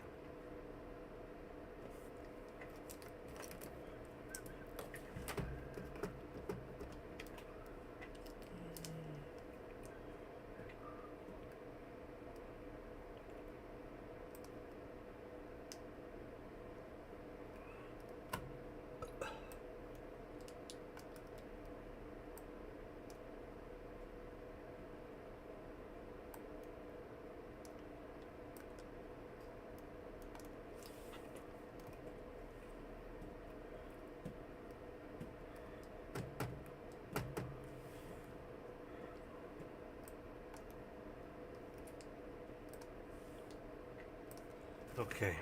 Okay.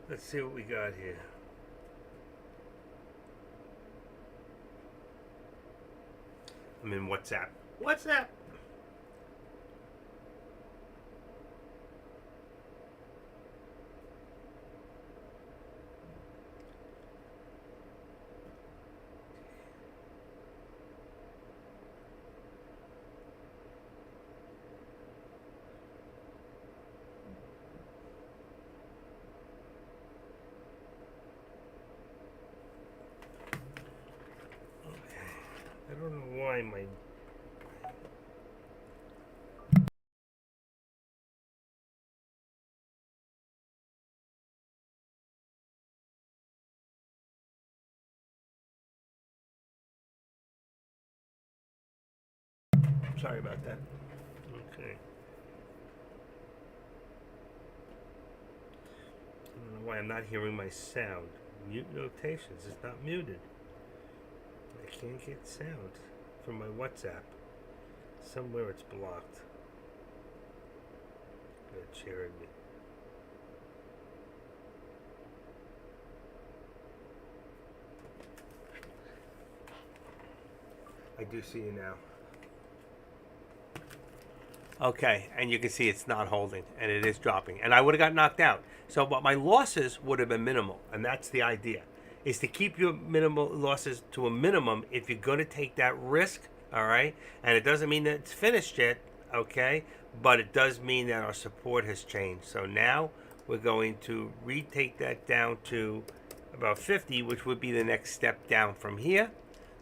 Let's see what we got here. I'm in WhatsApp. WhatsApp! I don't know why my Sorry about that. Okay. I don't know why I'm not hearing my sound. Mute notations. It's not muted. I can't get sound from my WhatsApp. Somewhere it's blocked. It's cheering me. I do see you now. Okay, and you can see it's not holding, and it is dropping. And I would have got knocked out. So, but my losses would have been minimal, and that's the idea, is to keep your minimal losses to a minimum if you're going to take that risk, all right? And it doesn't mean that it's finished yet, okay? But it does mean that our support has changed. So now we're going to retake that down to about 50, which would be the next step down from here,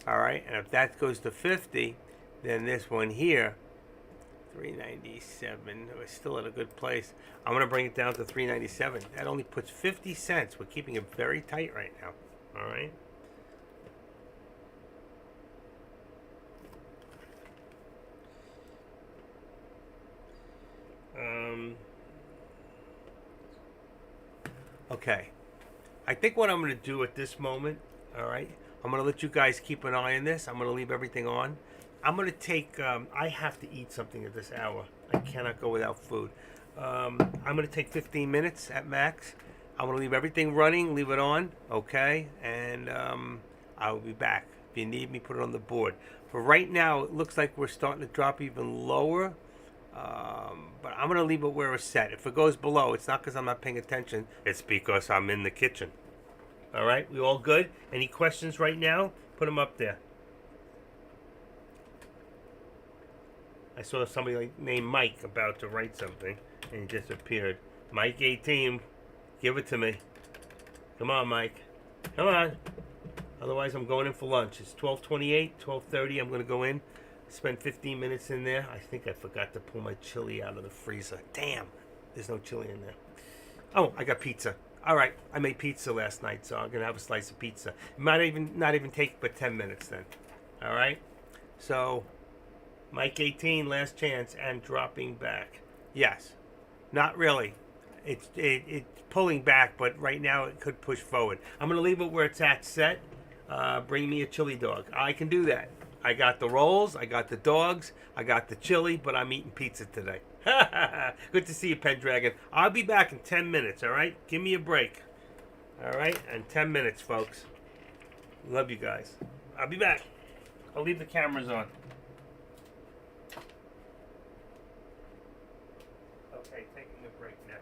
all right? And if that goes to 50, then this one here, 397. We're still at a good place. I'm going to bring it down to 397. That only puts 50 cents. We're keeping it very tight right now. All right. Okay. I think what I'm going to do at this moment, all right, I'm going to let you guys keep an eye on this. I'm going to leave everything on. I'm going to take, I have to eat something at this hour. I cannot go without food. I'm going to take 15 minutes at max. I'm going to leave everything running, leave it on, okay? And I will be back. If you need me, put it on the board. For right now, it looks like we're starting to drop even lower. But I'm going to leave it where it's set. If it goes below, it's not because I'm not paying attention. It's because I'm in the kitchen. All right? We all good? Any questions right now? Put them up there. I saw somebody named Mike about to write something, and he disappeared. Mike 18, give it to me. Come on, Mike. Come on. Otherwise, I'm going in for lunch. It's 12:28, 12:30. I'm going to go in, spend 15 minutes in there. I think I forgot to pull my chili out of the freezer. Damn, there's no chili in there. Oh, I got pizza. All right, I made pizza last night, so I'm going to have a slice of pizza. It might not even take but 10 minutes then. All right? So Mike 18, last chance, and dropping back. Yes, not really. It's pulling back, but right now it could push forward. I'm going to leave it where it's at set. Bring me a chili dog. I can do that. I got the rolls, I got the dogs, I got the chili, but I'm eating pizza today. Good to see you, Pendragon. I'll be back in 10 minutes, all right? Give me a break. All right? And 10 minutes, folks. Love you guys. I'll be back. I'll leave the cameras on. Okay, taking a break now.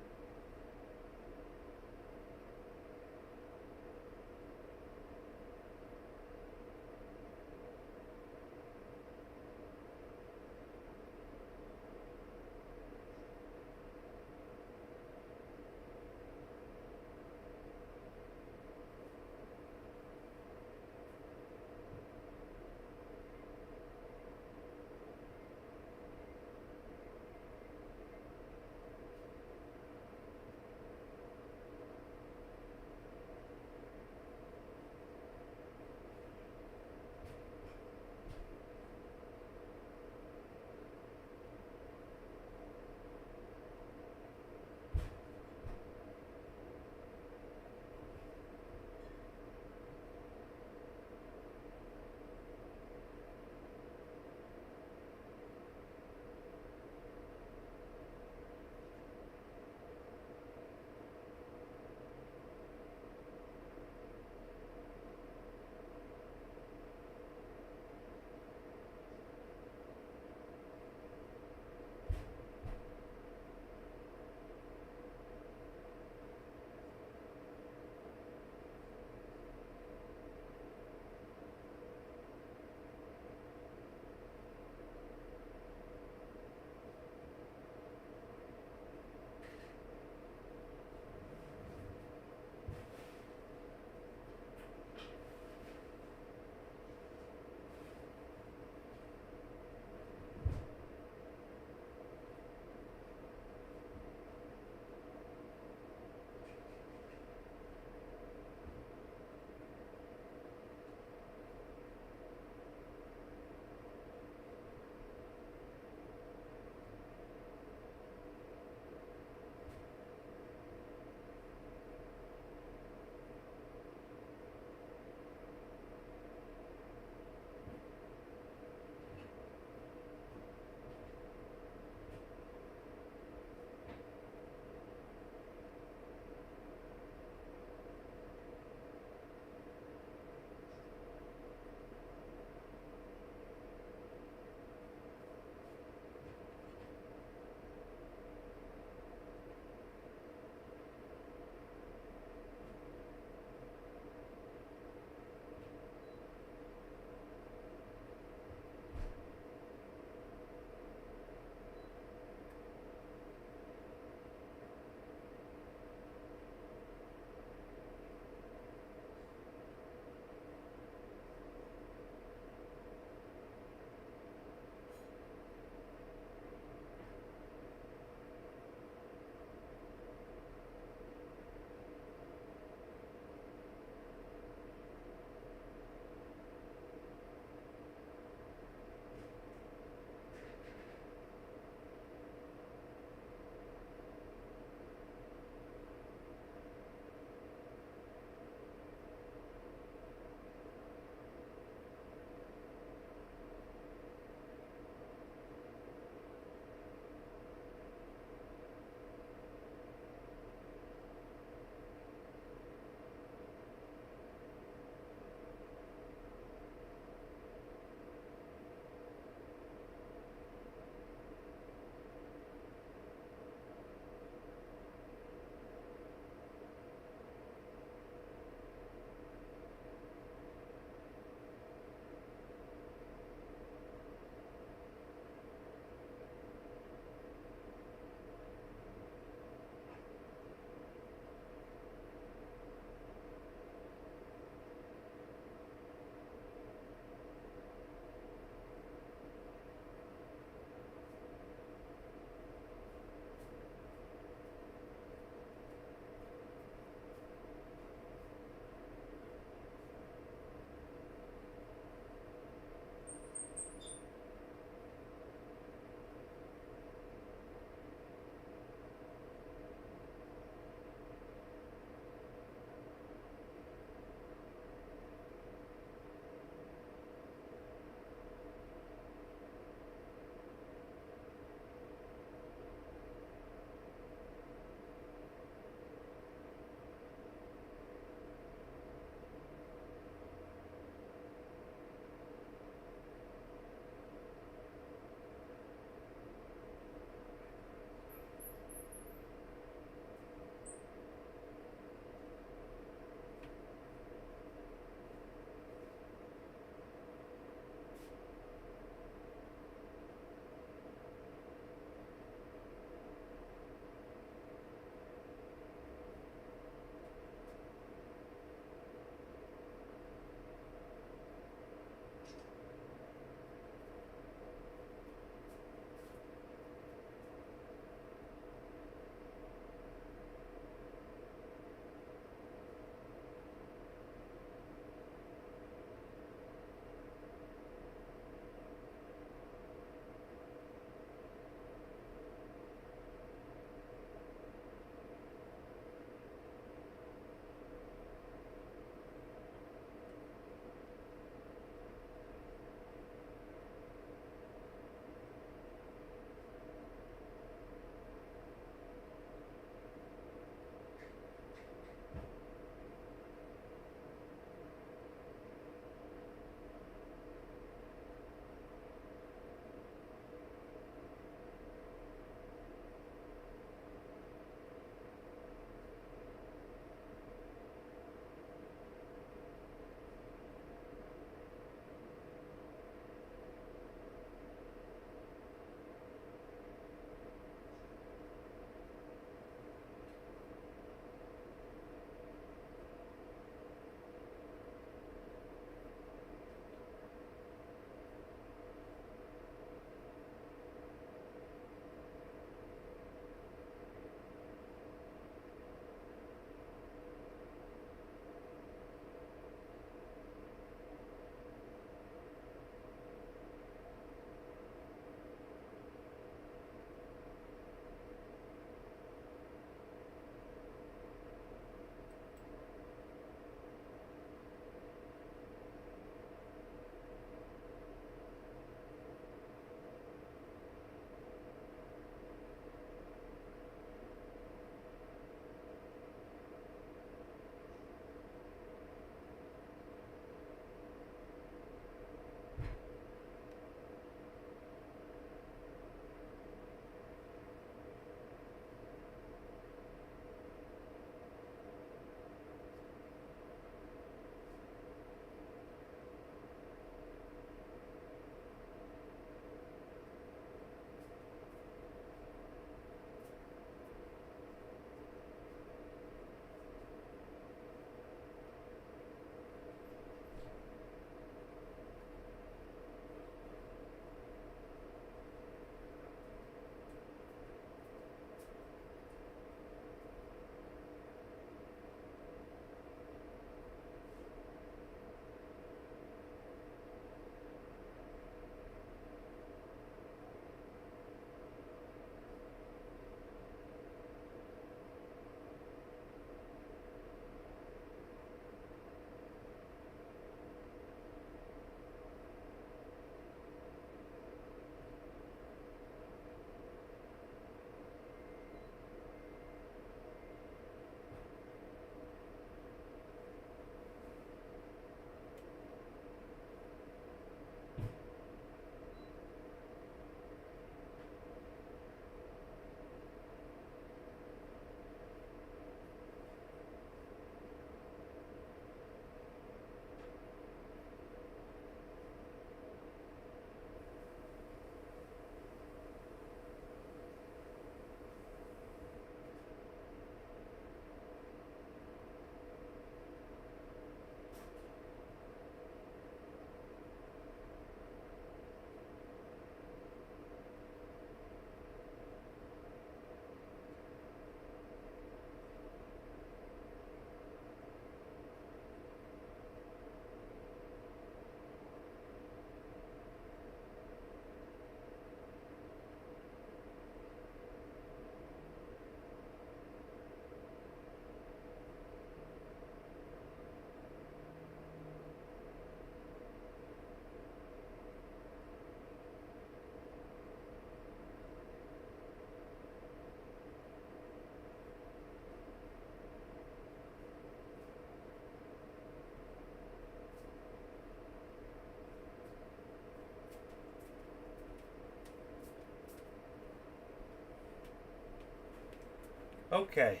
Okay.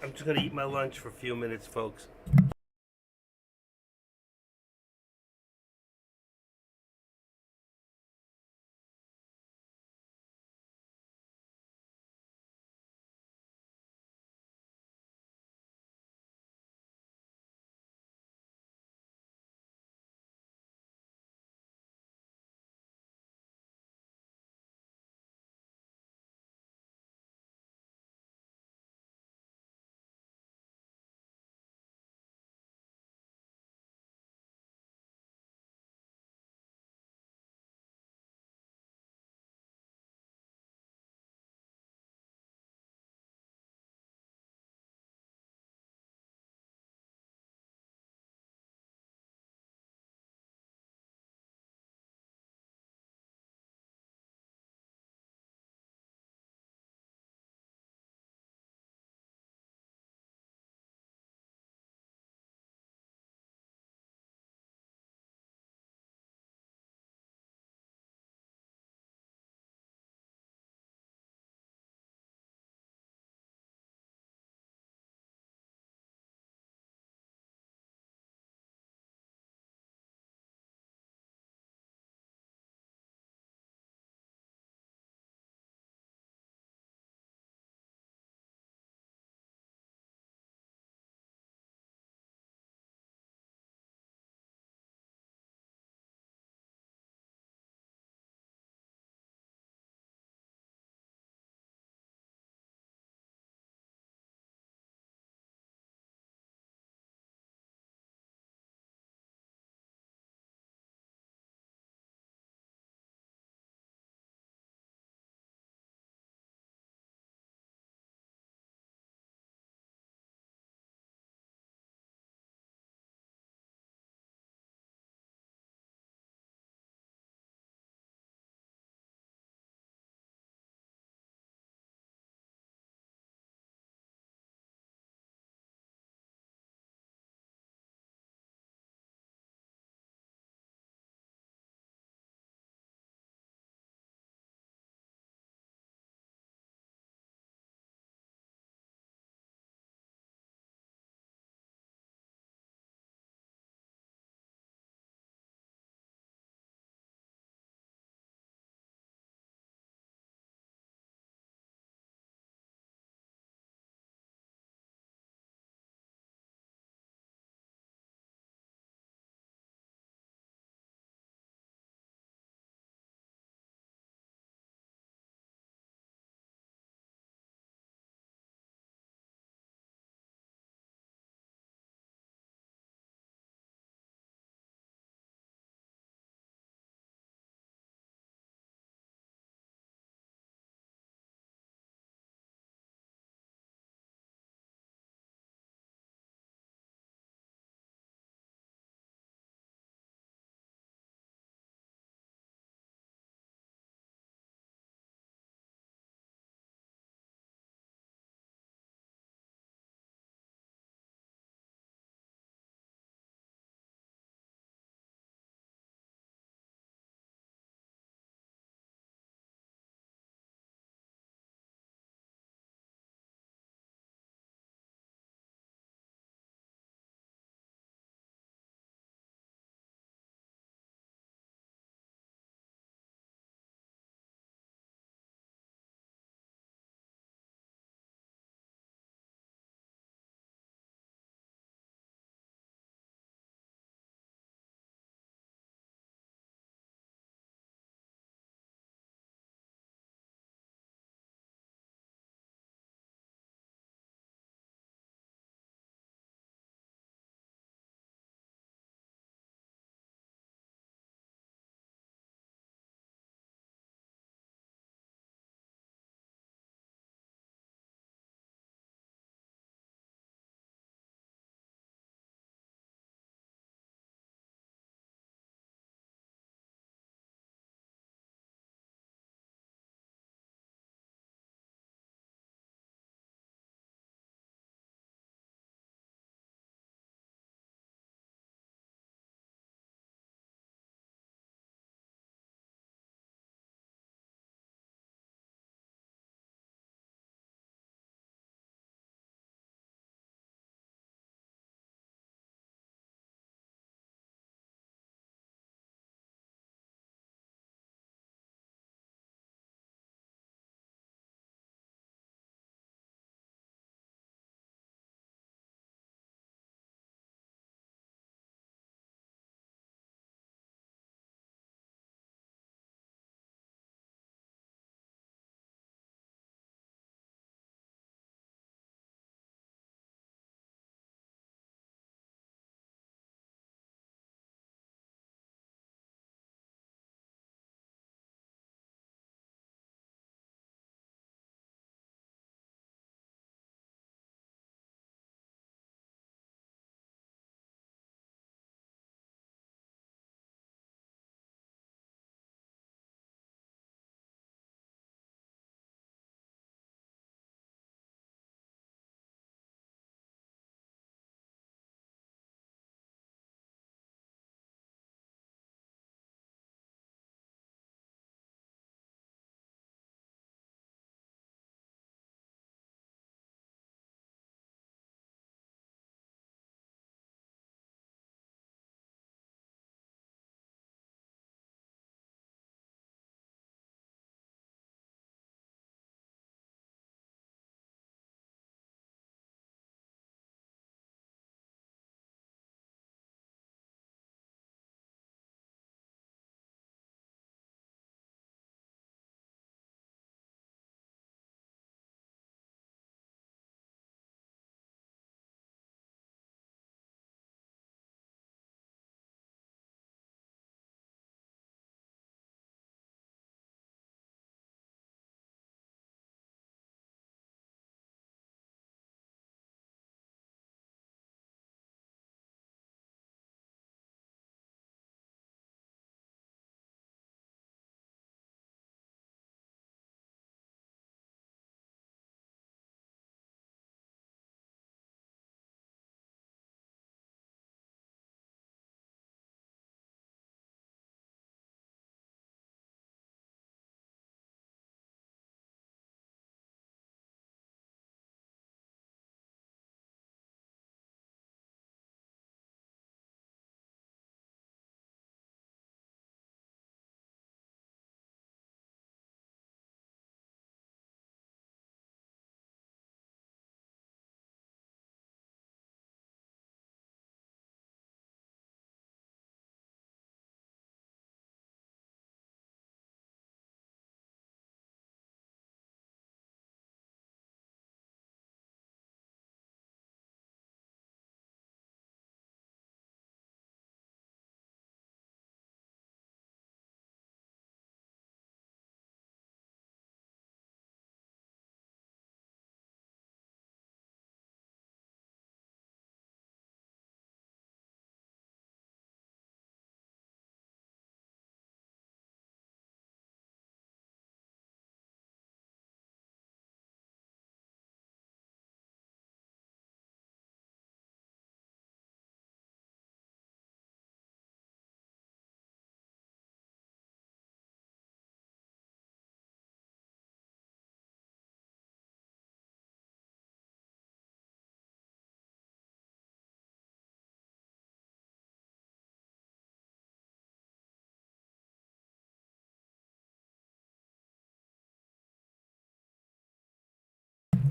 I'm just gonna eat my lunch for a few minutes, folks.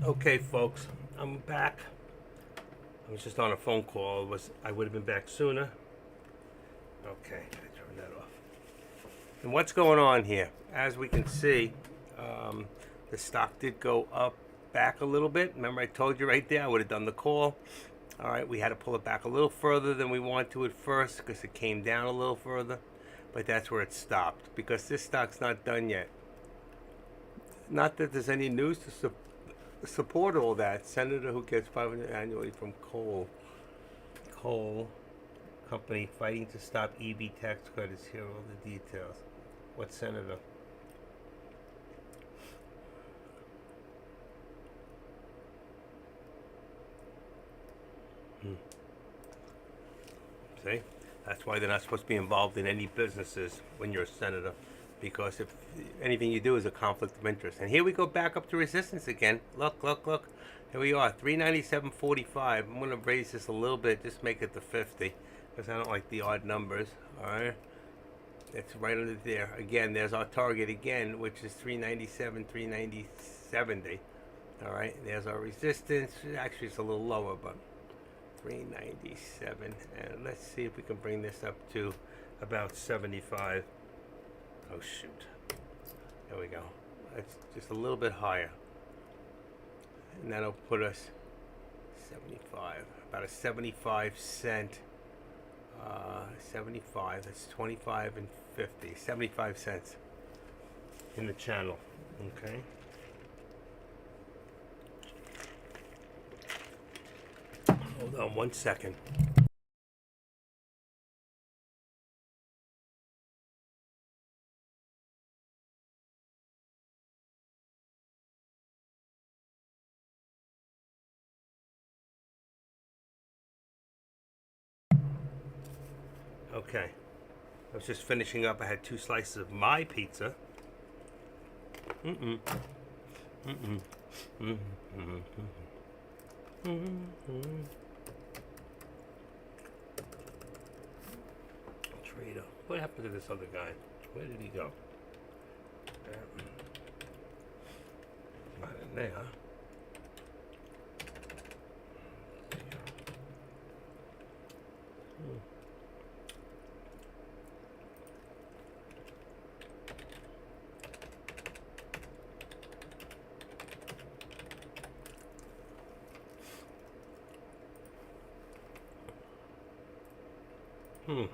Okay, folks, I'm back. I was just on a phone call. I would have been back sooner. Okay, I turn that off. And what's going on here? As we can see, um, the stock did go up back a little bit. Remember I told you right there I would have done the call. All right, we had to pull it back a little further than we wanted to at first because it came down a little further. But that's where it stopped because this stock's not done yet. Not that there's any news to support all that. Senator who gets 500 annually from coal company fighting to stop EV tax credits. Here are all the details. What senator? See? That's why they're not supposed to be involved in any businesses when you're a senator. Because if anything you do is a conflict of interest. And here we go back up to resistance again. Look, look, look. Here we are, 397.45. I'm going to raise this a little bit, just make it to 50. Because I don't like the odd numbers. Alright? It's right under there. Again, there's our target again, which is 397, 390.70. Alright, there's our resistance. Actually, it's a little lower, but 397. And let's see if we can bring this up to about 75. Oh, shoot. There we go. That's just a little bit higher. And that'll put us 75. About a 75 cent. 75. That's 25 and 50. 75 cents in the channel. Okay. Hold on one second. Okay. I was just finishing up. I had 2 slices of my pizza. Mm-mm. Mm-mm. Mm-mm. Mm-mm. Mm-mm. Trader. What happened to this other guy? Where did he go? Not in there. Hmm.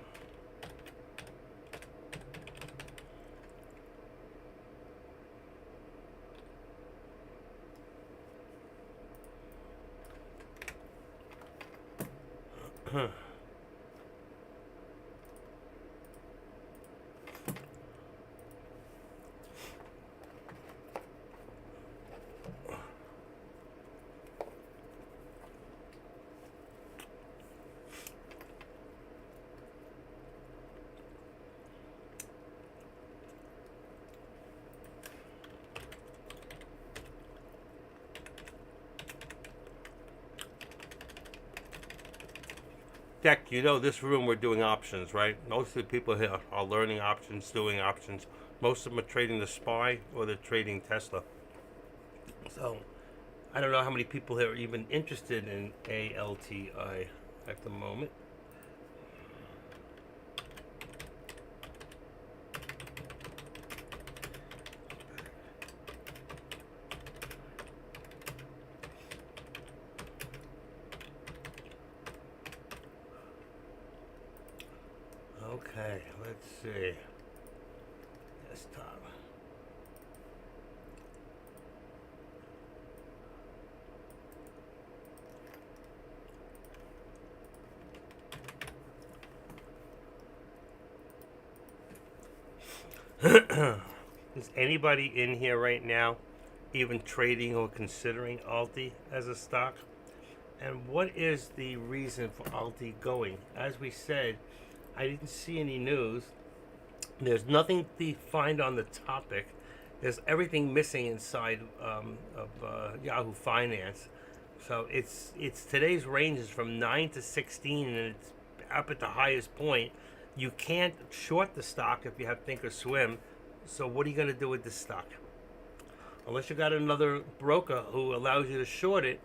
Huh. Deck, you know this room we're doing options, right? Most of the people here are learning options, doing options. Most of them are trading the SPY or they're trading Tesla. So I don't know how many people here are even interested in ALTI at the moment. Okay, let's see. Desktop. Is anybody in here right now even trading or considering Alti as a stock? And what is the reason for Alti going? As we said, I didn't see any news. There's nothing to find on the topic. There's everything missing inside of Yahoo Finance. So it's today's range is from 9 to 16, and it's up at the highest point. You can't short the stock if you have Thinkorswim. So what are you going to do with this stock? Unless you got another broker who allows you to short it,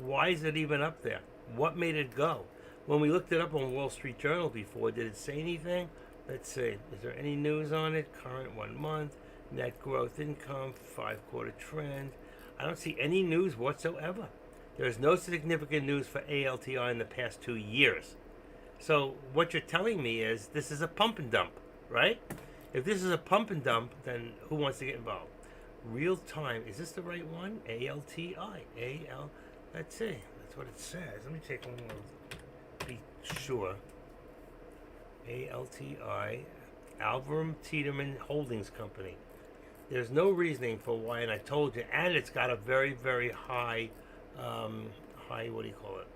why is it even up there? What made it go? When we looked it up on Wall Street Journal before, did it say anything? Let's see. Is there any news on it? Current 1 month, net growth income, 5-quarter trend. I don't see any news whatsoever. There is no significant news for ALTI in the past 2 years. So what you're telling me is this is a pump and dump, right? If this is a pump and dump, then who wants to get involved? Real time. Is this the right one? ALTI. AL. Let's see. That's what it says. Let me take one more. Be sure. ALTI. Alvarum Tiedemann Holdings Company. There's no reasoning for why, and I told you, and it's got a very, very high, what do you call it?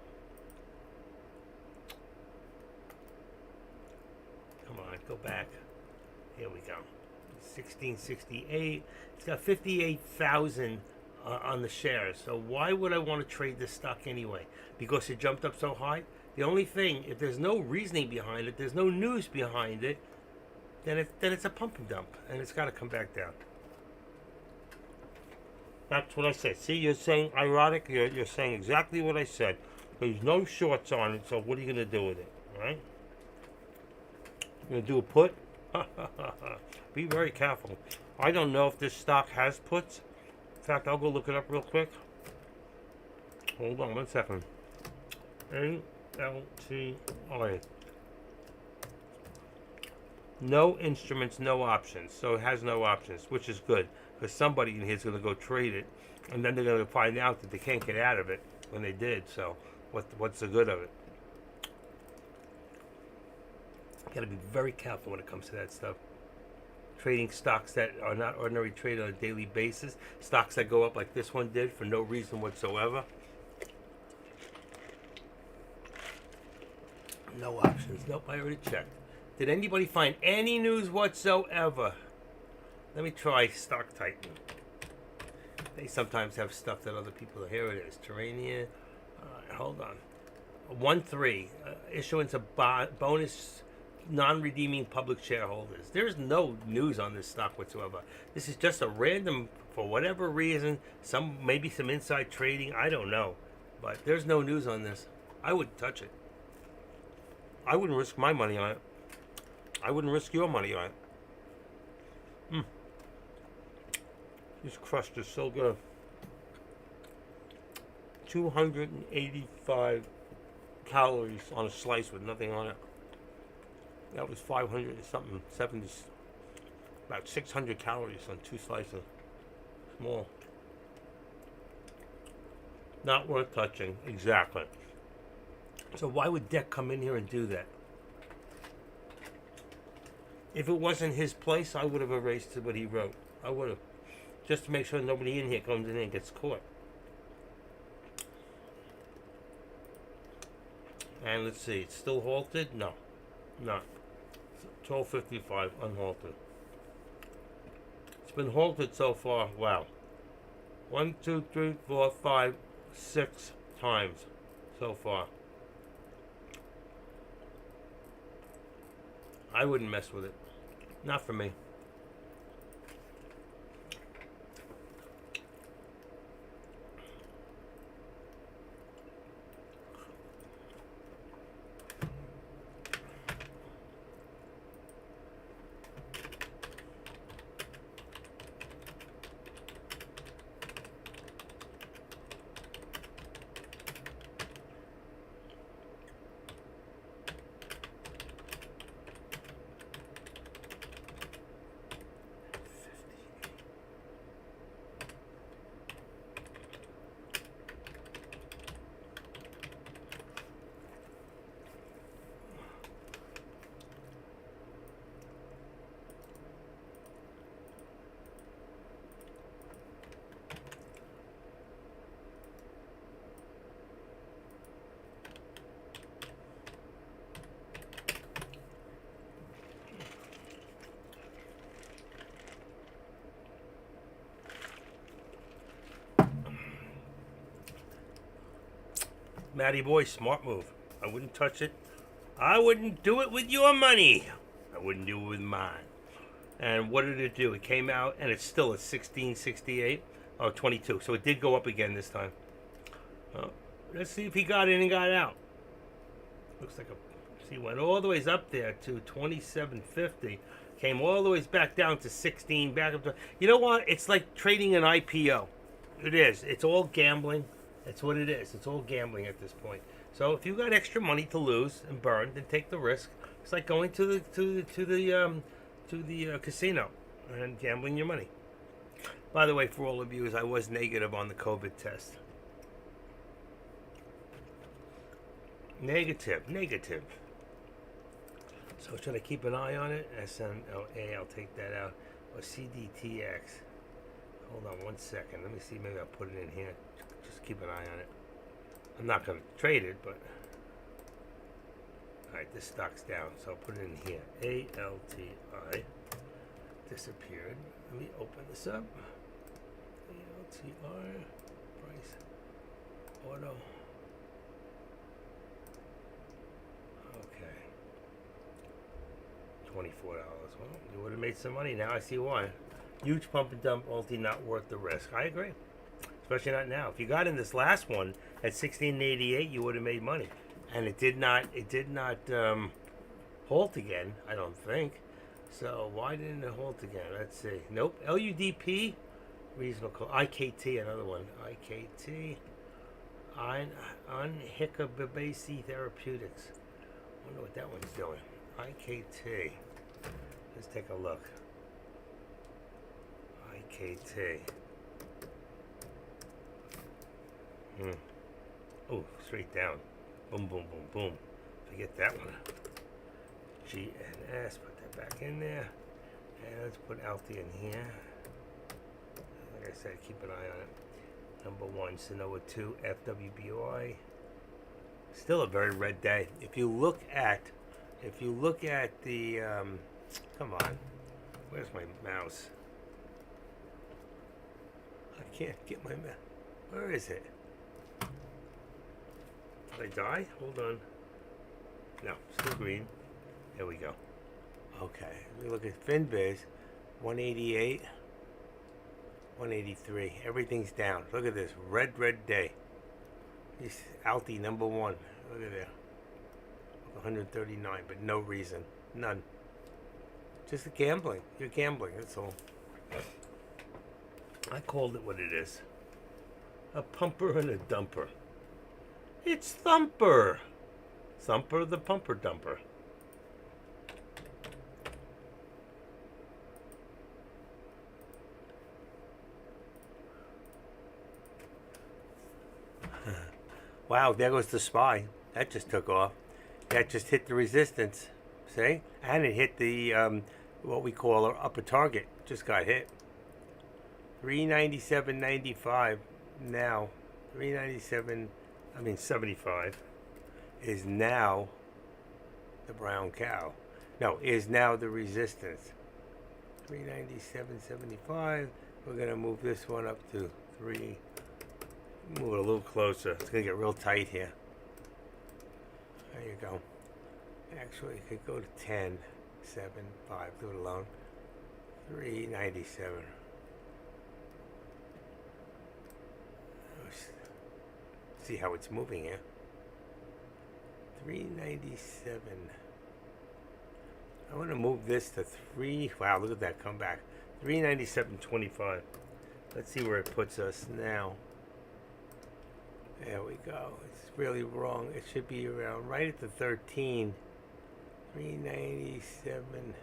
Come on, go back. Here we go. 1668. It's got 58,000 on the shares. So why would I want to trade this stock anyway? Because it jumped up so high? The only thing, if there's no reasoning behind it, there's no news behind it, then it's a pump and dump, and it's got to come back down. That's what I said. See, you're saying ironic. You're saying exactly what I said. There's no shorts on it, so what are you going to do with it, all right? You're going to do a put? Be very careful. I don't know if this stock has puts. In fact, I'll go look it up real quick. Hold on 1 second. ALTI. No instruments, no options. So it has no options, which is good. Because somebody in here is going to go trade it. And then they're going to find out that they can't get out of it when they did. So what's the good of it? Got to be very careful when it comes to that stuff. Trading stocks that are not ordinary traded on a daily basis. Stocks that go up like this one did for no reason whatsoever. No options. Nope, I already checked. Did anybody find any news whatsoever? Let me try Stock Titan. They sometimes have stuff that other people. Here it is. Terrania. Hold on. 1-3. Issuance of bonus non-redeeming public shareholders. There's no news on this stock whatsoever. This is just a random, for whatever reason, maybe some inside trading. I don't know. But there's no news on this. I wouldn't touch it. I wouldn't risk my money on it. I wouldn't risk your money on it. This crust is so good. 285 calories on a slice with nothing on it. That was 500 and something, 70, about 600 calories on 2 slices. Small. Not worth touching, exactly. So why would Deck come in here and do that? If it wasn't his place, I would have erased what he wrote. I would have. Just to make sure nobody in here comes in and gets caught. And let's see, it's still halted? No. Not. 12:55, unhalted. It's been halted so far, wow. 1, 2, 3, 4, 5, 6 times so far. I wouldn't mess with it. Not for me. Matty boy, smart move. I wouldn't touch it. I wouldn't do it with your money. I wouldn't do it with mine. And what did it do? It came out and it's still at 1668. Oh, 22. So it did go up again this time. Let's see if he got in and got out. Looks like a. See, went all the ways up there to 2750. Came all the ways back down to 16. Back up to. You know what? It's like trading an IPO. It is. It's all gambling. That's what it is. It's all gambling at this point. So if you got extra money to lose and burn, then take the risk. It's like going to the casino and gambling your money. By the way, for all of you, I was negative on the COVID test. Negative. So should I keep an eye on it? SNLA, I'll take that out. Or CDTX. Hold on 1 second. Let me see. Maybe I'll put it in here. Just keep an eye on it. I'm not going to trade it, but... Alright, this stock's down, so I'll put it in here. ALTI. Disappeared. Let me open this up. ALTR. Price. Auto. Okay. $24. Well, you would have made some money. Now I see why. Huge pump and dump, ulti not worth the risk. I agree. Especially not now. If you got in this last one at 1688, you would have made money. And it did not halt again, I don't think. So why didn't it halt again? Let's see. Nope. LUDP, reasonable call. IKT, another one. IKT. Unhicababasi Therapeutics. I wonder what that one's doing. IKT. Let's take a look. IKT. Oh, straight down. Boom, boom, boom, boom. Forget that one. GNS. Put that back in there. And let's put Alti in here. Like I said, keep an eye on it. Number 1, Sonoma 2, FWBI. Still a very red day. If you look at the, come on. Where's my mouse? I can't get my mouse. Where is it? Did I die? Hold on. No, still green. There we go. Okay. We look at FinBiz. 188. 183. Everything's down. Look at this. Red day. This Alti number 1. Look at that. 139, but no reason. None. Just gambling. You're gambling, that's all. I called it what it is. A pumper and a dumper. It's Thumper. Thumper the pumper dumper. Wow, there goes the SPY. That just took off. That just hit the resistance. See? And it hit the, what we call our upper target. Just got hit. 397.95 now. 75 is now the brown cow. No, is now the resistance. 397.75. We're going to move this one up to 3. Move it a little closer. It's going to get real tight here. There you go. Actually, it could go to 10, 7, 5. Do it alone. 397. See how it's moving here. 397. I want to move this to 3. Wow, look at that come back. 397.25. Let's see where it puts us now. There we go. It's really wrong. It should be around right at the 13. 397.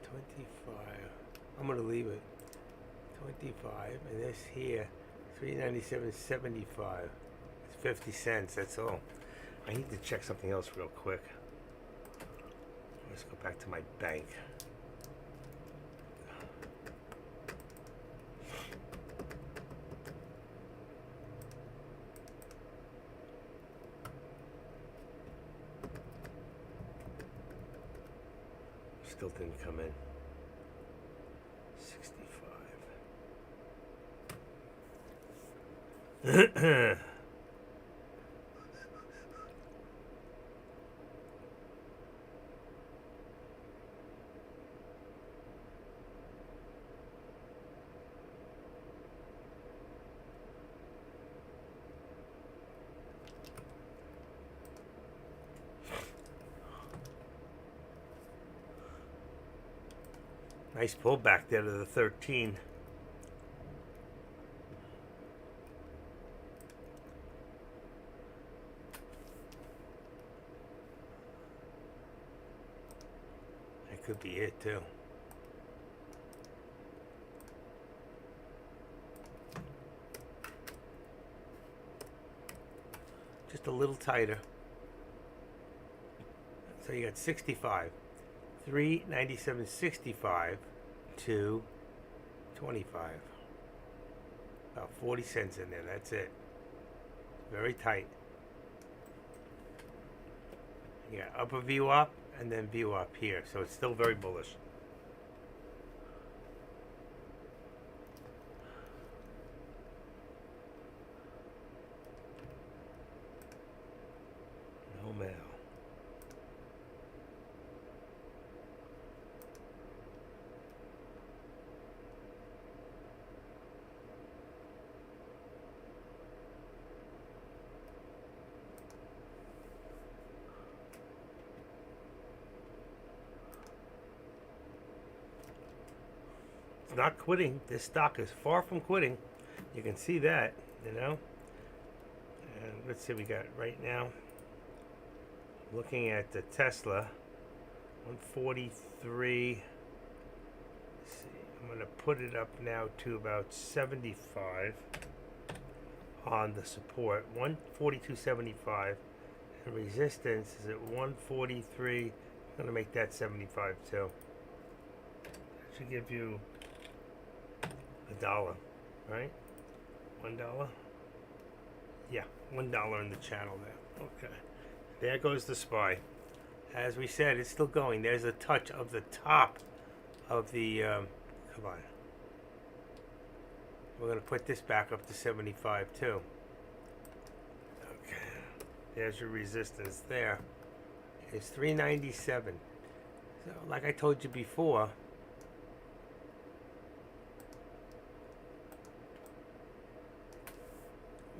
25. I'm going to leave it. 25. And this here, 397.75. It's 50 cents. That's all. I need to check something else real quick. Let's go back to my bank. Still didn't come in. 65. Nice pullback there to the 13. That could be it too. Just a little tighter. So you got 65, 397.65 to 25. About 40 cents in there. That's it. Very tight. You got upper view up and then view up here. So it's still very bullish. No mail. It's not quitting. This stock is far from quitting. You can see that, you know. And let's see, we got right now. Looking at the Tesla, 143. Let's see, I'm going to put it up now to about 75 on the support, 142.75, and resistance is at 143. I'm going to make that 75 too. That should give you $1, right? $1. Yeah, $1 in the channel there. Okay. There goes the SPY. As we said, it's still going. There's a touch of the top of the, come on. We're going to put this back up to 75 too. Okay. There's your resistance there. It's 397. So, like I told you before,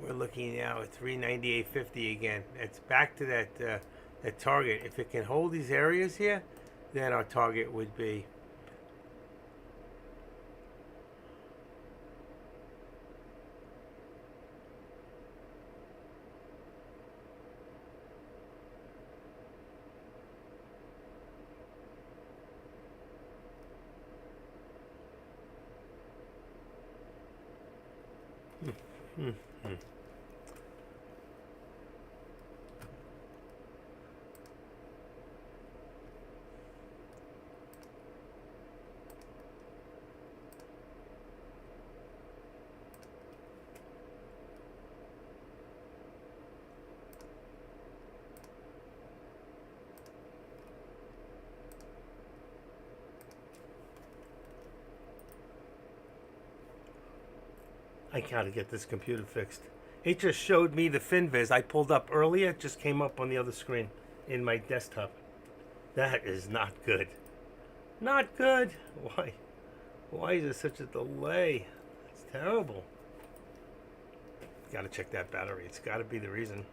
we're looking now at 398.50 again. It's back to that target. If it can hold these areas here, then our target would be I gotta get this computer fixed. It just showed me the FinViz I pulled up earlier. It just came up on the other screen in my desktop. That is not good. Not good. Why? Why is there such a delay? It's terrible. Gotta check that battery. It's gotta be the reason.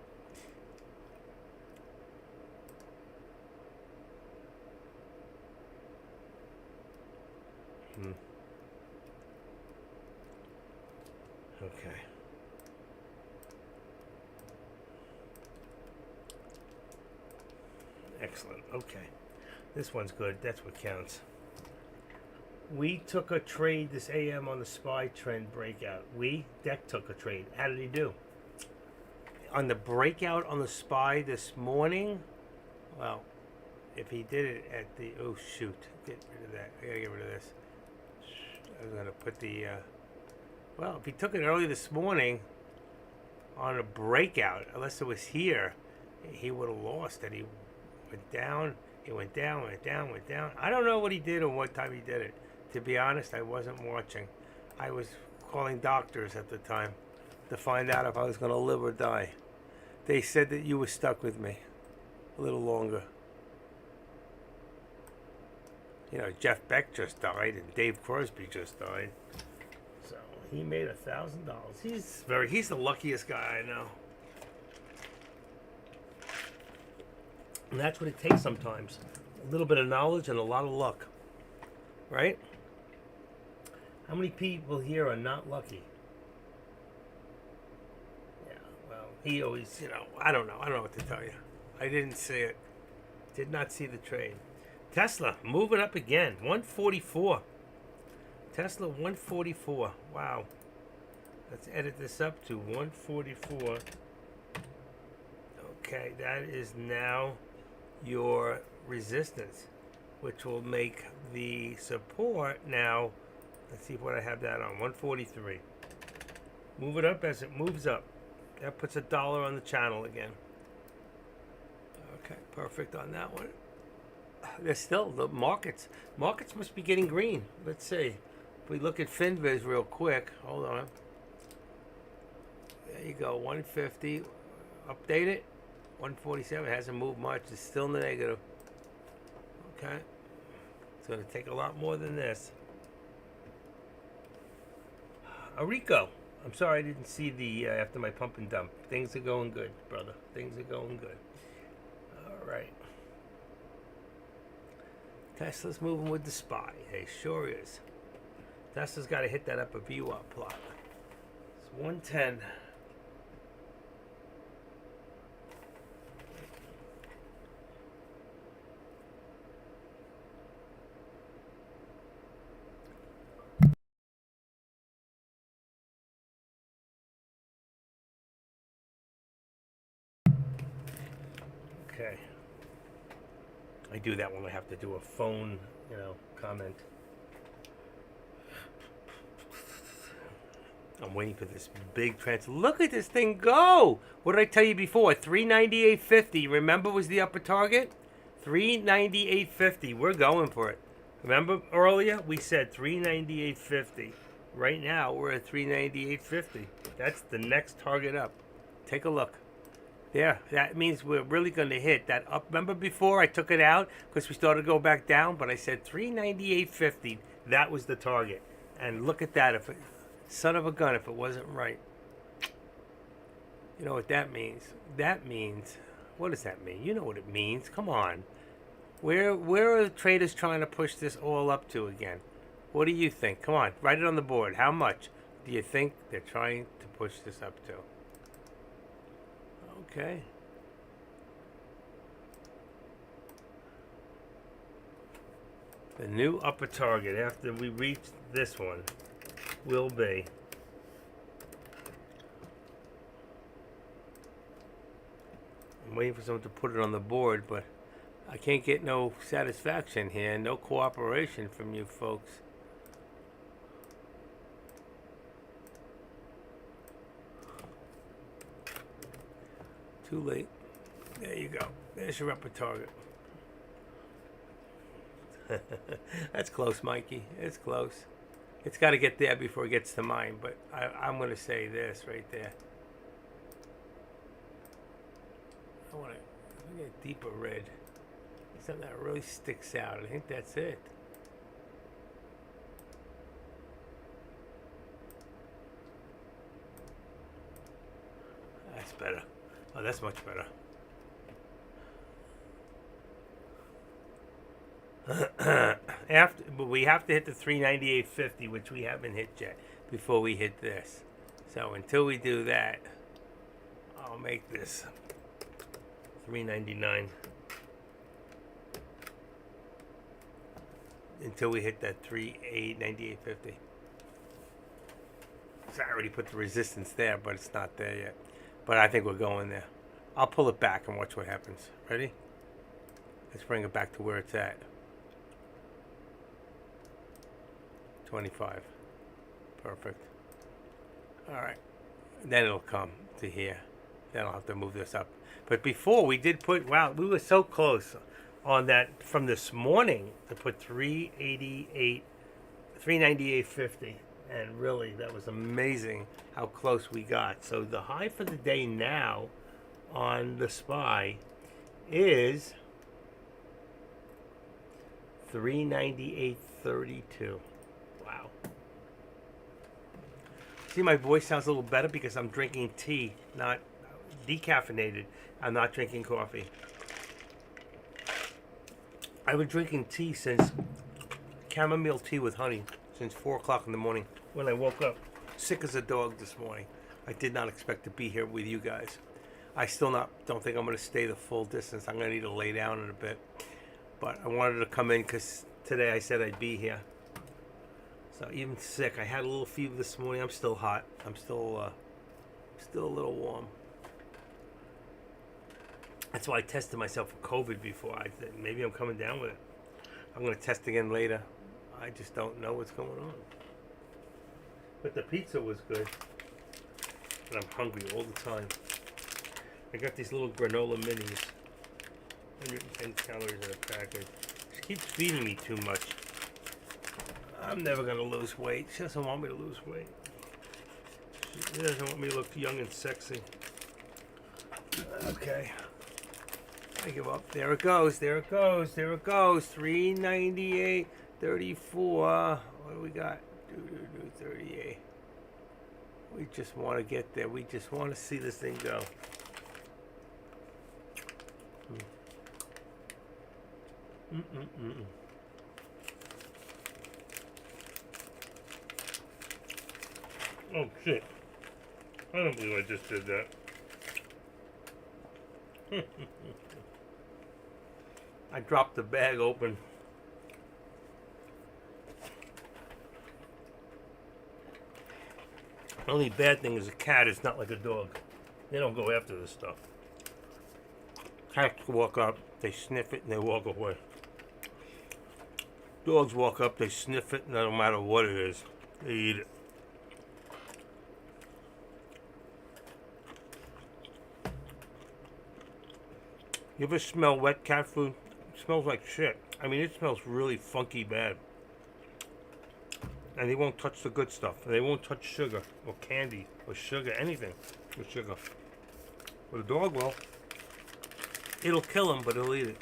Okay. Excellent. Okay. This one's good. That's what counts. We took a trade this AM on the SPY trend breakout. Deck took a trade. How did he do? On the breakout on the SPY this morning, well, if he did it at the, oh shoot, get rid of that. I gotta get rid of this. I was gonna put the, well, if he took it early this morning on a breakout, unless it was here, he would have lost it. He went down, he went down, went down, went down. I don't know what he did or what time he did it. To be honest, I wasn't watching. I was calling doctors at the time to find out if I was going to live or die. They said that you were stuck with me a little longer. You know, Jeff Beck just died and Dave Crosby just died. So he made $1,000. He's the luckiest guy I know. And that's what it takes sometimes. A little bit of knowledge and a lot of luck. Right? How many people here are not lucky? Yeah, well, he always, I don't know. I don't know what to tell you. I didn't see it. Did not see the trade. Tesla, moving up again. 144. Tesla 144. Wow. Let's edit this up to 144. Okay, that is now your resistance, which will make the support now. Let's see what I have that on. 143. Move it up as it moves up. That puts $1 on the channel again. Okay, perfect on that one. There's still the markets. Markets must be getting green. Let's see. If we look at FinViz real quick. Hold on. There you go. 150. Update it. 147 hasn't moved much. It's still in the negative. Okay. It's going to take a lot more than this. Arico. I'm sorry I didn't see the after my pump and dump. Things are going good, brother. Things are going good. All right. Tesla's moving with the SPY. Hey, sure is. Tesla's got to hit that upper VWAP plot. It's 110. Okay. I do that when I have to do a phone, comment. I'm waiting for this big trans. Look at this thing go! What did I tell you before? 398.50. Remember was the upper target? 398.50. We're going for it. Remember earlier we said 398.50. Right now we're at 398.50. That's the next target up. Take a look. Yeah, that means we're really going to hit that up. Remember before I took it out because we started to go back down, but I said 398.50. That was the target. And look at that. Son of a gun, if it wasn't right. You know what that means? That means, what does that mean? You know what it means. Come on. Where are the traders trying to push this all up to again? What do you think? Come on, write it on the board. How much do you think they're trying to push this up to? Okay. The new upper target after we reach this one will be I'm waiting for someone to put it on the board, but I can't get no satisfaction here, no cooperation from you folks. Too late. There you go. There's your upper target. That's close, Mikey. It's close. It's got to get there before it gets to mine, but I'm going to say this right there. I want to get a deeper red. Something that really sticks out. I think that's it. That's better. Oh, that's much better. But we have to hit the 398.50, which we haven't hit yet, before we hit this. So until we do that, I'll make this 399 until we hit that 398.50. So I already put the resistance there, but it's not there yet. But I think we're going there. I'll pull it back and watch what happens. Ready? Let's bring it back to where it's at. 25. Perfect. Alright. Then it'll come to here. Then I'll have to move this up. But before we did put, wow, we were so close on that from this morning to put 398.50. And really, that was amazing how close we got. So the high for the day now on the SPY is 398.32. Wow. See, my voice sounds a little better because I'm drinking tea, not decaffeinated. I'm not drinking coffee. I've been drinking tea since chamomile tea with honey since 4 o'clock in the morning when I woke up. Sick as a dog this morning. I did not expect to be here with you guys. I still don't think I'm going to stay the full distance. I'm going to need to lay down in a bit. But I wanted to come in because today I said I'd be here. So even sick, I had a little fever this morning. I'm still hot. I'm still a little warm. That's why I tested myself for COVID before. I said maybe I'm coming down with it. I'm going to test again later. I just don't know what's going on. But the pizza was good. And I'm hungry all the time. I got these little granola minis. 110 calories in a package. She keeps feeding me too much. I'm never going to lose weight. She doesn't want me to lose weight. She doesn't want me to look young and sexy. Okay. I give up. There it goes. There it goes. There it goes. 398, 34. What do we got? 38. We just want to get there. We just want to see this thing go. Oh shit. I don't believe I just did that. I dropped the bag open. The only bad thing is a cat is not like a dog. They don't go after this stuff. Cats walk up, they sniff it, and they walk away. Dogs walk up, they sniff it, no matter what it is, they eat it. You ever smell wet cat food? It smells like shit. I mean, it smells really funky bad. And they won't touch the good stuff. They won't touch sugar or candy or sugar, anything with sugar. But a dog will. It'll kill him, but he'll eat it.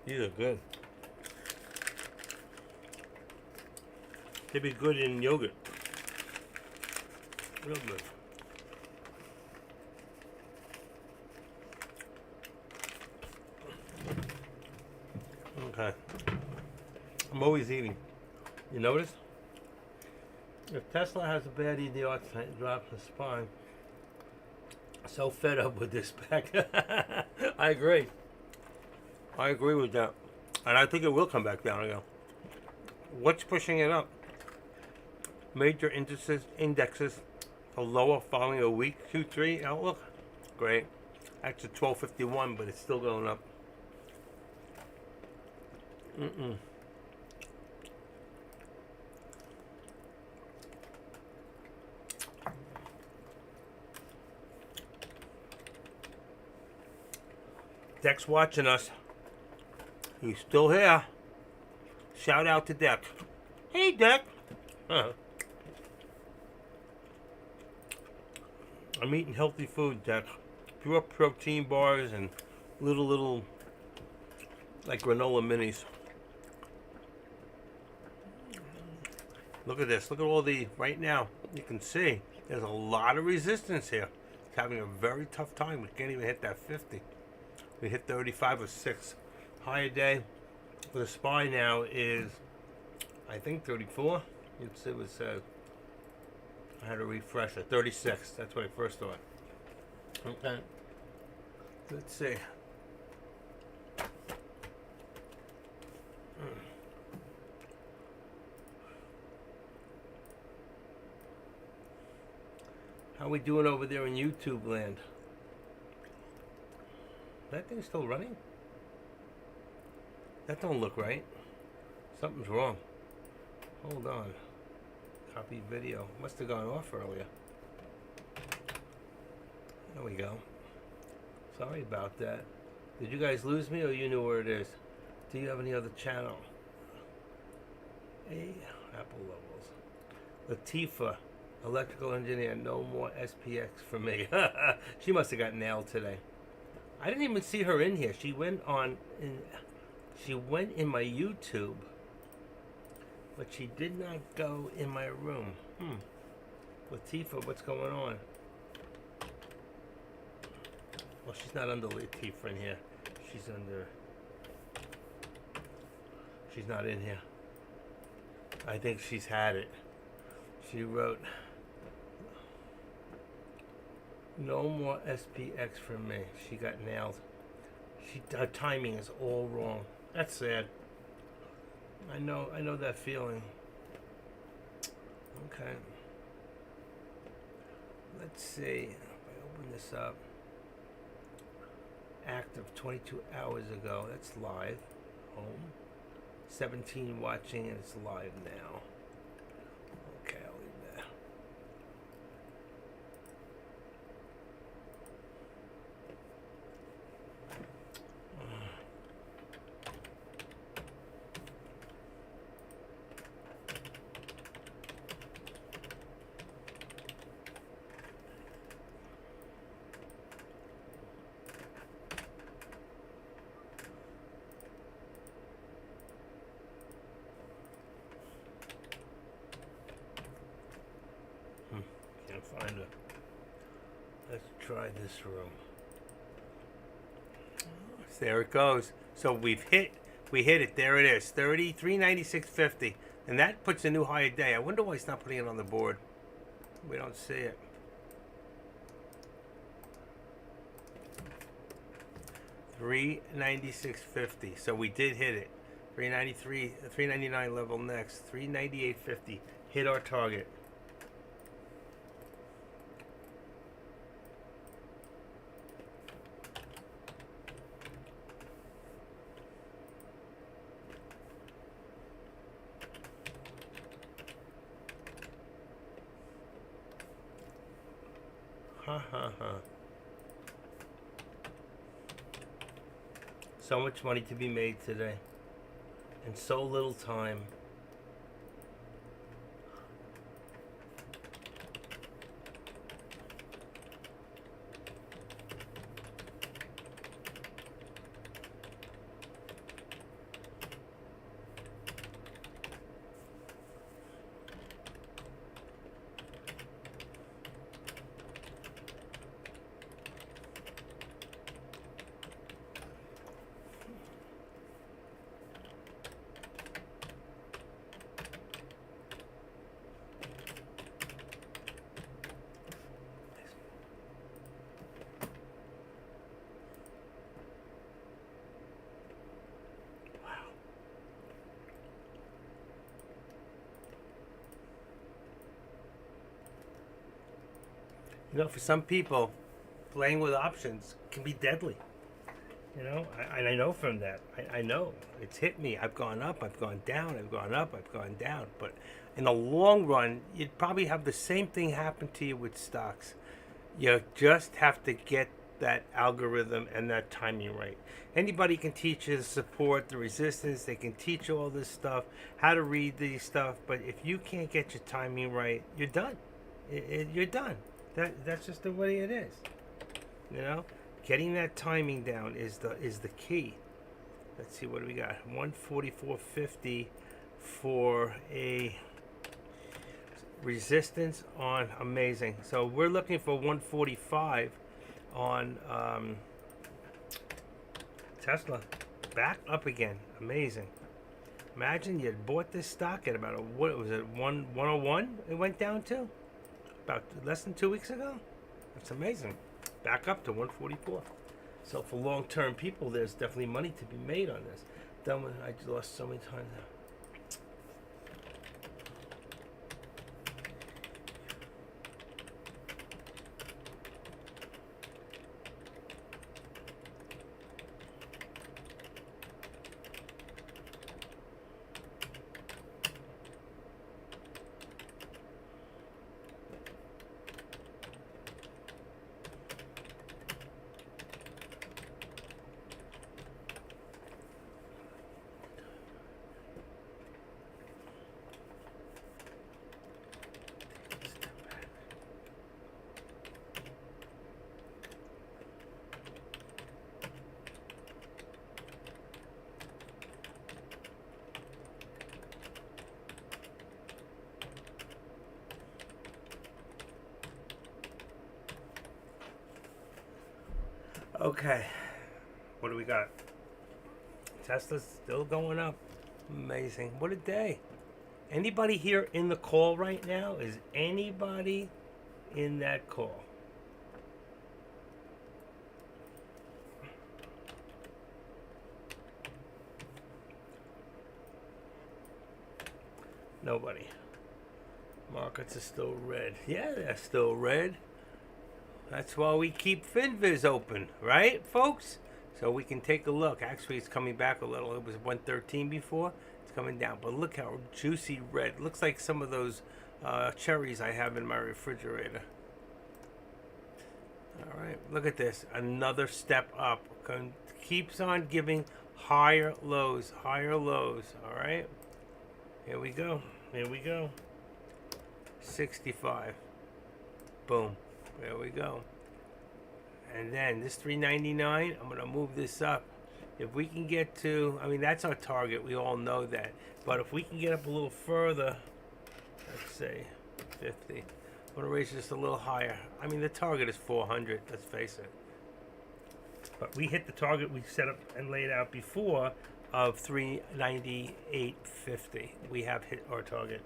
These are good. They'd be good in yogurt. Real good. Okay. I'm always eating. You notice? If Tesla has a bad EDR tonight and drops the spine, so fed up with this back. I agree. I agree with that. And I think it will come back down again. What's pushing it up? Major indexes are lower following a weak Q3 outlook. Great. That's at 1251, but it's still going up. Deck's watching us. He's still here. Shout out to Deck. Hey, Deck. I'm eating healthy food, Deck. Pure protein bars and little, like granola minis. Look at this. Look at all the, right now, you can see there's a lot of resistance here. It's having a very tough time. We can't even hit that 50. We hit 35 or 6. Higher day for the SPY now is, I think, 34. Let's see what it says. I had to refresh it. 36. That's what I first thought. Okay. Let's see. How we doing over there in YouTube land? That thing's still running? That don't look right. Something's wrong. Hold on. Copy video. Must have gone off earlier. There we go. Sorry about that. Did you guys lose me or you knew where it is? Do you have any other channel? Hey, Apple levels. Latifa, electrical engineer, no more SPX for me. She must have got nailed today. I didn't even see her in here. She went in my YouTube, but she did not go in my room. Latifa, what's going on? Well, she's not under Latifa in here. She's not in here. I think she's had it. She wrote, no more SPX for me. She got nailed. Her timing is all wrong. That's sad. I know that feeling. Okay. Let's see. If I open this up. Active 22 hours ago. That's live. Home. 17 watching and it's live now. Okay, I'll leave that. Can't find it. Let's try this room. There it goes. So we hit it. There it is. 396.50. And that puts a new high a day. I wonder why it's not putting it on the board. We don't see it. $396.50. So we did hit it. 393, 399 level next. 398.50. Hit our target. So much money to be made today, and so little time. You know, for some people, playing with options can be deadly. You know, I know from that. I know. It's hit me. I've gone up, I've gone down, I've gone up, I've gone down. But in the long run, you'd probably have the same thing happen to you with stocks. You just have to get that algorithm and that timing right. Anybody can teach you the support, the resistance. They can teach you all this stuff, how to read these stuff. But if you can't get your timing right, you're done. You're done. That's just the way it is. You know, getting that timing down is the key. Let's see, what do we got? 144.50 for a resistance on amazing. So we're looking for 145 on Tesla. Back up again. Amazing. Imagine you had bought this stock at about what was it, 101 it went down to? About less than 2 weeks ago. That's amazing. Back up to 144. So for long-term people, there's definitely money to be made on this. Done with. I just lost so many times now. Okay, what do we got? Tesla's still going up. Amazing. What a day. Anybody here in the call right now? Is anybody in that call? Nobody. Markets are still red. Yeah, they're still red. That's why we keep FinViz open, right, folks? So we can take a look. Actually, it's coming back a little. It was 113 before. It's coming down. But look how juicy red. Looks like some of those cherries I have in my refrigerator. All right, look at this. Another step up. Keeps on giving higher lows, higher lows. All right. Here we go. Here we go. 65. Boom. There we go. And then this 399, I'm going to move this up. If we can get to, I mean, that's our target. We all know that. But if we can get up a little further, let's say 50. I'm going to raise this a little higher. I mean, the target is 400, let's face it. But we hit the target we set up and laid out before of 398.50. We have hit our target.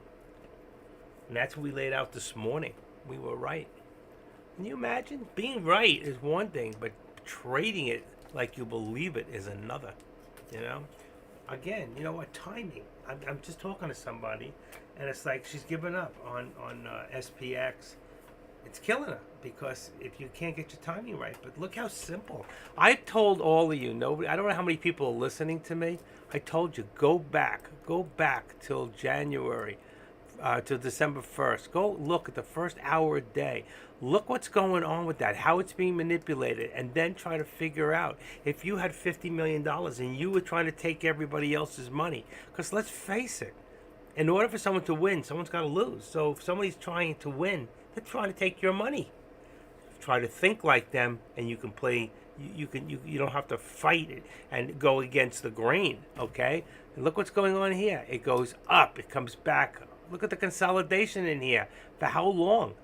And that's what we laid out this morning. We were right. Can you imagine? Being right is one thing, but trading it like you believe it is another. You know? Again, you know what? Timing. I'm just talking to somebody, and it's like she's given up on SPX. It's killing her because if you can't get your timing right. But look how simple. I told all of you, nobody. I don't know how many people are listening to me. I told you, go back till January, till December 1st. Go look at the first hour a day. Look what's going on with that, how it's being manipulated, and then try to figure out if you had $50 million and you were trying to take everybody else's money. Because let's face it, in order for someone to win, someone's got to lose. So if somebody's trying to win, they're trying to take your money. Try to think like them, and you can play. You don't have to fight it and go against the grain. Okay, and look what's going on here. It goes up, it comes back. Look at the consolidation in here. For how long?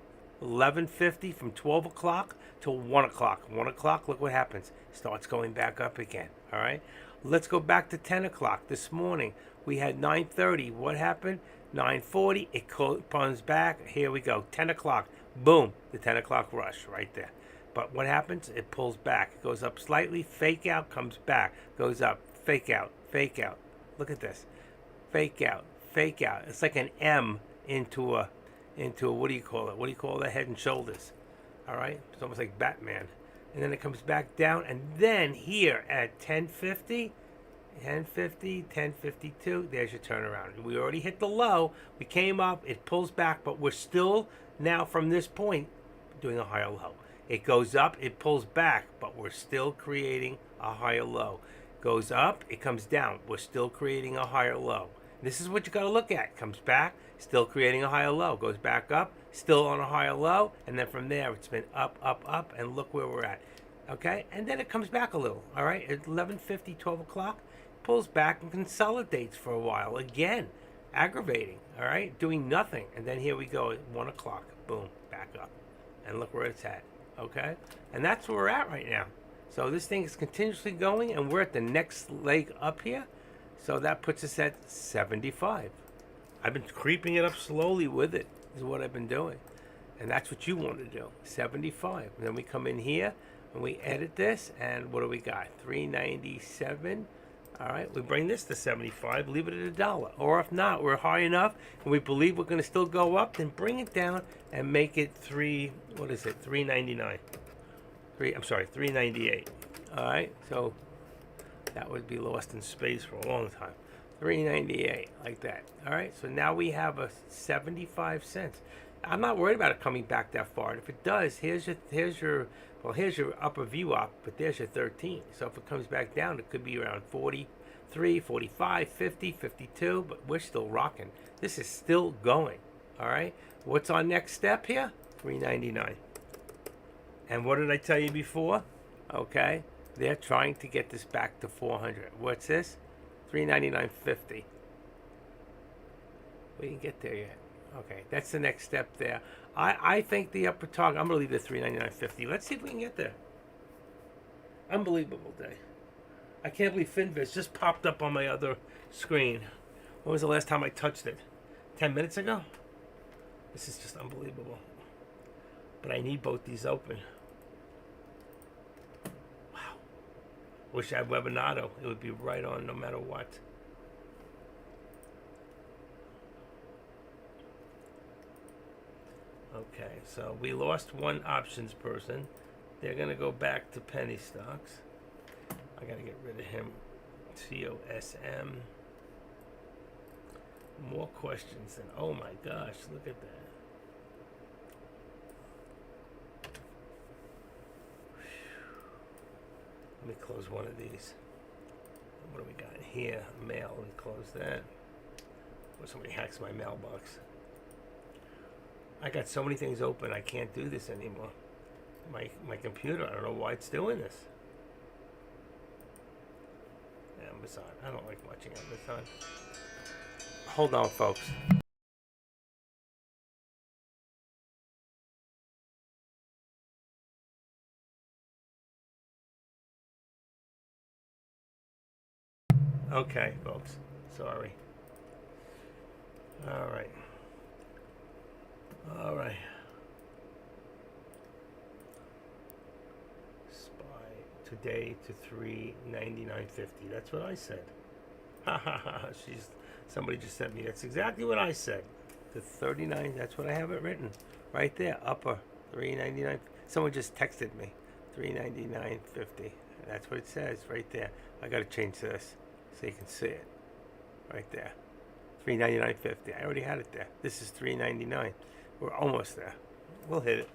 11:50 from 12 o'clock till 1 o'clock. 1 o'clock, look what happens. Starts going back up again. All right. Let's go back to 10 o'clock this morning. We had 9:30. What happened? 9:40. It comes back. Here we go. 10 o'clock. Boom. The 10 o'clock rush right there. But what happens? It pulls back. It goes up slightly. Fake out. Comes back. Goes up. Fake out. Fake out. Look at this. Fake out. Fake out. It's like an M into a what do you call it? What do you call the Head and Shoulders? All right. It's almost like Batman. And then it comes back down. And then here at 10:50. 10:52, there's your turnaround. We already hit the low. We came up, it pulls back, but we're still now from this point doing a higher low. It goes up, it pulls back, but we're still creating a higher low. Goes up, it comes down. We're still creating a higher low. This is what you got to look at. Comes back, still creating a higher low. Goes back up, still on a higher low, and then from there it's been up, and look where we're at. Okay, and then it comes back a little. All right, at 11:50, 12 o'clock. Pulls back and consolidates for a while again, aggravating, all right, doing nothing, and then here we go at 1 o'clock, boom, back up, and look where it's at. Okay, and that's where we're at right now. So this thing is continuously going, and we're at the next leg up here, so that puts us at 75. I've been creeping it up slowly with it, is what I've been doing, and that's what you want to do. 75. And then we come in here and we edit this, and what do we got? 397. All right, we bring this to 75, leave it at $1. Or if not, we're high enough and we believe we're going to still go up, then bring it down and make it 399. 398. All right, so that would be lost in space for a long time. 398, like that. All right, so now we have a 75 cents. I'm not worried about it coming back that far. And if it does, here's your upper view up, but there's your 13. So if it comes back down, it could be around 43, 45, 50, 52, but we're still rocking. This is still going. All right. What's our next step here? 399. And what did I tell you before? Okay. They're trying to get this back to 400. What's this? 399.50. We didn't get there yet. Okay, that's the next step there. I think the upper target, I'm going to leave the 399.50. Let's see if we can get there. Unbelievable day. I can't believe Finviz just popped up on my other screen. When was the last time I touched it? 10 minutes ago? This is just unbelievable. But I need both these open. Wow. Wish I had Webinato. It would be right on no matter what. Okay, so we lost one options person. They're going to go back to penny stocks. I got to get rid of him. COSM. More questions than, oh my gosh, look at that. Let me close one of these. What do we got here? Mail. Let me close that. Or somebody hacks my mailbox. I got so many things open, I can't do this anymore. My computer, I don't know why it's doing this. Amazon. I don't like watching Amazon. Hold on, folks. Okay, folks. Sorry. All right. All right. Spy today to 399.50. That's what I said. Ha ha ha. Somebody just sent me. That's exactly what I said. The 39. That's what I have it written right there. Upper 399. Someone just texted me. 399.50. That's what it says right there. I got to change this so you can see it right there. 399.50. I already had it there. This is 399. We're almost there. We'll hit it.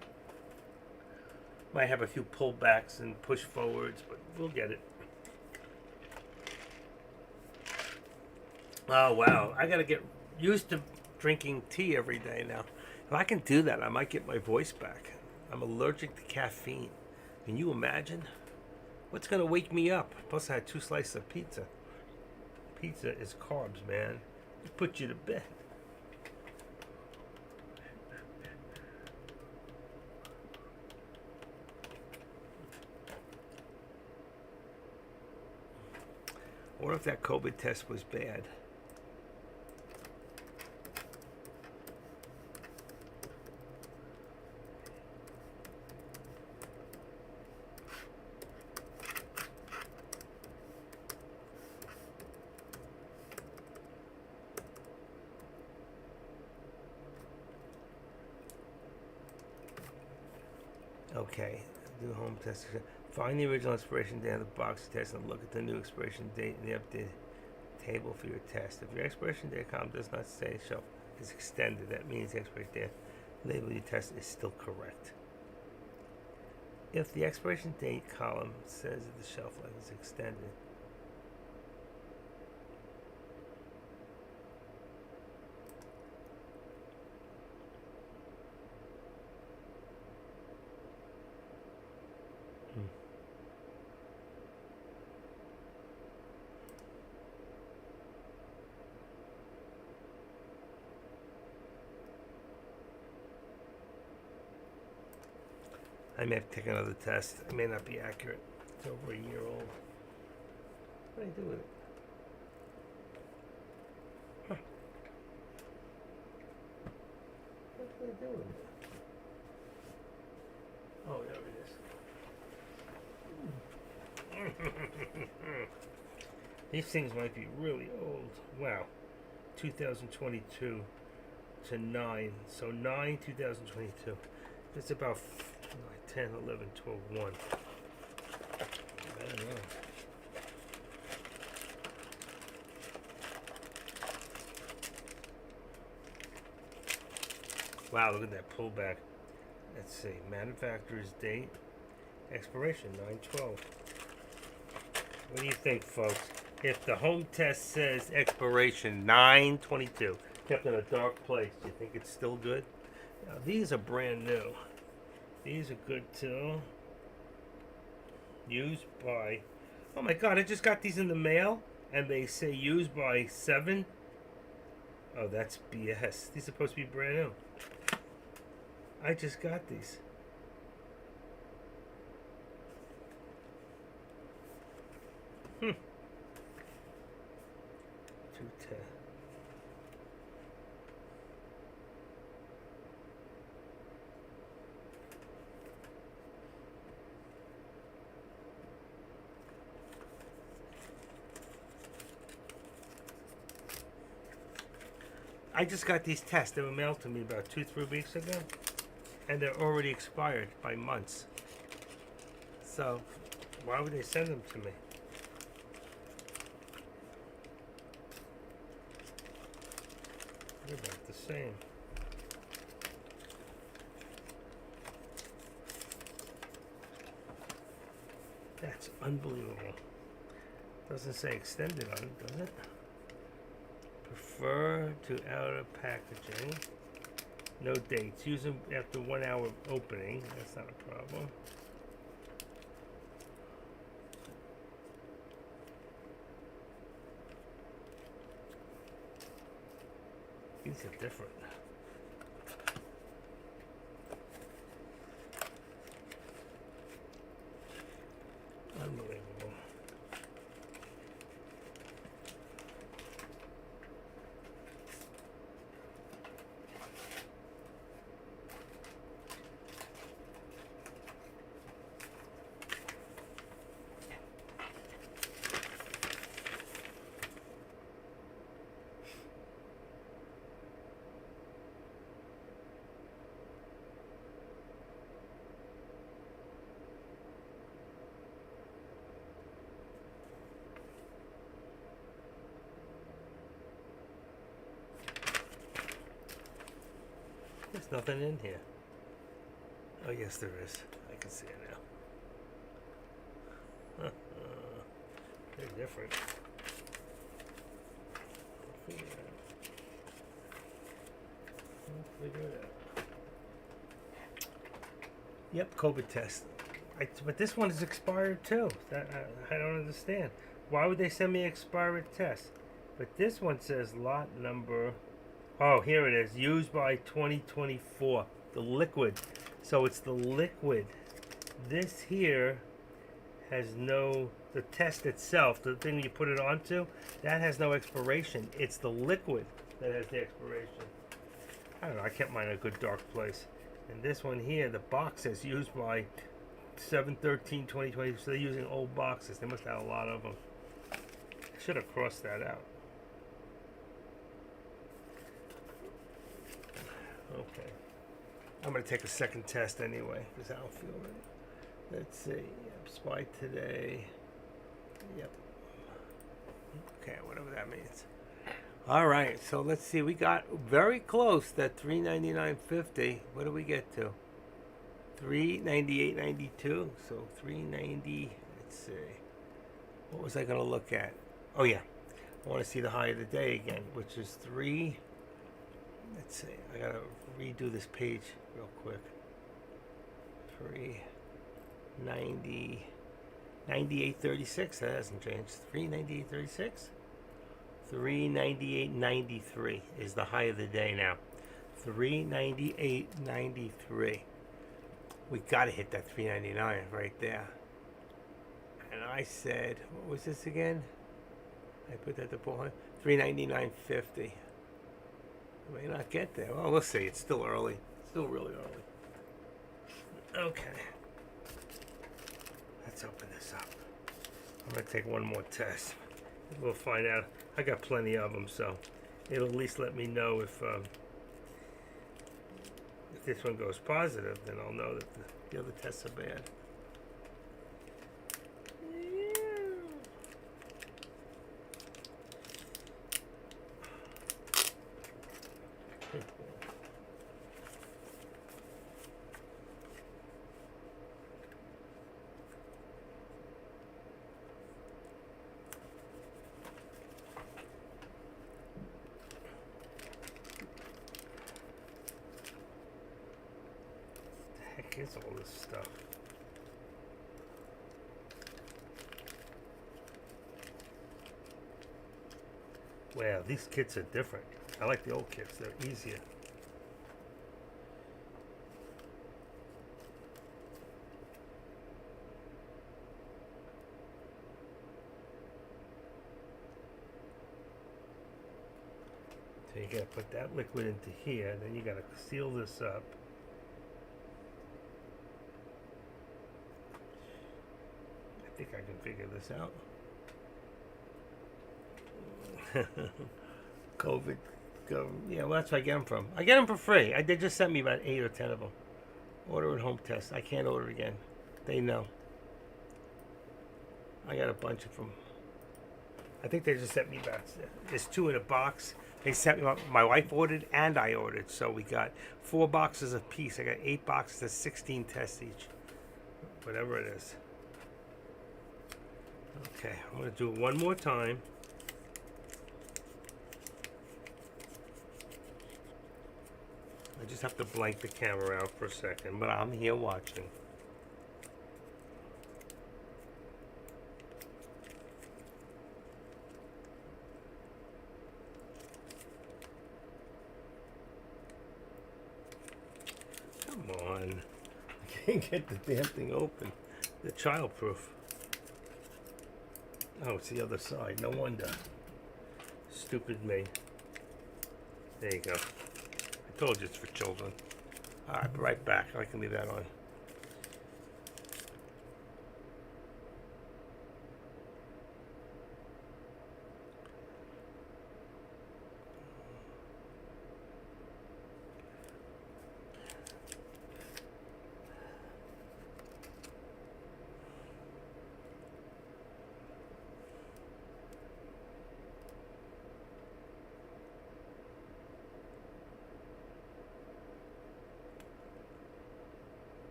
Might have a few pullbacks and push forwards, but we'll get it. Oh wow! I gotta get used to drinking tea every day now. If I can do that, I might get my voice back. I'm allergic to caffeine. Can you imagine? What's gonna wake me up? Plus, I had 2 slices of pizza. Pizza is carbs, man. It puts you to bed. Or if that COVID test was bad. Okay, do home test. Find the original expiration date on the box of test and look at the new expiration date in the updated table for your test. If your expiration date column does not say shelf is extended, that means the expiration date label you test is still correct. If the expiration date column says that the shelf life is extended, I may have to take another test. It may not be accurate. It's over a year old. What do I do with it? Huh. What do I do with it? Oh, there it is. These things might be really old. Wow. 2022 to 9. So 9, 2022. That's about 10, 11, 12, 1. I don't know. Wow, look at that pullback. Let's see. Manufacturer's date. Expiration, 9/12. What do you think, folks? If the home test says expiration, 9/22, kept in a dark place, do you think it's still good? Now, these are brand new. These are good too. Used by, oh my god, I just got these in the mail and they say used by 7. Oh, that's BS. These are supposed to be brand new. I just got these. I just got these tests. They were mailed to me about 2-3 weeks ago, and they're already expired by months. So, why would they send them to me? They're about the same. That's unbelievable. Doesn't say extended on it, does it? Prefer to outer packaging. No dates. Use them after 1 hour of opening. That's not a problem. These are different. Unbelievable. There's nothing in here. Oh, yes, there is. I can see it now. They're different. We'll figure it out. Yep, COVID test. But this one is expired too. I don't understand. Why would they send me expired test? But this one says lot number. Oh, here it is. Used by 2024. The liquid. So it's the liquid. This here has no. The test itself, the thing you put it onto, that has no expiration. It's the liquid that has the expiration. I don't know. I kept mine in a good dark place. And this one here, the box says used by 7/13/2020. So they're using old boxes. They must have a lot of them. Should have crossed that out. Okay. I'm going to take a second test anyway because I don't feel ready. Let's see. Yep, SPY today. Yep. Okay, whatever that means. All right, so let's see. We got very close to $399.50. What do we get to? $398.92. So $390. Let's see. What was I going to look at? Oh yeah, I want to see the high of the day again, which is three. Let's see. I gotta redo this page real quick. 390. 98.36. That hasn't changed. 398.36. 398.93 is the high of the day now. 398.93. We gotta hit that 399 right there. And I said, what was this again? I put that to 400. 399.50. May not get there. Well, we'll see. It's still early. Still really early. Okay. Let's open this up. I'm going to take one more test. We'll find out. I got plenty of them, so it'll at least let me know if this one goes positive, then I'll know that the other tests are bad. Is all this stuff. Wow, these kits are different. I like the old kits, they're easier. So you gotta put that liquid into here, then you gotta seal this up. I think I can figure this out. COVID yeah, well, that's where I get them from. I get them for free. They just sent me about 8 or 10 of them. Order at home test. I can't order again. They know. I got a bunch of them. I think they just sent me back. There's 2 in a box. They sent me. My wife ordered and I ordered, so we got 4 boxes a piece. I got 8 boxes. That's 16 tests each. Whatever it is. Okay, I'm gonna do it one more time. I just have to blank the camera out for a second, but I'm here watching. Come on. I can't get the damn thing open. They're childproof. Oh, it's the other side. No wonder. Stupid me. There you go. I told you it's for children. Alright, be right back. I can leave that on.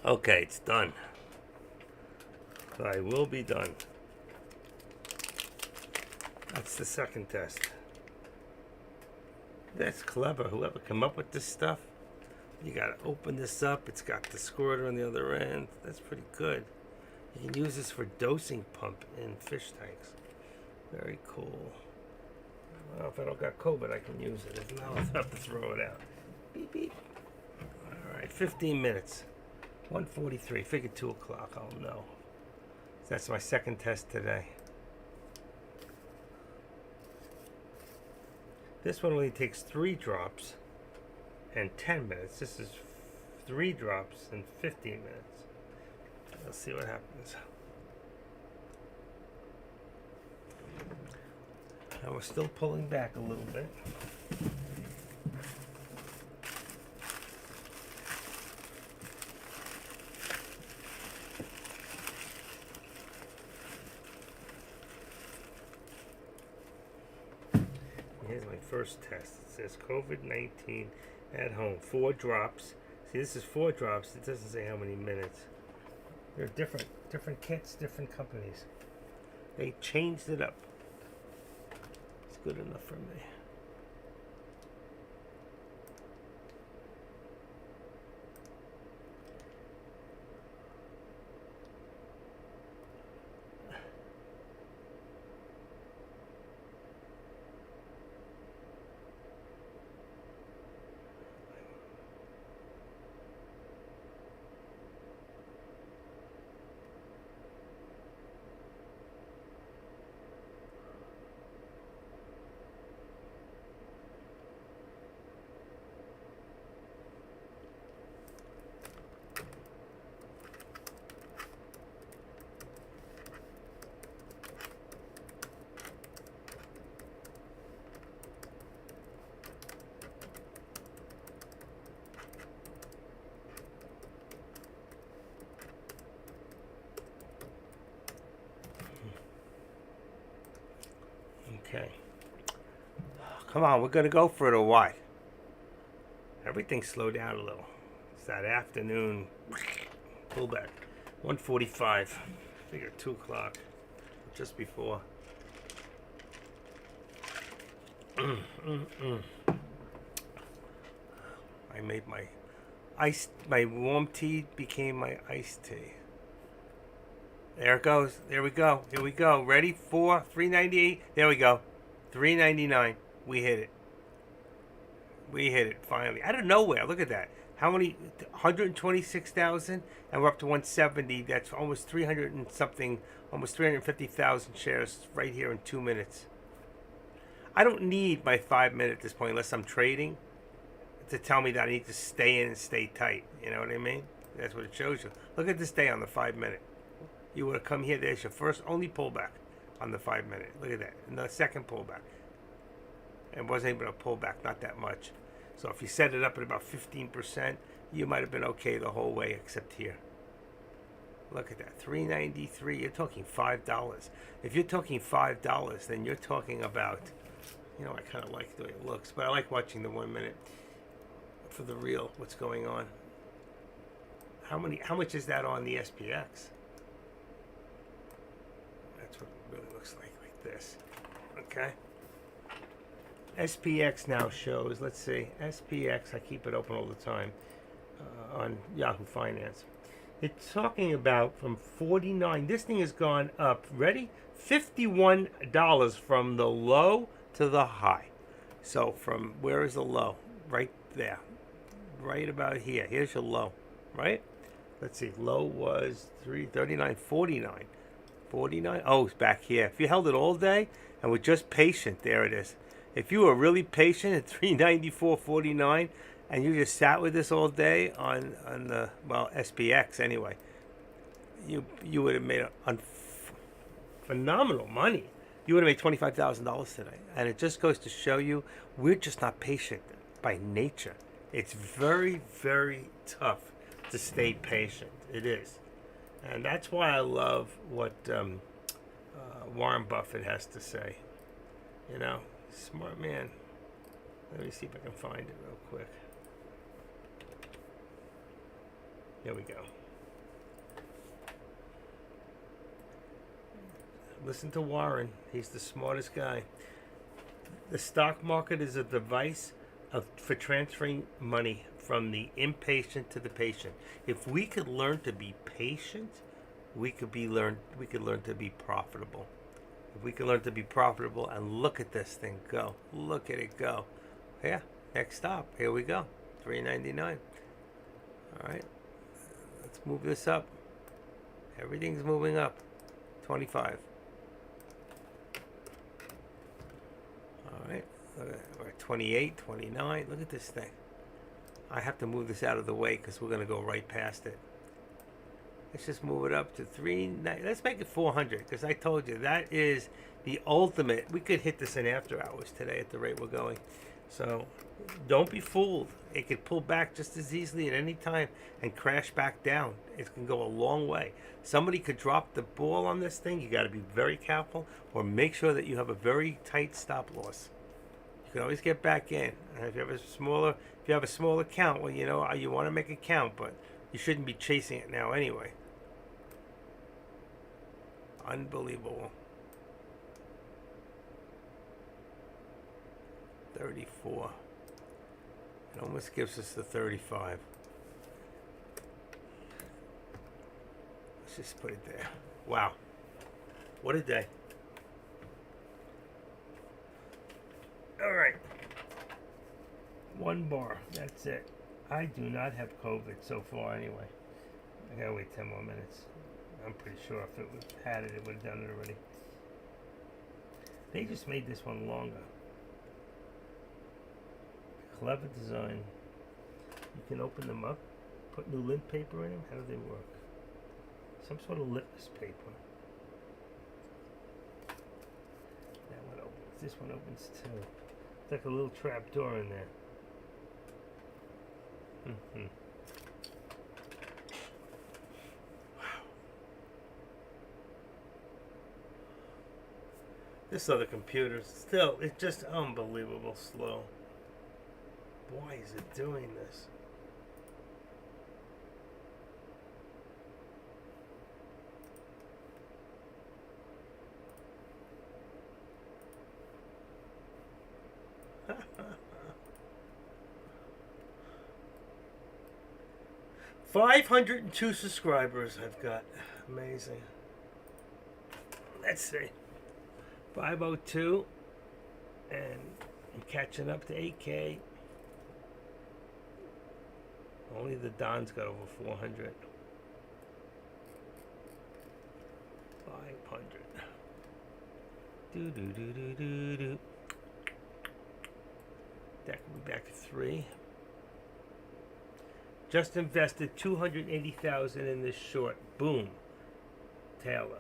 Okay, it's done. So I will be done. That's the second test. That's clever. Whoever come up with this stuff. You gotta open this up. It's got the squirter on the other end. That's pretty good. You can use this for dosing pump in fish tanks. Very cool. Well, if I don't got COVID, I can use it. If not, I'll have to throw it out. Beep beep. All right, 15 minutes. 1:43. Figure 2 o'clock. I'll know. That's my second test today. This one only takes 3 drops and 10 minutes. This is 3 drops and 15 minutes. Let's see what happens. Now we're still pulling back a little bit. Here's my first test. It says COVID-19 at home. 4 drops. See, this is 4 drops. It doesn't say how many minutes. They're different kits, different companies. They changed it up. It's good enough for me. Okay. Come on, we're gonna go for it or what? Everything slowed down a little. It's that afternoon pullback. 1:45. Figure 2 o'clock. Just before. I made my warm tea became my iced tea. There it goes. There we go. Here we go. Ready? 398. There we go. 399. We hit it. We hit it finally. Out of nowhere. Look at that. How many? 126,000, and we're up to 170. That's almost 300 and something, almost 350,000 shares right here in 2 minutes. I don't need my 5 minute at this point unless I'm trading to tell me that I need to stay in and stay tight. You know what I mean? That's what it shows you. Look at this day on the 5 minute. You would have come here. There's your first only pullback on the 5 minute. Look at that. And the second pullback. It wasn't even a pullback, not that much. So if you set it up at about 15%, you might have been okay the whole way except here. Look at that, 393. You're talking $5. If you're talking $5, then you're talking about, you know, I kind of like the way it looks, but I like watching the 1 minute for the real, what's going on. How much is that on the SPX? That's what it really looks like this. Okay. SPX now shows, let's see, SPX, I keep it open all the time on Yahoo Finance. It's talking about from 49, this thing has gone up, ready? $51 from the low to the high. So from, where is the low? Right there. Right about here. Here's your low, right? Let's see, low was 339.49. 49, oh, it's back here. If you held it all day and were just patient, there it is. If you were really patient at 394.49 and you just sat with this all day on the, well, SPX anyway, you would have made phenomenal money. You would have made $25,000 today. And it just goes to show you we're just not patient by nature. It's very, very tough to stay patient. It is. And that's why I love what Warren Buffett has to say. You know? Smart man. Let me see if I can find it real quick. There we go. Listen to Warren. He's the smartest guy. The stock market is a device for transferring money from the impatient to the patient. If we could learn to be patient, we could learn to be profitable. If we can learn to be profitable, and look at this thing go. Look at it go. Yeah, next stop. Here we go. $3.99. All right. Let's move this up. Everything's moving up. 25. All right. We're at 28, 29. Look at this thing. I have to move this out of the way because we're going to go right past it. Let's just move it up to 390. Let's make it 400 because I told you that is the ultimate. We could hit this in after hours today at the rate we're going. So don't be fooled. It could pull back just as easily at any time and crash back down. It can go a long way. Somebody could drop the ball on this thing. You got to be very careful, or make sure that you have a very tight stop loss. You can always get back in. And if you have a smaller count, well, you know, you want to make a count, but you shouldn't be chasing it now anyway. Unbelievable. 34. It almost gives us the 35. Let's just put it there. Wow. What a day. All right. One bar. That's it. I do not have COVID so far anyway. I gotta wait 10 more minutes. I'm pretty sure if it had it, it would have done it already. They just made this one longer. Clever design. You can open them up, put new lint paper in them. How do they work? Some sort of litmus paper. That one opens. This one opens too. It's like a little trap door in there. Mm-hmm. This other computer, still, it's just unbelievable slow. Why is it doing this? $502 subscribers I've got. Amazing. Let's see. 502. And I'm catching up to 8K. Only the Don's got over 400. 500. Do. That could be back at 3. Just invested $280,000 in this short. Boom. Taylor.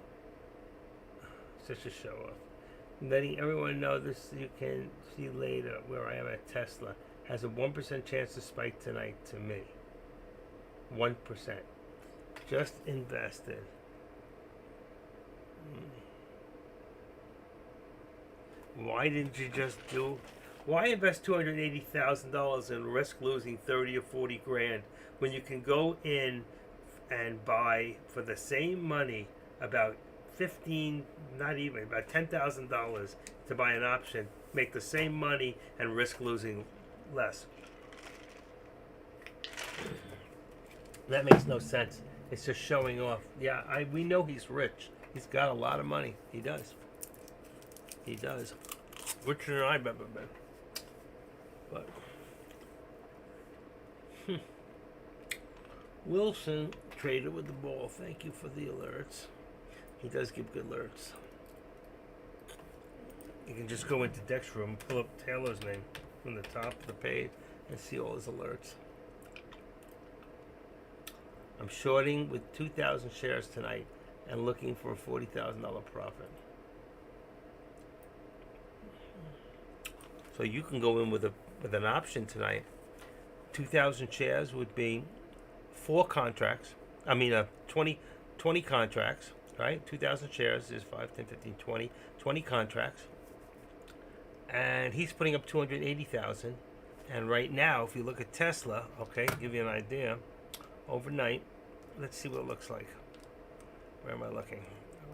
Such a show off. Letting everyone know this, you can see later where I am at Tesla. Has a 1% chance to spike tonight to me. 1%. Just invested. Why didn't you just do? Why invest $280,000 and risk losing 30 or 40 grand when you can go in and buy for the same money about about $10,000 to buy an option, make the same money and risk losing less? That makes no sense. It's just showing off. Yeah, we know he's rich. He's got a lot of money. He does. He does. Richer than I've ever been. But Wilson traded with the ball. Thank you for the alerts. He does give good alerts. You can just go into Dexroom, pull up Taylor's name from the top of the page, and see all his alerts. I'm shorting with 2,000 shares tonight and looking for a $40,000 profit. So you can go in with an option tonight. 2,000 shares would be 4 contracts. 20 contracts, right? 2,000 shares is 5, 10, 15, 20 contracts. And he's putting up 280,000. And right now, if you look at Tesla, okay, give you an idea, overnight, let's see what it looks like. Where am I looking?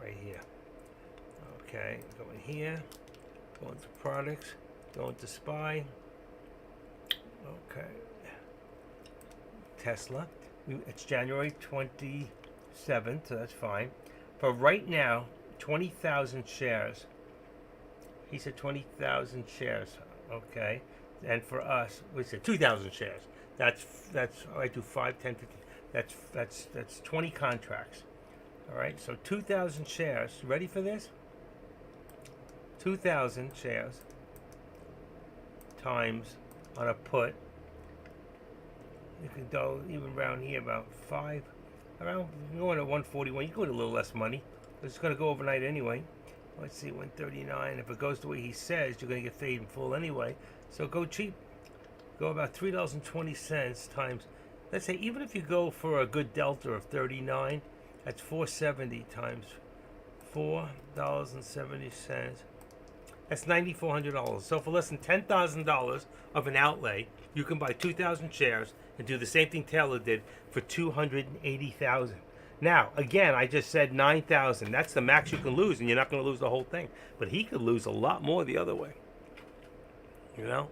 Right here. Okay, go in here, go into products, go into SPY. Okay. Tesla. It's January 27th, so that's fine. But right now, 20,000 shares. He said 20,000 shares. Okay. And for us, we said 2,000 shares. That's I do 5, 10, 15. That's 20 contracts. All right. So 2,000 shares. Ready for this? 2,000 shares times on a put. You can go even around here about 5. Around going at 141. You can go to a little less money. It's going to go overnight anyway. Let's see, 139. If it goes the way he says, you're going to get paid in full anyway. So go cheap. Go about $3.20 times. Let's say even if you go for a good delta of 39, that's 470 times $4.70. That's $9,400. So for less than $10,000 of an outlay, you can buy 2,000 shares and do the same thing Taylor did for $280,000. Now, again, I just said 9,000. That's the max you can lose, and you're not going to lose the whole thing. But he could lose a lot more the other way. You know?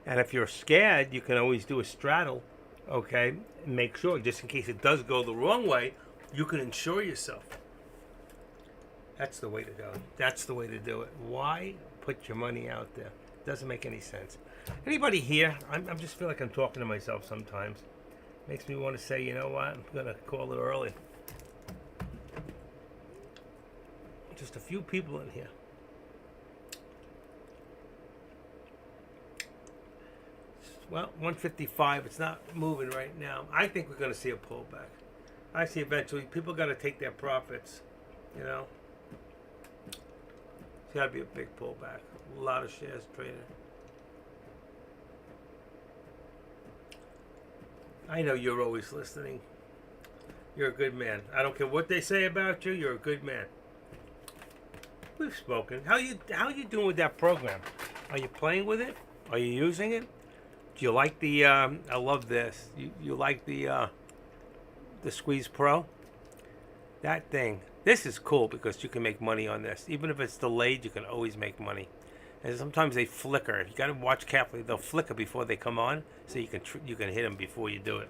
And if you're scared, you can always do a straddle, okay? And make sure, just in case it does go the wrong way, you can insure yourself. That's the way to go. That's the way to do it. Why put your money out there? Doesn't make any sense. Anybody here? I just feel like I'm talking to myself sometimes. Makes me want to say, you know what? I'm going to call it early. Just a few people in here. Well, 155. It's not moving right now. I think we're going to see a pullback. I see eventually people got to take their profits. You know, it's got to be a big pullback. A lot of shares traded. I know you're always listening. You're a good man. I don't care what they say about you. You're a good man. we've spoken. How you doing with that program? Are you playing with it? Are you using it? Do you like the? I love this. You like the Squeeze Pro? That thing. This is cool because you can make money on this. Even if it's delayed, you can always make money. And sometimes they flicker. You got to watch carefully. They'll flicker before they come on, so you can hit them before you do it.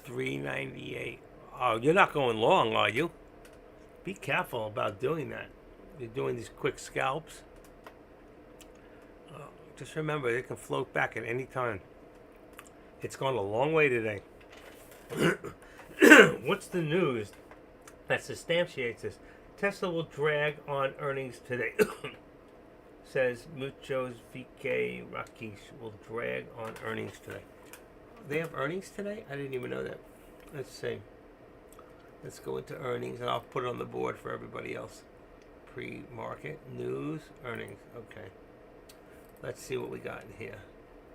$3.98. Oh, you're not going long, are you? Be careful about doing that. You're doing these quick scalps. Just remember, it can float back at any time. It's gone a long way today. What's the news that substantiates this? Tesla will drag on earnings today. Says Muchos VK Rakesh will drag on earnings today. They have earnings today? I didn't even know that. Let's see. Let's go into earnings, and I'll put it on the board for everybody else. Pre-market, news, earnings. Okay. Let's see what we got in here.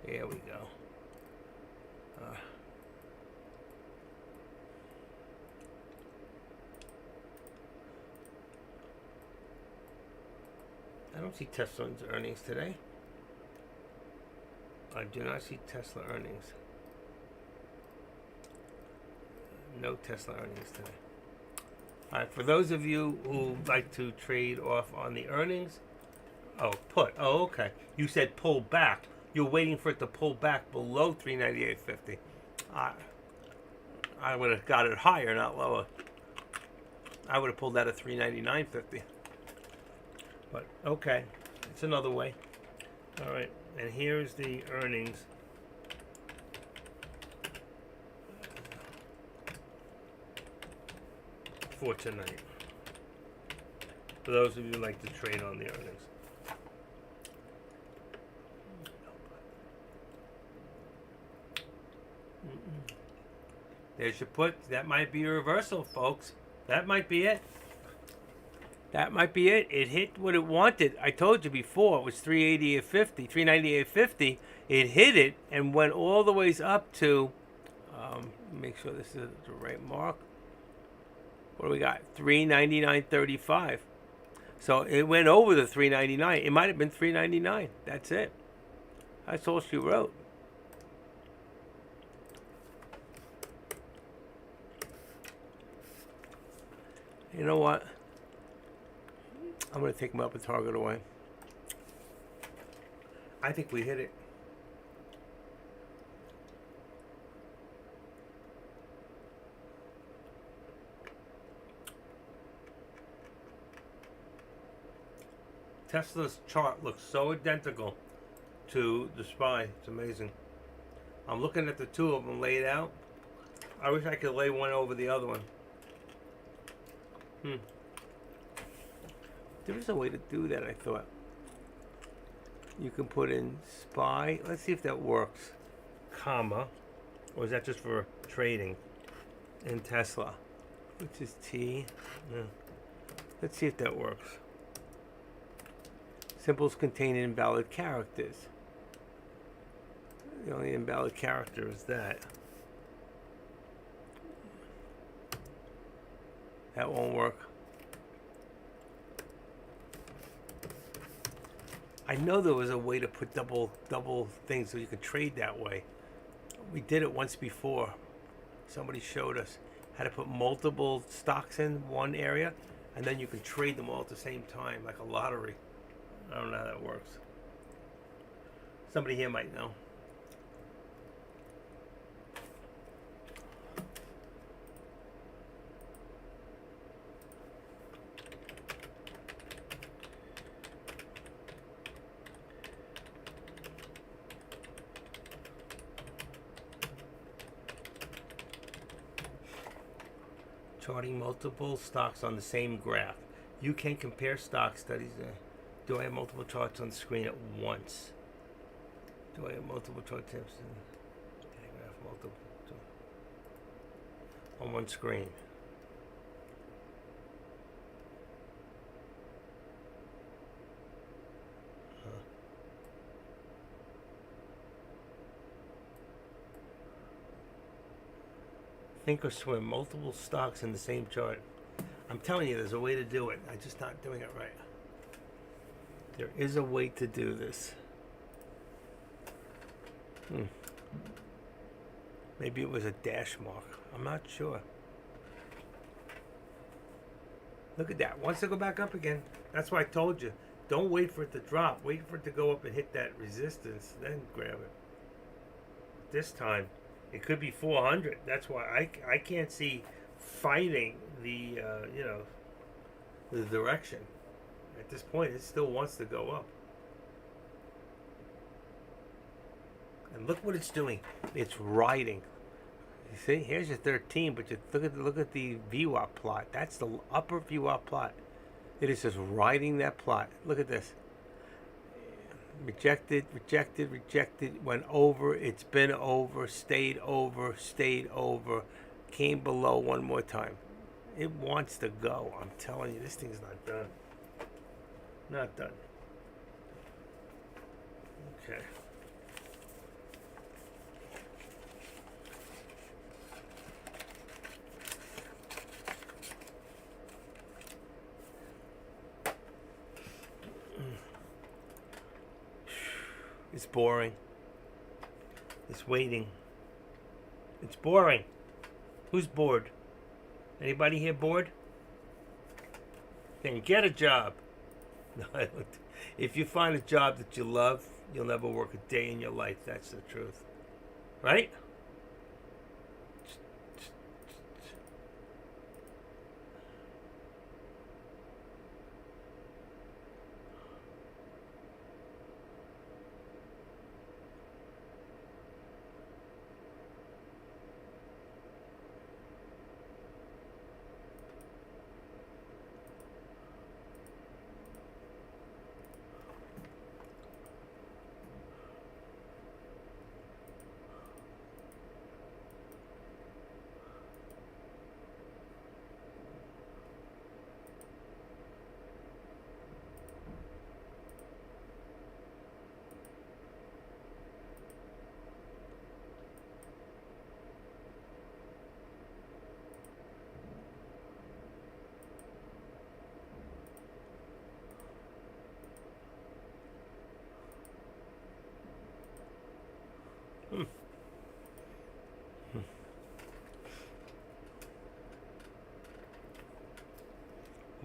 Here we go. I don't see Tesla's earnings today. I do not see Tesla earnings. No Tesla earnings today. All right, for those of you who like to trade off on the earnings, put. Oh, okay. You said pull back. You're waiting for it to pull back below 398.50. I would have got it higher, not lower. I would have pulled that at 399.50. But okay, it's another way. All right, and here's the earnings. For tonight. For those of you who like to trade on the earnings. There's your put. That might be a reversal, folks. That might be it. That might be it. It hit what it wanted. I told you before it was 388.50, 398.50. It hit it and went all the ways up to. Make sure this is the right mark. What do we got? 399.35. So it went over the 399. It might have been 399. That's it. That's all she wrote. You know what? I'm going to take him up and target away. I think we hit it. Tesla's chart looks so identical to the SPY. It's amazing. I'm looking at the two of them laid out. I wish I could lay one over the other one. There is a way to do that, I thought. You can put in SPY. Let's see if that works. Comma. Or is that just for trading? In Tesla. Which is T. Yeah. Let's see if that works. Symbols contain invalid characters. The only invalid character is that. That won't work. I know there was a way to put double things so you could trade that way. We did it once before. Somebody showed us how to put multiple stocks in one area, and then you can trade them all at the same time, like a lottery. I don't know how that works. Somebody here might know. Charting multiple stocks on the same graph. You can compare stock studies. Do I have multiple charts on the screen at once? Do I have multiple chart tips? Multiple on one screen. Think or swim, multiple stocks in the same chart. I'm telling you, there's a way to do it. I'm just not doing it right. There is a way to do this. Maybe it was a dash mark. I'm not sure. Look at that. Wants to go back up again. That's why I told you. Don't wait for it to drop. Wait for it to go up and hit that resistance. Then grab it. This time, it could be 400. That's why I can't see fighting the, the direction. At this point, it still wants to go up. And look what it's doing. It's riding. You see, here's your 13, but look at the VWAP plot. That's the upper VWAP plot. It is just riding that plot. Look at this. Rejected, rejected, rejected. Went over. It's been over. Stayed over. Stayed over. Came below one more time. It wants to go. I'm telling you, this thing's not done. Not done. Okay. It's boring. It's waiting. It's boring. Who's bored? Anybody here bored? Then get a job. No, I don't. If you find a job that you love, you'll never work a day in your life. That's the truth. Right?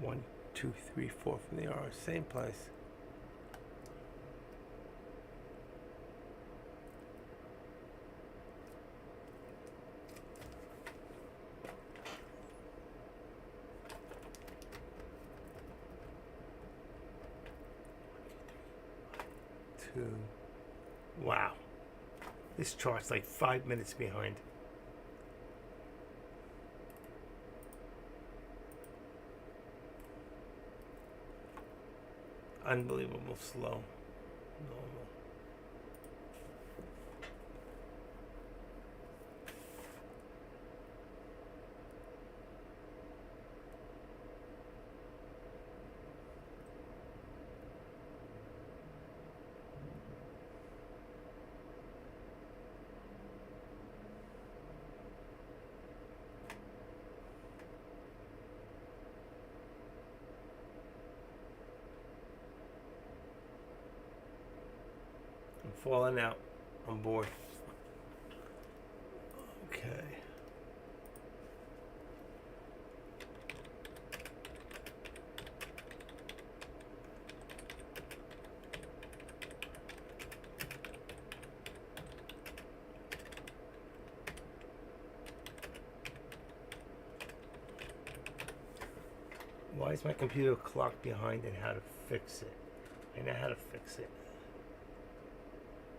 One, two, three, four from the arrow. Same place. Two. Wow. This chart's like 5 minutes behind. Unbelievable slow. Normal. Falling out. I'm bored. Okay. Why is my computer clock behind and how to fix it? I know how to fix it.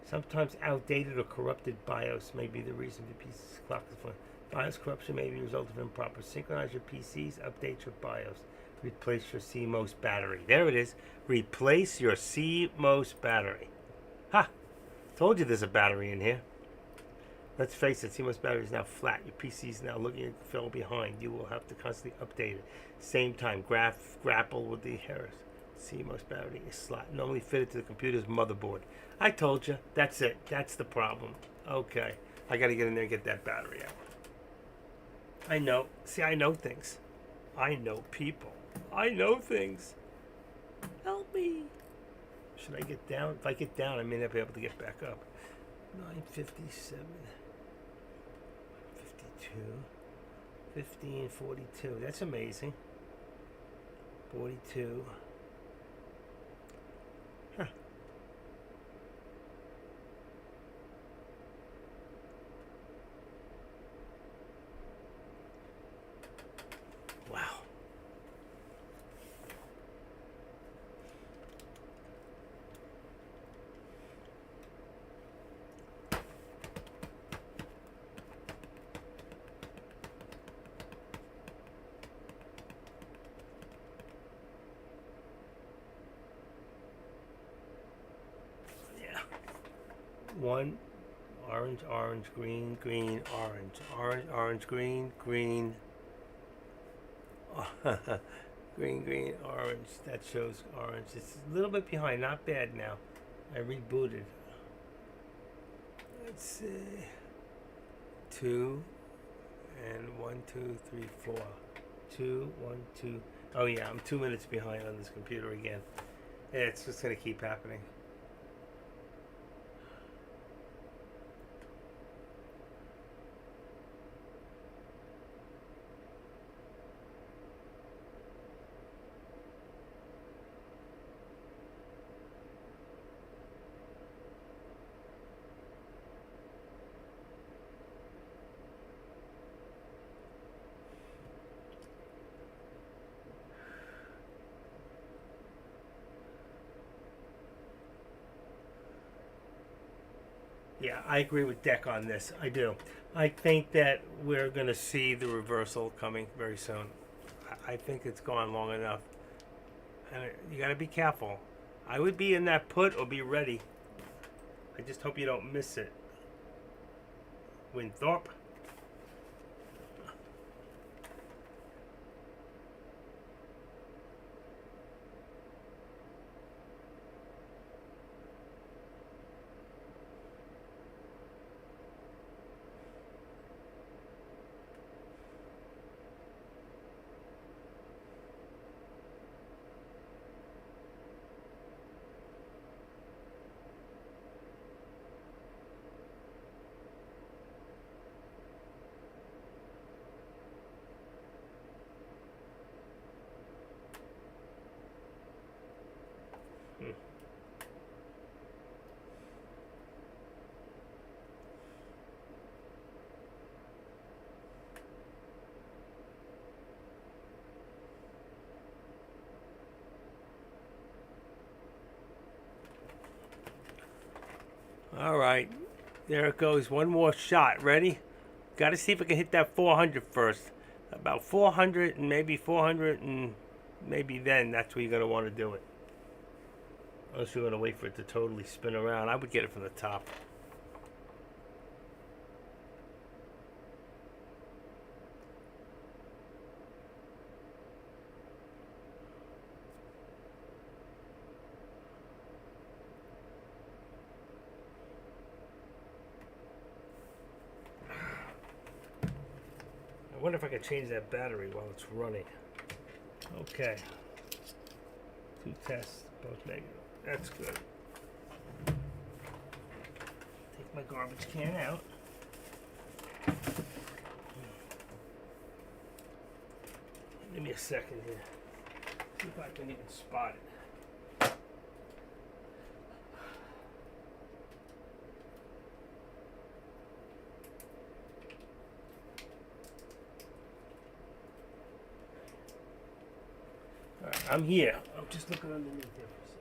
Sometimes outdated or corrupted BIOS may be the reason the PC's clock is fine. BIOS corruption may be a result of improper. Synchronize your PCs, update your BIOS. Replace your CMOS battery. There it is. Replace your CMOS battery. Ha! Told you there's a battery in here. Let's face it, CMOS battery is now flat. Your PC is now looking to fell behind. You will have to constantly update it. Same time, grapple with the errors. CMOS battery is slot, normally fitted to the computer's motherboard. I told you. That's it. That's the problem. Okay. I got to get in there and get that battery out. I know. See, I know things. I know people. I know things. Help me. Should I get down? If I get down, I may not be able to get back up. 9:57, 52, 15:42. That's amazing. 42. Huh. Wow. Yeah. One, orange, orange, green, green, orange, orange, orange, green, green, green, green, orange. That shows orange. It's a little bit behind. Not bad now. I rebooted. Let's see. 2 and 1, 2, 3, 4. 2, 1, 2. Oh yeah, I'm 2 minutes behind on this computer again. Yeah, it's just gonna keep happening. Yeah, I agree with Deck on this. I do. I think that we're going to see the reversal coming very soon. I think it's gone long enough. And you got to be careful. I would be in that put or be ready. I just hope you don't miss it. Winthorpe. All right. There it goes. One more shot. Ready? Got to see if I can hit that 400 first. About 400 and maybe 400 and maybe then that's where you're going to want to do it. Unless you're going to wait for it to totally spin around. I would get it from the top. I wonder if I can change that battery while it's running. Okay. 2 tests, both negative. That's good. Take my garbage can out. Give me a second here. See if I can even spot it. All right, I'm here. I'm just looking underneath there for a second.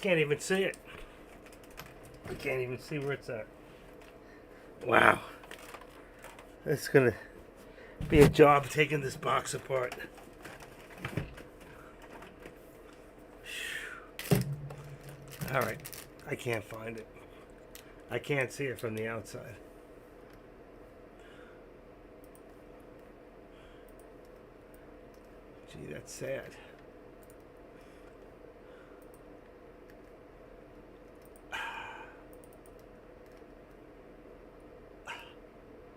can't even see it. I can't even see where it's at. Wow. It's gonna be a job taking this box apart. All right. I can't find it. I can't see it from the outside. Gee, that's sad.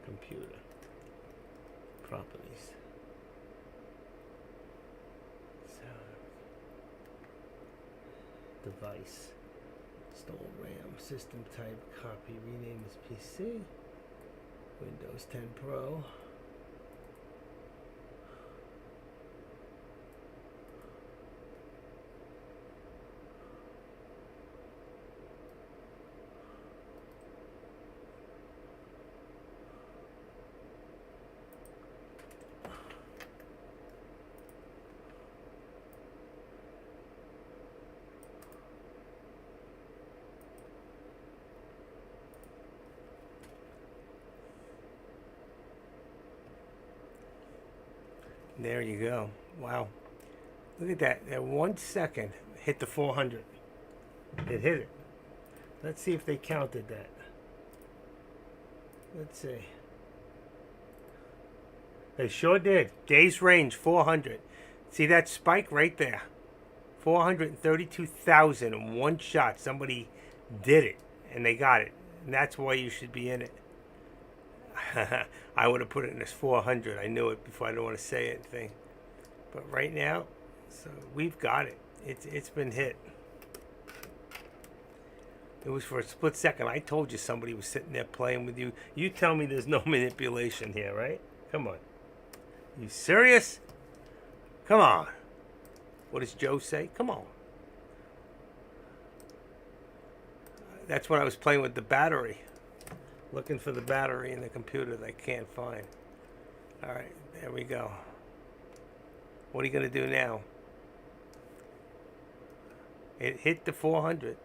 Computer. Properties. Sound. Device. Install RAM. System type. Copy. Rename as PC. Windows 10 Pro. There you go. Wow. Look at that. That 1 second hit the 400. It hit it. Let's see if they counted that. Let's see. They sure did. Days range 400. See that spike right there? 432,000 in one shot. Somebody did it and they got it. And that's why you should be in it. I would have put it in as 400. I knew it before. I don't want to say anything. But right now, so we've got it. It's been hit. It was for a split second. I told you somebody was sitting there playing with you. You tell me there's no manipulation here, right? Come on. You serious? Come on. What does Joe say? Come on. That's when I was playing with the battery. Looking for the battery in the computer that I can't find. All right, there we go. What are you going to do now? It hit the 400.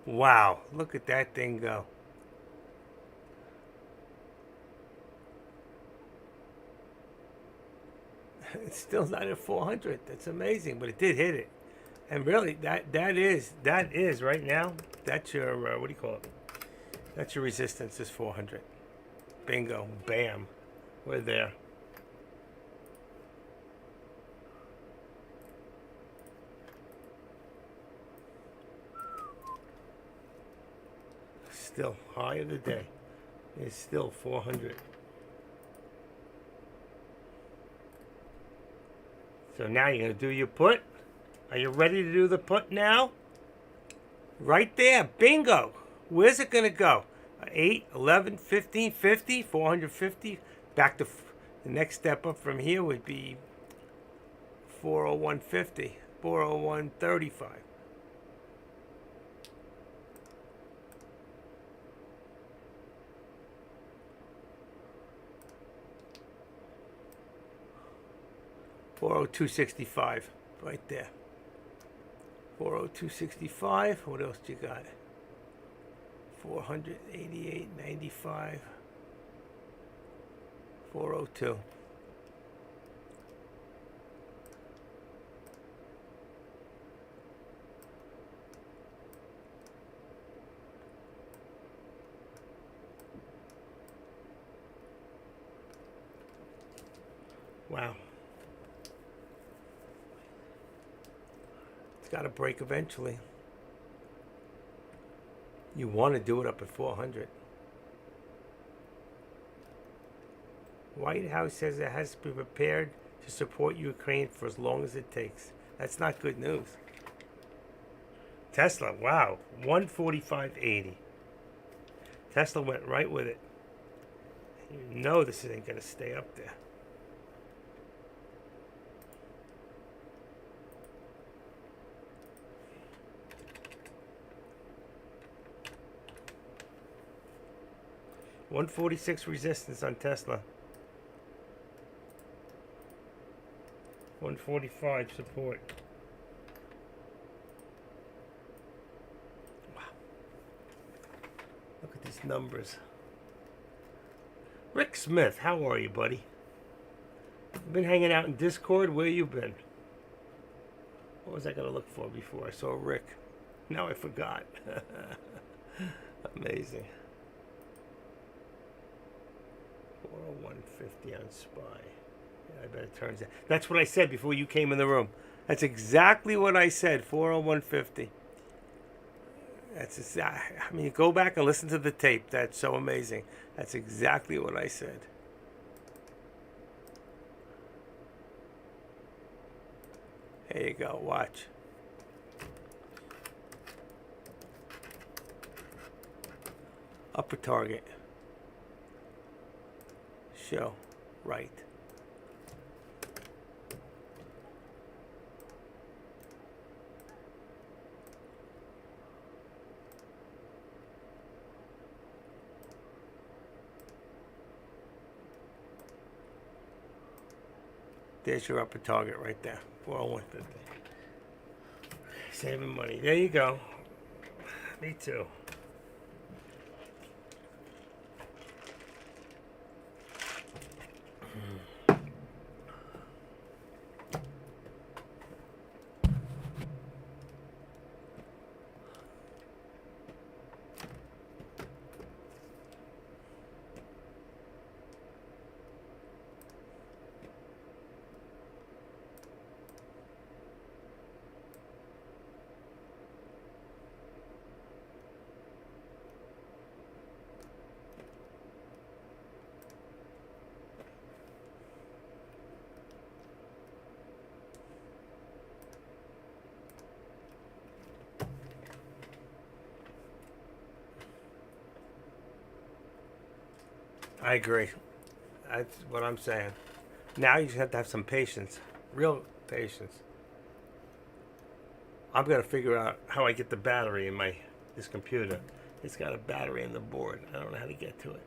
Wow, look at that thing go. It's still not at 400. That's amazing, but it did hit it. And really, that is right now. That's your what do you call it? That's your resistance is 400. Bingo, bam, we're there. Still high of the day. It's still 400. So now you're going to do your put. Are you ready to do the put now? Right there. Bingo. Where's it going to go? 8, 11, 15, 50, 450. Back to the next step up from here would be 401.50, 401.35. $402.65 right there. 402.65. What else you got? 488.95. 402. Wow. It's got to break eventually. You want to do it up at 400. White House says it has to be prepared to support Ukraine for as long as it takes. That's not good news. Tesla, wow, 145.80. Tesla went right with it. You know this ain't gonna stay up there. $146 resistance on Tesla. 145 support. Wow. Look at these numbers. Rick Smith, how are you, buddy? Been hanging out in Discord? Where you been? What was I going to look for before I saw Rick? Now I forgot. Amazing. 401.50 on SPY. Yeah, I bet it turns out. That's what I said before you came in the room. That's exactly what I said. 401.50. That's I mean, go back and listen to the tape. That's so amazing. That's exactly what I said. There you go. Watch. Upper target. Show. Right. There's your upper target right there. 401.50. Saving money. There you go. Me too. I agree. That's what I'm saying. Now you just have to have some patience. Real patience. I'm gonna figure out how I get the battery in this computer. It's got a battery in the board. I don't know how to get to it.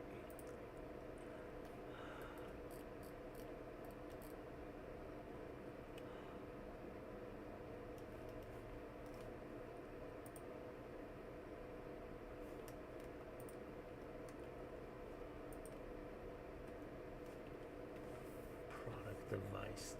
Product device.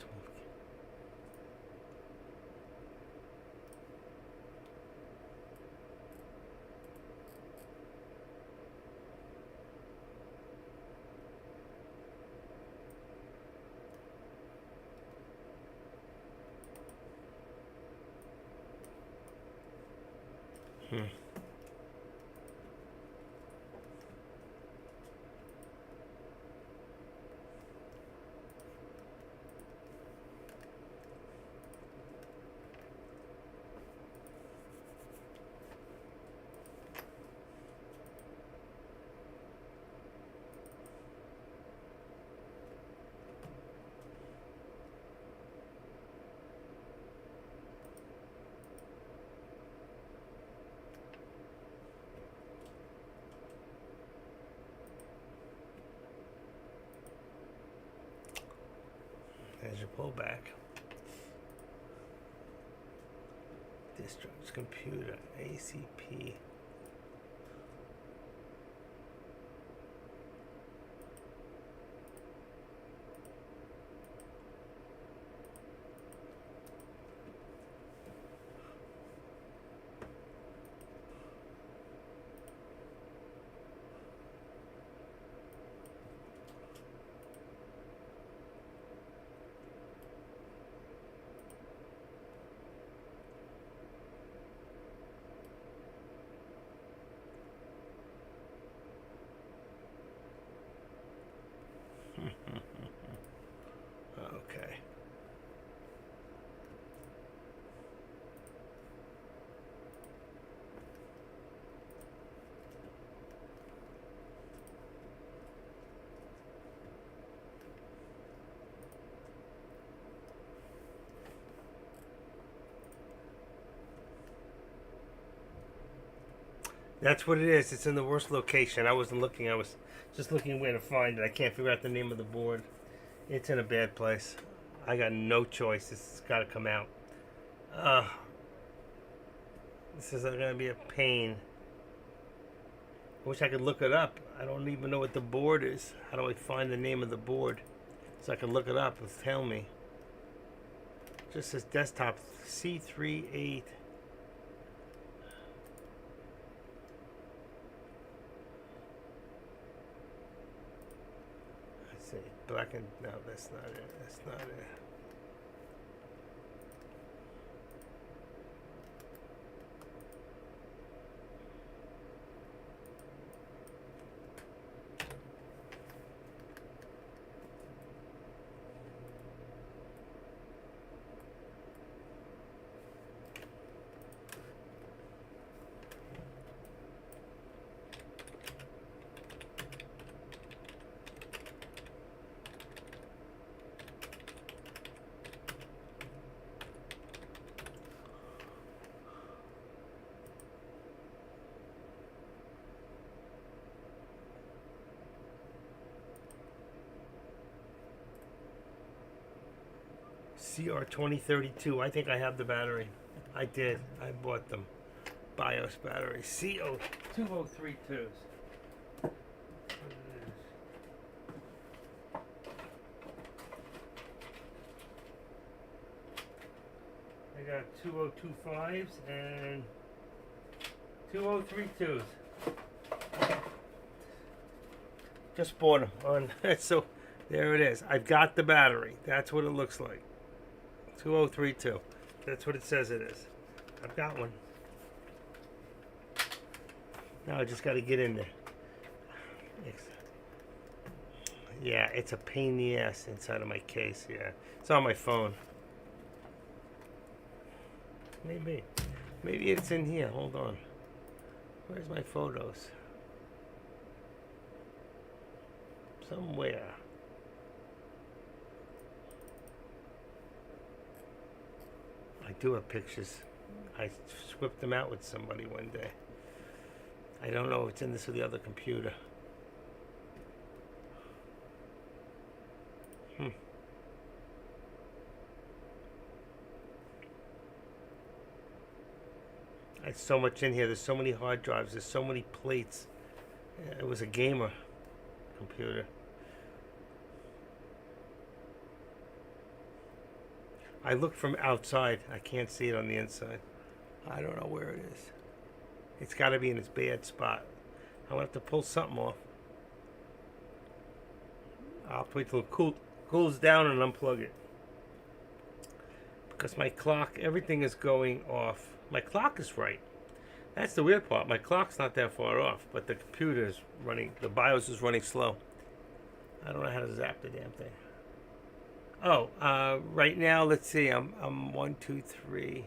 There's your pullback. Districts, computer, ACP. That's what it is. It's in the worst location. I wasn't looking. I was just looking where to find it. I can't figure out the name of the board. It's in a bad place. I got no choice. This has got to come out. This is going to be a pain. I wish I could look it up. I don't even know what the board is. How do I find the name of the board? So I can look it up and tell me. It just says desktop C38. Let's see. Black and no, that's not it. That's not it. CR2032. I think I have the battery. I did. I bought them. BIOS battery. CO2032s. I got 2025s and 2032s. Just bought them on. So there it is. I've got the battery. That's what it looks like. 2032. That's what it says it is. I've got one. Now I just got to get in there. Yeah, it's a pain in the ass inside of my case. Yeah, it's on my phone. Maybe it's in here. Hold on. Where's my photos? Somewhere. I do have pictures. I whipped them out with somebody one day. I don't know if it's in this or the other computer. There's so much in here. There's so many hard drives. There's so many plates. It was a gamer computer. I looked from outside. I can't see it on the inside. I don't know where it is. It's got to be in its bad spot. I'm going to have to pull something off. I'll wait till it cools down and unplug it. Because my clock, everything is going off. My clock is right. That's the weird part. My clock's not that far off, but the computer is running, the BIOS is running slow. I don't know how to zap the damn thing. Oh, right now, let's see. I'm 1, 2, 3.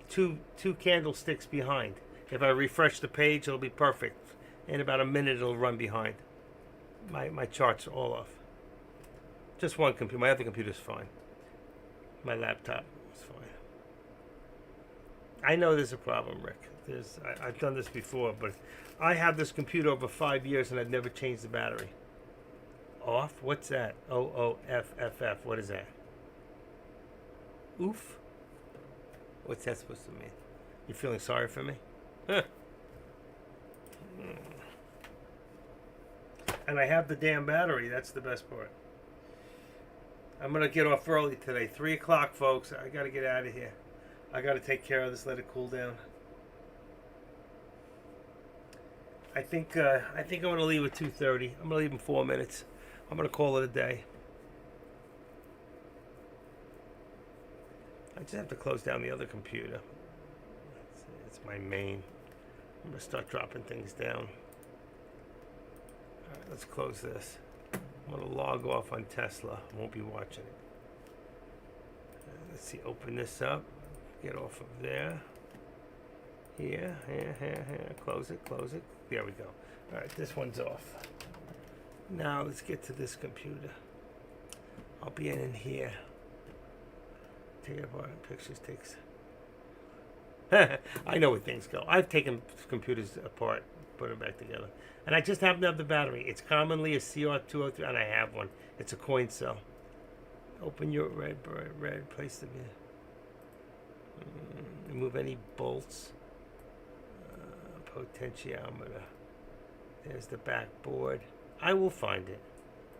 Two candlesticks behind. If I refresh the page, it'll be perfect. In about a minute, it'll run behind. My charts are all off. Just one computer. My other computer's fine. My laptop is fine. I know there's a problem, Rick. I've done this before, but I have this computer over 5 years and I've never changed the battery. Off? What's that? OOFFF. What is that? Oof? What's that supposed to mean? You feeling sorry for me? Huh. And I have the damn battery. That's the best part. I'm going to get off early today. 3 o'clock, folks. I got to get out of here. I got to take care of this. Let it cool down. I think I'm going to leave at 2:30. I'm going to leave in 4 minutes. I'm going to call it a day. I just have to close down the other computer. It's my main. I'm going to start dropping things down. All right, let's close this. I'm going to log off on Tesla. I won't be watching it. Let's see, open this up. Get off of there. Here. Close it. There we go. All right, this one's off. Now let's get to this computer. I'll be in here. Take apart pictures takes I know where things go. I've taken computers apart, put them back together. And I just happen to have the battery. It's commonly a CR203, and I have one. It's a coin cell. Open your red, place the remove any bolts. Potentiometer. There's the backboard. I will find it.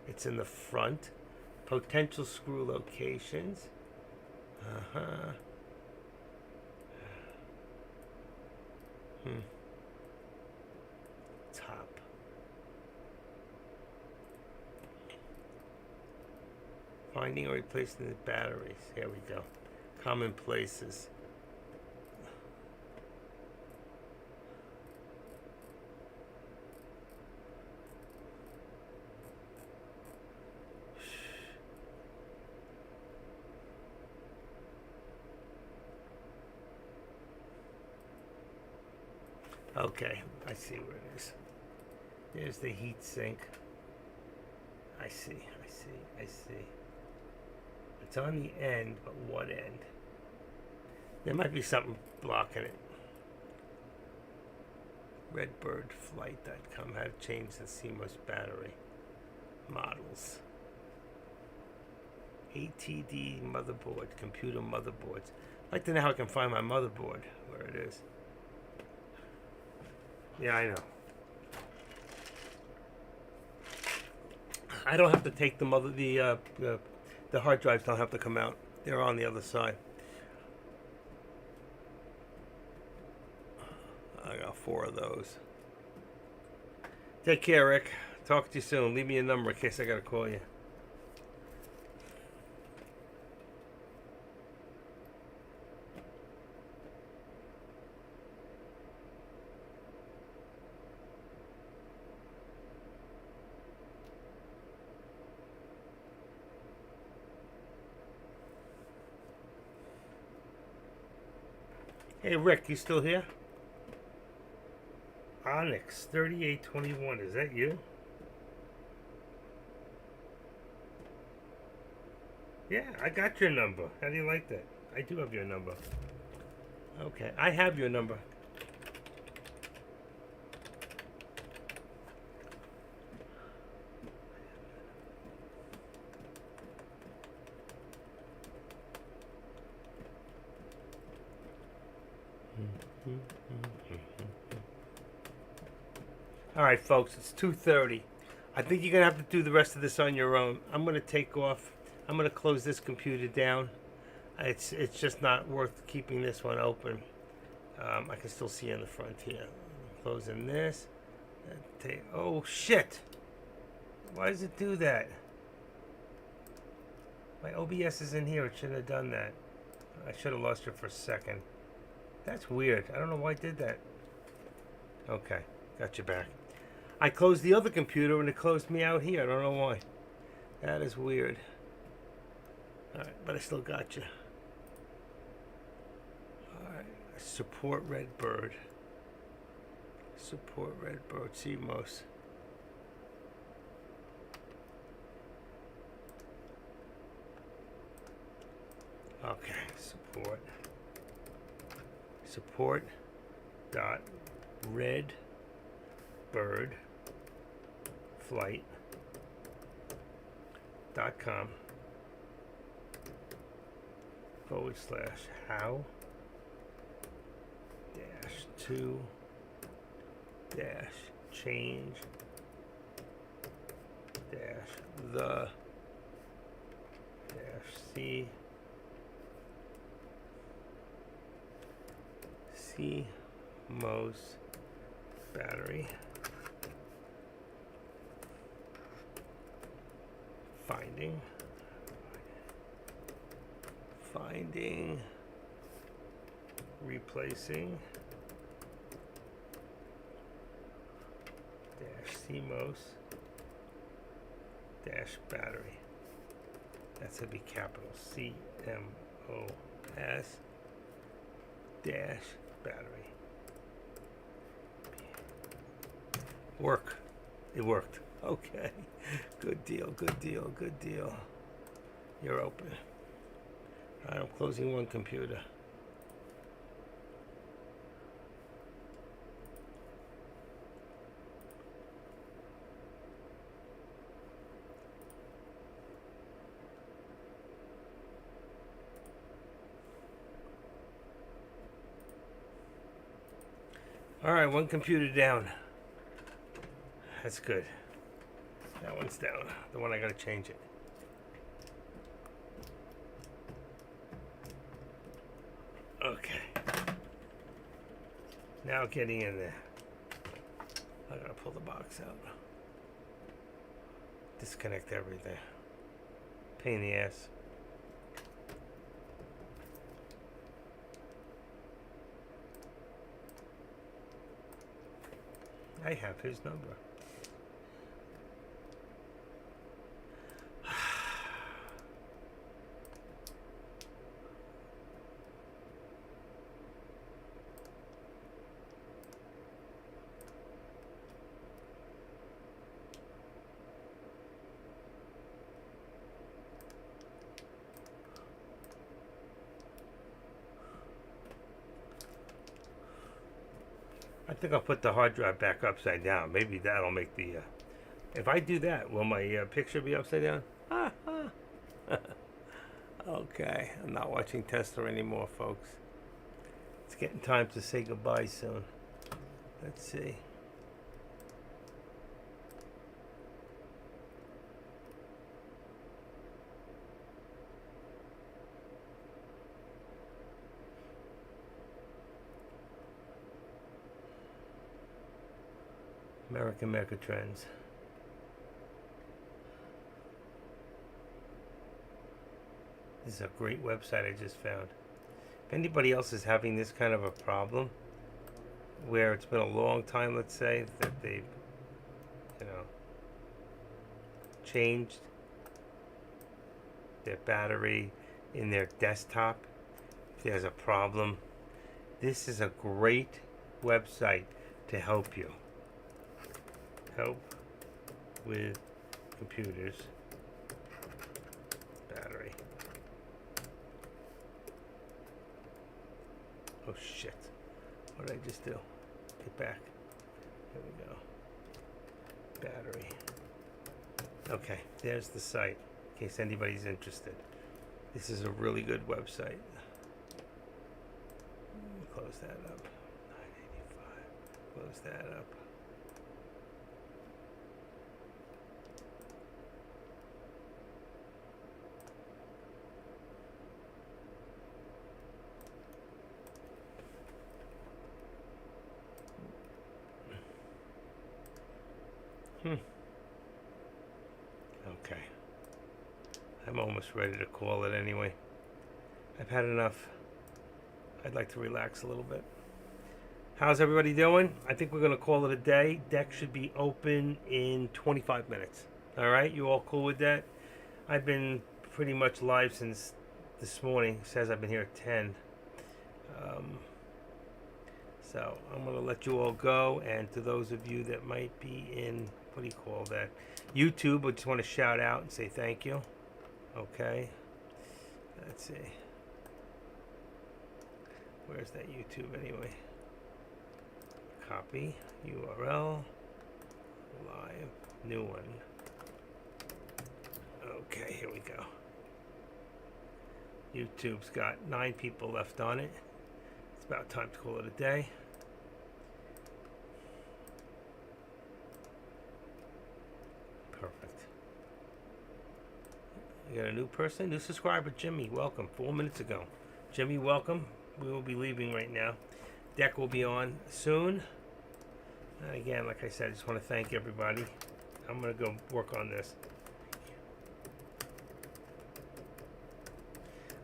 It's in the front. Potential screw locations. Top. Finding or replacing the batteries. Here we go. Common places. Okay, I see where it is. There's the heat sink. I see. It's on the end, but what end? There might be something blocking it. Redbirdflight.com. How to change the CMOS battery models. ATD motherboard, computer motherboards. I'd like to know how I can find my motherboard, where it is. Yeah, I know. I don't have to take the hard drives don't have to come out. They're on the other side. I got 4 of those. Take care, Rick. Talk to you soon. Leave me a number in case I gotta call you. Hey, Rick, you still here? Onyx 3821, is that you? Yeah, I got your number. How do you like that? I do have your number. Okay, I have your number. All right, folks, it's 2:30. I think you're going to have to do the rest of this on your own. I'm going to take off. I'm going to close this computer down. It's just not worth keeping this one open. I can still see in the front here. Closing this. Oh, shit. Why does it do that? My OBS is in here. It shouldn't have done that. I should have lost it for a second. That's weird. I don't know why I did that. Okay, got you back. I closed the other computer and it closed me out here. I don't know why. That is weird. Alright, but I still got you. Alright, support Redbird. Support Redbird CMOS. Okay, support dot redbirdflight.com / how -to change the CMOS battery. Finding, replacing CMOS battery. That's gonna be capital CMOS battery. It worked. Okay. Good deal. You're open. All right, I'm closing one computer. All right, one computer down. That's good. That one's down. The one I gotta change it. Okay. Now getting in there. I gotta pull the box out. Disconnect everything. Pain in the ass. I have his number. I think I'll put the hard drive back upside down. Maybe that'll make the. If I do that, will my picture be upside down? Okay, I'm not watching Tesla anymore, folks. It's getting time to say goodbye soon. Let's see. American Megatrends. This is a great website I just found. If anybody else is having this kind of a problem, where it's been a long time, let's say, that they've, changed their battery in their desktop, if there's a problem, this is a great website to help you. Help with computers. Battery. Oh shit. What did I just do? Get back. There we go. Battery. Okay, there's the site, in case anybody's interested. This is a really good website. Close that up. 985. Close that up. Okay. I'm almost ready to call it anyway. I've had enough. I'd like to relax a little bit. How's everybody doing? I think we're going to call it a day. Deck should be open in 25 minutes. All right? You all cool with that? I've been pretty much live since this morning. It says I've been here at 10. So I'm going to let you all go. And to those of you that might be in, what do you call that? YouTube, I just want to shout out and say thank you. Okay. Let's see. Where's that YouTube anyway? Copy. URL. Live. New one. Okay, here we go. YouTube's got 9 people left on it. It's about time to call it a day. Perfect. We got a new person, new subscriber, Jimmy. Welcome. 4 minutes ago. Jimmy, welcome. We will be leaving right now. Deck will be on soon. And again, like I said, I just want to thank everybody. I'm going to go work on this.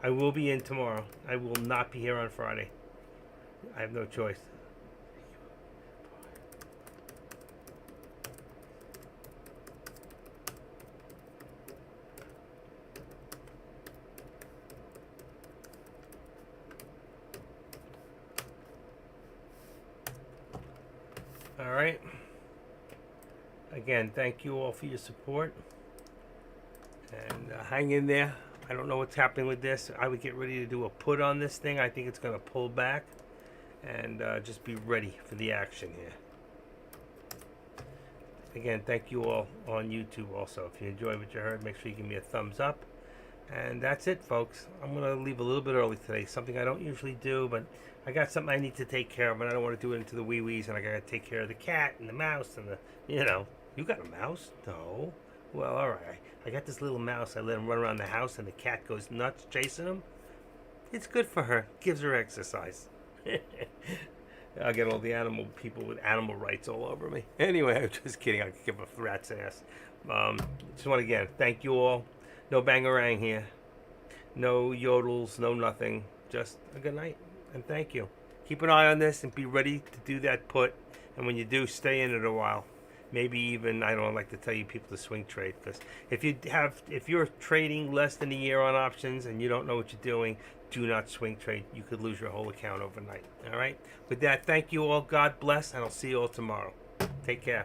I will be in tomorrow. I will not be here on Friday. I have no choice. All right. Again, thank you all for your support. And hang in there. I don't know what's happening with this. I would get ready to do a put on this thing. I think it's going to pull back. And just be ready for the action here. Again, thank you all on YouTube also. If you enjoyed what you heard, make sure you give me a thumbs up. And that's it, folks. I'm going to leave a little bit early today. Something I don't usually do, but I got something I need to take care of, and I don't want to do it into the wee wees. And I got to take care of the cat and the mouse and the, you know. You got a mouse? No. Well, all right. I got this little mouse. I let him run around the house, and the cat goes nuts chasing him. It's good for her. Gives her exercise. I'll get all the animal people with animal rights all over me. Anyway, I'm just kidding. I'll give a rat's ass. Just want to again thank you all. No bangarang here. No yodels. No nothing. Just a good night and thank you. Keep an eye on this and be ready to do that put. And when you do, stay in it a while. Maybe even, I don't like to tell you people to swing trade, because if you're trading less than a year on options and you don't know what you're doing, do not swing trade. You could lose your whole account overnight. All right. With that, thank you all. God bless, and I'll see you all tomorrow. Take care.